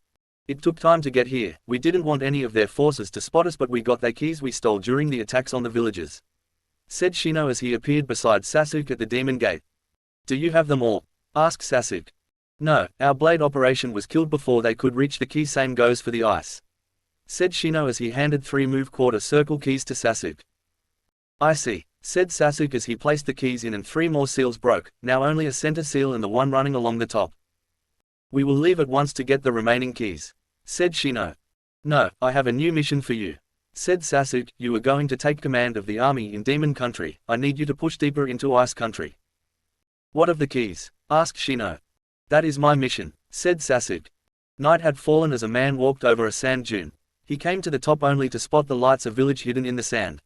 It took time to get here. We didn't want any of their forces to spot us, but we got their keys we stole during the attacks on the villages, said Shino as he appeared beside Sasuke at the Demon Gate. Do you have them all? Asked Sasuke. No, our Blade operation was killed before they could reach the key. Same goes for the Ice, said Shino as he handed 3 move quarter circle keys to Sasuke. I see, said Sasuke as he placed the keys in and 3 more seals broke, now only a center seal and the one running along the top. We will leave at once to get the remaining keys, said Shino. No, I have a new mission for you, said Sasuke. You are going to take command of the army in Demon Country. I need you to push deeper into Ice Country. What of the keys? Asked Shino. That is my mission, said Sasuke. Night had fallen as a man walked over a sand dune. He came to the top only to spot the lights of village hidden in the sand.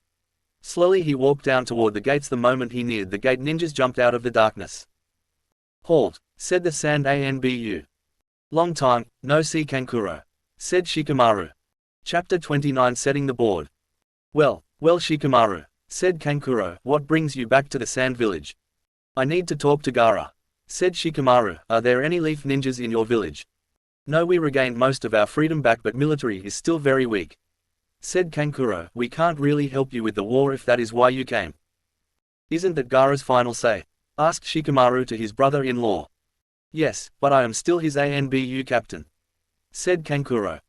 Slowly he walked down toward the gates. The moment he neared the gate, ninjas jumped out of the darkness. Halt, said the sand ANBU. Long time, no see Kankuro, said Shikamaru. Chapter 29. Setting the board. Well, Shikamaru, said Kankuro, what brings you back to the sand village? I need to talk to Gaara, said Shikamaru. Are there any leaf ninjas in your village? No, we regained most of our freedom back, but military is still very weak, said Kankuro. We can't really help you with the war if that is why you came. Isn't that Gaara's final say? Asked Shikamaru to his brother-in-law. Yes, but I am still his ANBU captain, said Kankuro.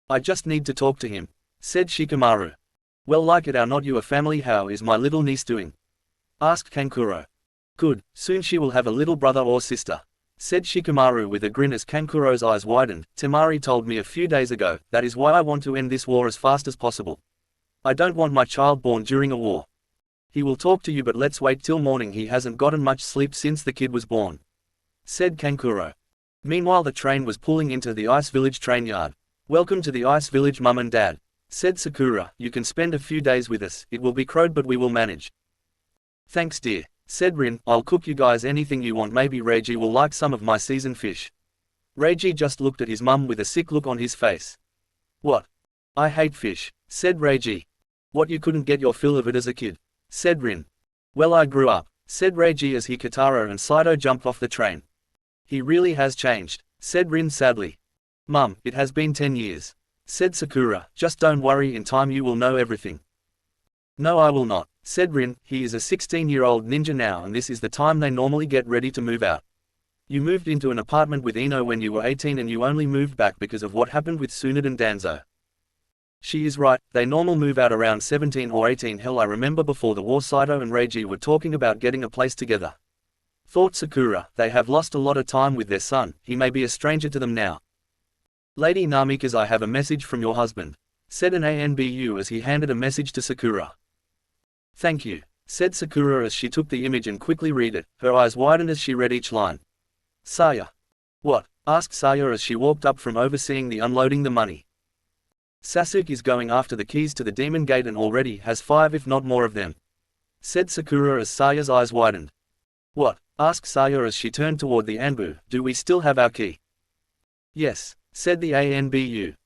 I just need to talk to him, said Shikamaru. Well, like it or not, you a family. How is my little niece doing? Asked Kankuro. Good, soon she will have a little brother or sister, said Shikamaru with a grin as Kankuro's eyes widened. Temari told me a few days ago, that is why I want to end this war as fast as possible. I don't want my child born during a war. He will talk to you, but let's wait till morning. He hasn't gotten much sleep since the kid was born, said Kankuro. Meanwhile, the train was pulling into the ice village train yard. Welcome to the ice village, Mum and Dad, said Sakura. You can spend a few days with us. It will be crowded, but we will manage. Thanks, dear, said Rin. I'll cook you guys anything you want. Maybe Reiji will like some of my seasoned fish. Reiji just looked at his mum with a sick look on his face. What? I hate fish, said Reiji. What, you couldn't get your fill of it as a kid? Said Rin. Well, I grew up, said Reiji as Katara and Saito jumped off the train. He really has changed, said Rin sadly. Mum, it has been 10 years, said Sakura. Just don't worry, in time you will know everything. No, I will not, said Rin. He is a 16-year-old ninja now, and this is the time they normally get ready to move out. You moved into an apartment with Ino when you were 18, and you only moved back because of what happened with Tsunade and Danzo. She is right, they normal move out around 17 or 18. Hell, I remember before the war Saito and Reiji were talking about getting a place together. Thought Sakura. They have lost a lot of time with their son, he may be a stranger to them now. Lady Namikaze, I have a message from your husband, said an ANBU as he handed a message to Sakura. Thank you, said Sakura as she took the image and quickly read it. Her eyes widened as she read each line. Saya. What? Asked Saya as she walked up from overseeing the unloading the money. Sasuke is going after the keys to the demon gate and already has 5 if not more of them, said Sakura as Saya's eyes widened. What? Asked Saya as she turned toward the Anbu. Do we still have our key? Yes, said the ANBU.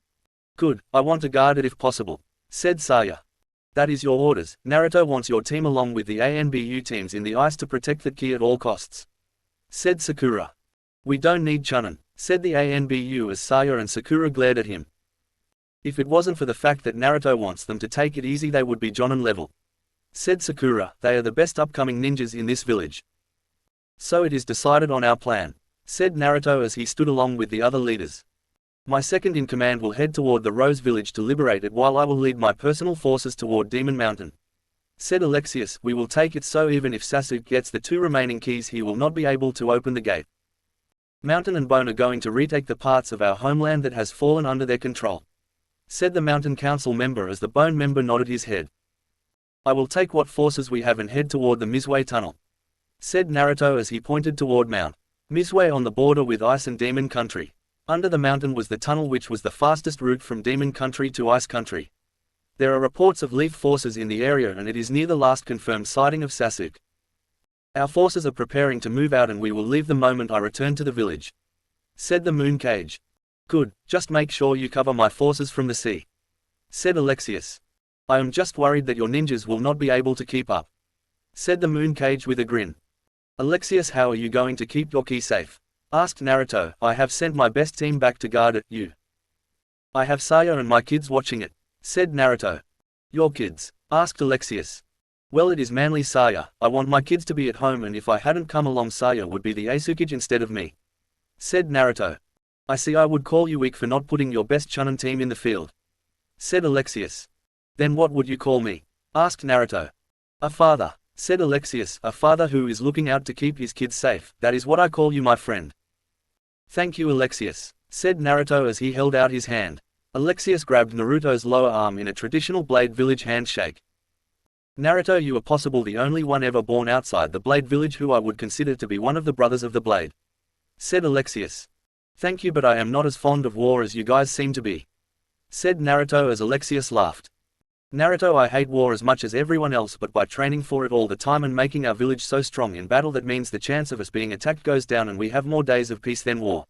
Good, I want to guard it if possible, said Saya. That is your orders. Naruto wants your team along with the ANBU teams in the ice to protect the key at all costs, said Sakura. We don't need Chunin, said the ANBU as Saya and Sakura glared at him. If it wasn't for the fact that Naruto wants them to take it easy, they would be Jonin level, said Sakura. They are the best upcoming ninjas in this village. So it is decided on our plan, said Naruto as he stood along with the other leaders. My second in command will head toward the Rose Village to liberate it, while I will lead my personal forces toward Demon Mountain, said Alexius. We will take it, so even if Sasuke gets the 2 remaining keys, he will not be able to open the gate. Mountain and Bone are going to retake the parts of our homeland that has fallen under their control, said the Mountain Council member as the Bone member nodded his head. I will take what forces we have and head toward the Mizue Tunnel, said Naruto as he pointed toward Mount Mizue on the border with Ice and Demon Country. Under the mountain was the tunnel, which was the fastest route from Demon Country to Ice Country. There are reports of Leaf forces in the area, and it is near the last confirmed sighting of Sasuke. Our forces are preparing to move out, and we will leave the moment I return to the village, said the Moon Cage. Good, just make sure you cover my forces from the sea, said Alexius. I am just worried that your ninjas will not be able to keep up, said the Moon Cage with a grin. Alexius, how are you going to keep your key safe? Asked Naruto. I have sent my best team back to guard it. You? I have Saya and my kids watching it, said Naruto. Your kids? Asked Alexius. Well, it is manly Saya. I want my kids to be at home, and if I hadn't come along, Saya would be the Asukage instead of me, said Naruto. I see. I would call you weak for not putting your best Chunin team in the field, said Alexius. Then what would you call me? Asked Naruto. A father, said Alexius. A father who is looking out to keep his kids safe. That is what I call you, my friend. Thank you, Alexius, said Naruto as he held out his hand. Alexius grabbed Naruto's lower arm in a traditional Blade Village handshake. Naruto, you are possible the only one ever born outside the Blade Village who I would consider to be one of the brothers of the Blade, said Alexius. Thank you, but I am not as fond of war as you guys seem to be, said Naruto as Alexius laughed. Naruto, I hate war as much as everyone else, but by training for it all the time and making our village so strong in battle, that means the chance of us being attacked goes down and we have more days of peace than war,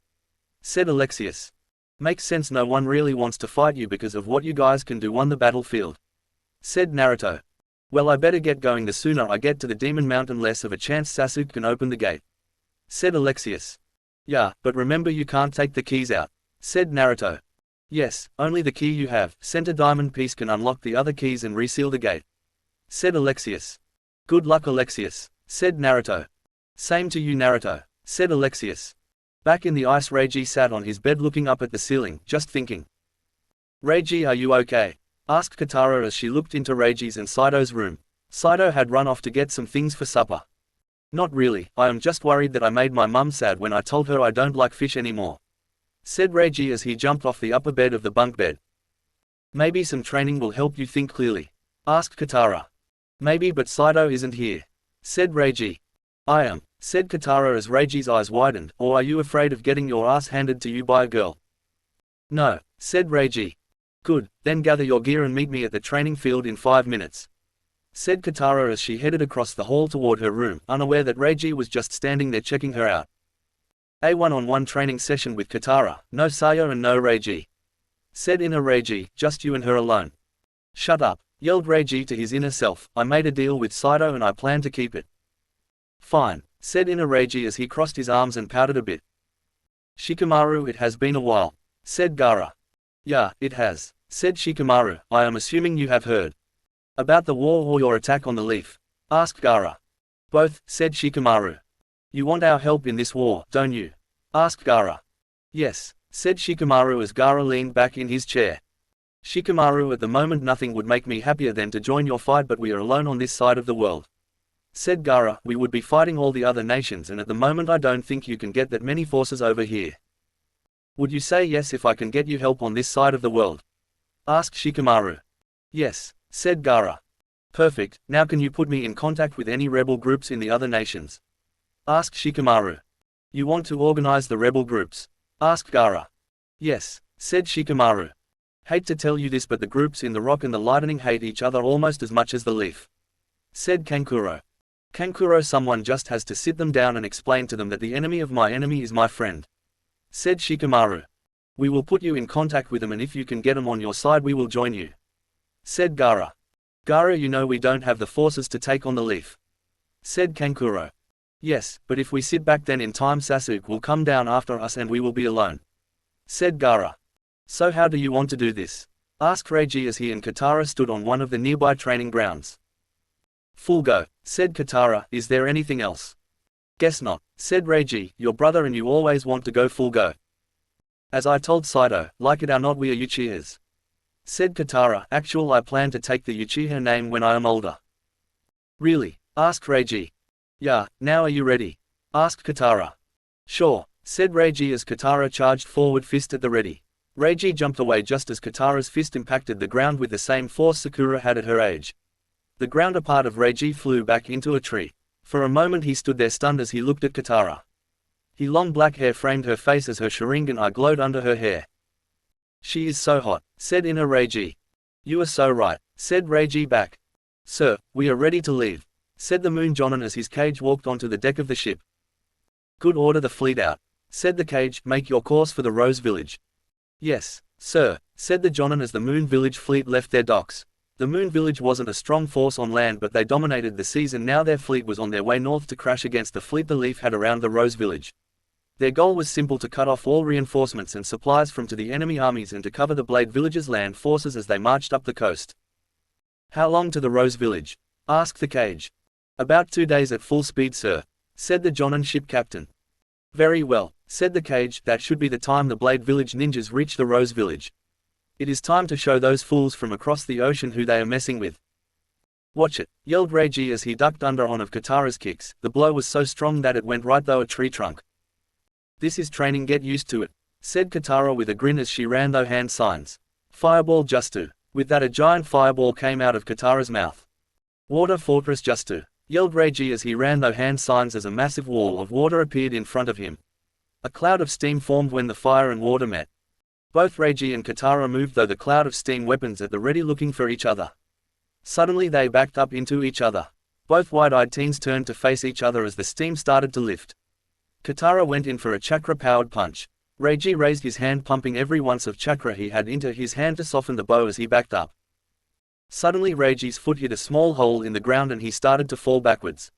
said Alexius. Makes sense. No one really wants to fight you because of what you guys can do on the battlefield, said Naruto. Well, I better get going. The sooner I get to the Demon Mountain, less of a chance Sasuke can open the gate, said Alexius. Yeah, but remember you can't take the keys out, said Naruto. Yes, only the key you have, Center Diamond Piece, can unlock the other keys and reseal the gate, said Alexius. Good luck, Alexius, said Naruto. Same to you, Naruto, said Alexius. Back in the ice, Reiji sat on his bed looking up at the ceiling, just thinking. Reiji, are you okay? asked Katara as she looked into Reiji's and Saido's room. Saido had run off to get some things for supper. Not really, I am just worried that I made my mum sad when I told her I don't like fish anymore, said Reiji as he jumped off the upper bed of the bunk bed. Maybe some training will help you think clearly, asked Katara. Maybe, but Saido isn't here, said Reiji. I am, said Katara as Reiji's eyes widened. Or are you afraid of getting your ass handed to you by a girl? No, said Reiji. Good, then gather your gear and meet me at the training field in 5 minutes, said Katara as she headed across the hall toward her room, unaware that Reiji was just standing there checking her out. A one-on-one training session with Katara, no Sayo and no Reiji, said inner Reiji, just you and her alone. Shut up, yelled Reiji to his inner self, I made a deal with Saido and I plan to keep it. Fine, said inner Reiji as he crossed his arms and pouted a bit. Shikamaru, it has been a while, said Gaara. Yeah, it has, said Shikamaru, I am assuming you have heard about the war or your attack on the leaf, asked Gaara. Both, said Shikamaru. You want our help in this war, don't you? asked Gaara. Yes, said Shikamaru as Gaara leaned back in his chair. Shikamaru, at the moment nothing would make me happier than to join your fight, but we are alone on this side of the world, said Gaara. We would be fighting all the other nations and at the moment I don't think you can get that many forces over here. Would you say yes if I can get you help on this side of the world? asked Shikamaru. Yes, said Gaara. Perfect, now can you put me in contact with any rebel groups in the other nations? asked Shikamaru. You want to organize the rebel groups? asked Gaara. Yes, said Shikamaru. Hate to tell you this, but the groups in the Rock and the Lightning hate each other almost as much as the Leaf, said Kankuro. Kankuro, someone just has to sit them down and explain to them that the enemy of my enemy is my friend, said Shikamaru. We will put you in contact with them and if you can get them on your side we will join you, said Gaara. Gaara, you know we don't have the forces to take on the Leaf, said Kankuro. Yes, but if we sit back then in time Sasuke will come down after us and we will be alone, said Gaara. So how do you want to do this? asked Reiji as he and Katara stood on one of the nearby training grounds. Full go, said Katara. Is there anything else? Guess not, said Reiji. Your brother and you always want to go full go. As I told Saido, like it or not we are Uchihas, said Katara. Actual, I plan to take the Uchiha name when I am older. Really? asked Reiji. Yeah, now are you ready? asked Katara. Sure, said Reiji as Katara charged forward, fist at the ready. Reiji jumped away just as Katara's fist impacted the ground with the same force Sakura had at her age. The grounder part of Reiji flew back into a tree. For a moment he stood there stunned as he looked at Katara. His long black hair framed her face as her Sharingan eye glowed under her hair. She is so hot, said inner Reiji. You are so right, said Reiji back. Sir, we are ready to leave, said the Moon Jonin as his cage walked onto the deck of the ship. Good, order the fleet out, said the cage. Make your course for the Rose Village. Yes, sir, said the Jonin as the Moon Village fleet left their docks. The Moon Village wasn't a strong force on land, but they dominated the seas and now their fleet was on their way north to crash against the fleet the Leaf had around the Rose Village. Their goal was simple: to cut off all reinforcements and supplies from to the enemy armies and to cover the Blade Village's land forces as they marched up the coast. How long to the Rose Village? asked the cage. About 2 days at full speed, sir, said the Jonin ship captain. Very well, said the cage. That should be the time the Blade Village ninjas reach the Rose Village. It is time to show those fools from across the ocean who they are messing with. Watch it, yelled Reiji as he ducked under one of Katara's kicks. The blow was so strong that it went right through a tree trunk. This is training, get used to it, said Katara with a grin as she ran those hand signs. Fireball Justu. With that a giant fireball came out of Katara's mouth. Water Fortress Justu, yelled Reiji as he ran those hand signs as a massive wall of water appeared in front of him. A cloud of steam formed when the fire and water met. Both Reiji and Katara moved through the cloud of steam, weapons at the ready looking for each other. Suddenly they backed up into each other. Both wide-eyed teens turned to face each other as the steam started to lift. Katara went in for a chakra-powered punch. Reiji raised his hand, pumping every ounce of chakra he had into his hand to soften the bow as he backed up. Suddenly Reiji's foot hit a small hole in the ground and he started to fall backwards.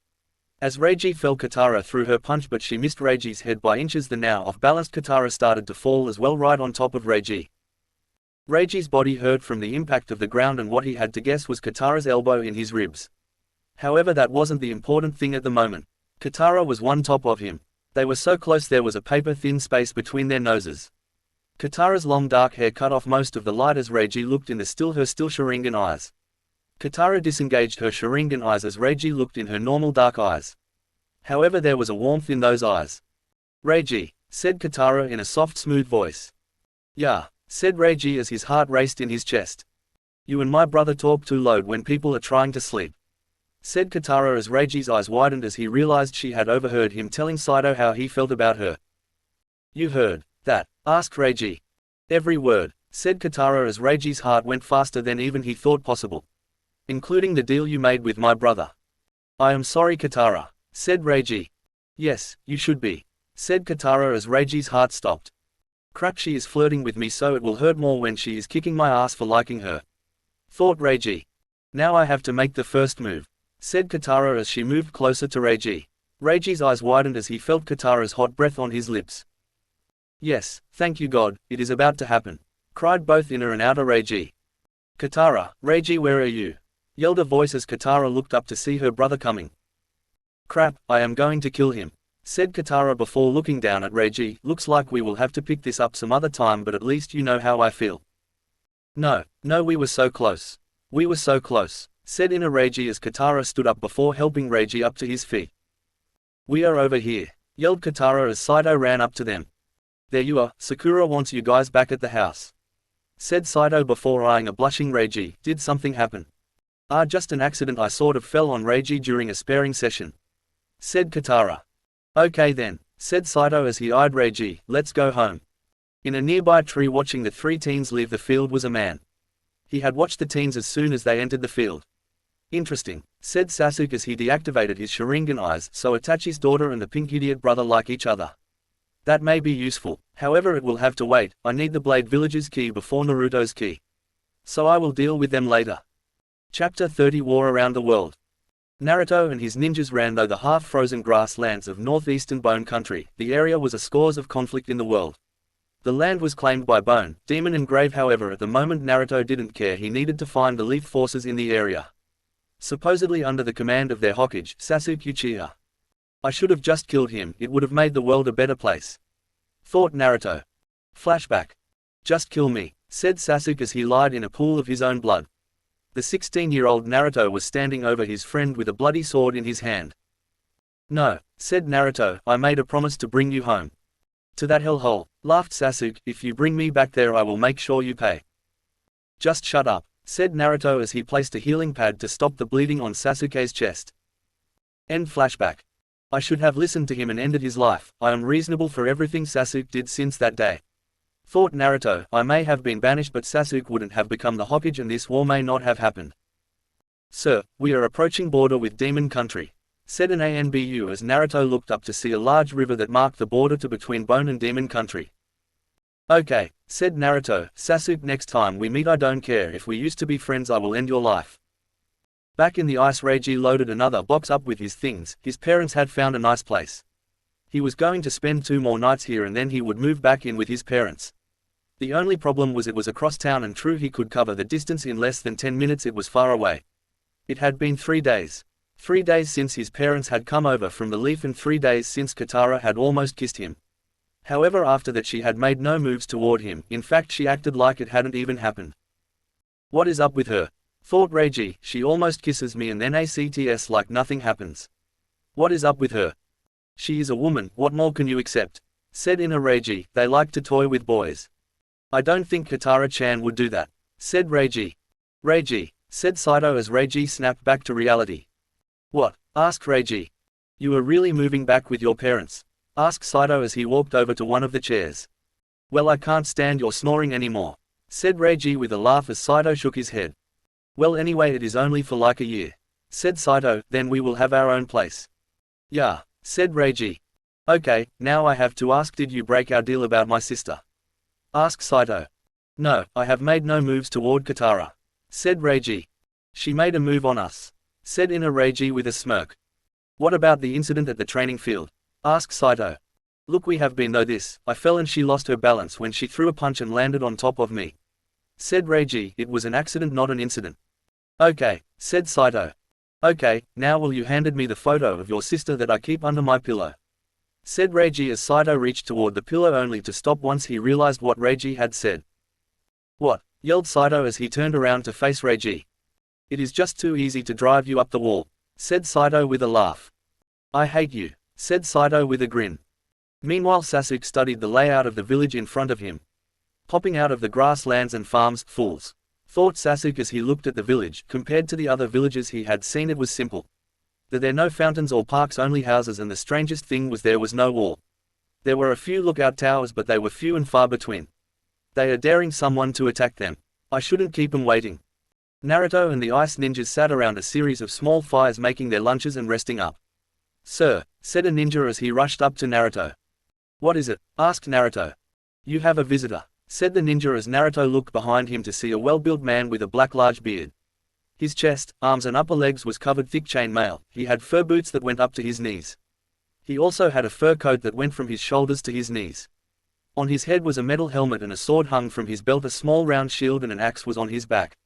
As Reiji fell, Katara threw her punch, but she missed Reiji's head by inches. The now off-balanced Katara started to fall as well, right on top of Reiji. Reiji's body hurt from the impact of the ground, and what he had to guess was Katara's elbow in his ribs. However, that wasn't the important thing at the moment. Katara was one top of him. They were so close there was a paper-thin space between their noses. Katara's long dark hair cut off most of the light as Reiji looked in her still Sharingan eyes. Katara disengaged her Sharingan eyes as Reiji looked in her normal dark eyes. However, there was a warmth in those eyes. "Reiji," said Katara in a soft smooth voice. "Yeah," said Reiji as his heart raced in his chest. "You and my brother talk too loud when people are trying to sleep," said Katara as Reiji's eyes widened as he realized she had overheard him telling Saito how he felt about her. "You heard that?" asked Reiji. "Every word," said Katara as Reiji's heart went faster than even he thought possible. "Including the deal you made with my brother." "I am sorry, Katara," said Reiji. "Yes, you should be," said Katara as Reiji's heart stopped. "Crap, she is flirting with me, so it will hurt more when she is kicking my ass for liking her," thought Reiji. "Now I have to make the first move," said Katara as she moved closer to Reiji. Reiji's eyes widened as he felt Katara's hot breath on his lips. "Yes, thank you God, it is about to happen," cried both inner and outer Reiji. "Katara, Reiji, where are you?" yelled a voice as Katara looked up to see her brother coming. "Crap, I am going to kill him," said Katara before looking down at Reiji. "Looks like we will have to pick this up some other time, but at least you know how I feel." No, we were so close. We were so close," said inner Reiji as Katara stood up before helping Reiji up to his feet. "We are over here," yelled Katara as Saito ran up to them. "There you are, Sakura wants you guys back at the house," said Saito before eyeing a blushing Reiji. "Did something happen?" Just an accident, I sort of fell on Reiji during a sparring session," said Katara. "Okay then," said Saito as he eyed Reiji. "Let's go home." In a nearby tree watching the three teens leave the field was a man. He had watched the teens as soon as they entered the field. "Interesting," said Sasuke as he deactivated his Sharingan eyes, "so Itachi's daughter and the pink idiot brother like each other. That may be useful, however it will have to wait. I need the Blade Village's key before Naruto's key. So I will deal with them later." Chapter 30 War Around the World. Naruto and his ninjas ran through the half-frozen grasslands of northeastern Bone Country. The area was a scores of conflict in the world. The land was claimed by Bone, Demon and Grave, however at the moment Naruto didn't care. He needed to find the Leaf forces in the area, supposedly under the command of their Hokage, Sasuke Uchiha. "I should have just killed him, it would have made the world a better place," thought Naruto. Flashback. "Just kill me," said Sasuke as he lied in a pool of his own blood. The 16-year-old Naruto was standing over his friend with a bloody sword in his hand. "No," said Naruto, "I made a promise to bring you home." "To that hellhole," laughed Sasuke. "If you bring me back there I will make sure you pay." "Just shut up," said Naruto as he placed a healing pad to stop the bleeding on Sasuke's chest. End flashback. "I should have listened to him and ended his life. I am reasonable for everything Sasuke did since that day," thought Naruto. "I may have been banished, but Sasuke wouldn't have become the Hokage and this war may not have happened." "Sir, we are approaching border with Demon Country," said an ANBU as Naruto looked up to see a large river that marked the border between Bone and Demon Country. "Okay," said Naruto. "Sasuke, next time we meet I don't care if we used to be friends, I will end your life." Back in the ice, Reiji loaded another box up with his things. His parents had found a nice place. He was going to spend 2 more nights here and then he would move back in with his parents. The only problem was it was across town, and true he could cover the distance in less than 10 minutes, it was far away. It had been 3 days. 3 days since his parents had come over from the Leaf and 3 days since Katara had almost kissed him. However, after that she had made no moves toward him. In fact, she acted like it hadn't even happened. "What is up with her?" thought Reiji. "She almost kisses me and then acts like nothing happens. What is up with her? She is a woman, what more can you accept?" said inner Reiji. "They like to toy with boys." "I don't think Katara-chan would do that," said Reiji. "Reiji," said Saito as Reiji snapped back to reality. "What?" asked Reiji. "You are really moving back with your parents?" asked Saito as he walked over to one of the chairs. "Well, I can't stand your snoring anymore," said Reiji with a laugh as Saito shook his head. "Well, anyway, it is only for like a year," said Saito. "Then we will have our own place." "Yeah," said Reiji. "Okay, now I have to ask, did you break our deal about my sister?" asked Saito. "No, I have made no moves toward Katara," said Reiji. "She made a move on us," said inner Reiji with a smirk. "What about the incident at the training field?" asked Saito. "Look, we have been through this. I fell and she lost her balance when she threw a punch and landed on top of me," said Reiji. "It was an accident, not an incident." "Okay," said Saito. "Okay, now will you handed me the photo of your sister that I keep under my pillow?" said Reiji as Saito reached toward the pillow only to stop once he realized what Reiji had said. What? Yelled Saito as he turned around to face Reiji. It is just too easy to drive you up the wall, said Saito with a laugh. I hate you, said Saito with a grin. Meanwhile Sasuke studied the layout of the village in front of him. Popping out of the grasslands and farms, fools, thought Sasuke as he looked at the village. Compared to the other villages he had seen, it was simple. There were no fountains or parks, only houses, and the strangest thing was there was no wall. There were a few lookout towers, but they were few and far between. They are daring someone to attack them. I shouldn't keep them waiting. Naruto and the ice ninjas sat around a series of small fires making their lunches and resting up. Sir, said a ninja as he rushed up to Naruto. What is it? Asked Naruto. You have a visitor, said the ninja as Naruto looked behind him to see a well-built man with a black large beard. His chest, arms and upper legs was covered thick chainmail. He had fur boots that went up to his knees. He also had a fur coat that went from his shoulders to his knees. On his head was a metal helmet and a sword hung from his belt. A small round shield and an axe was on his back.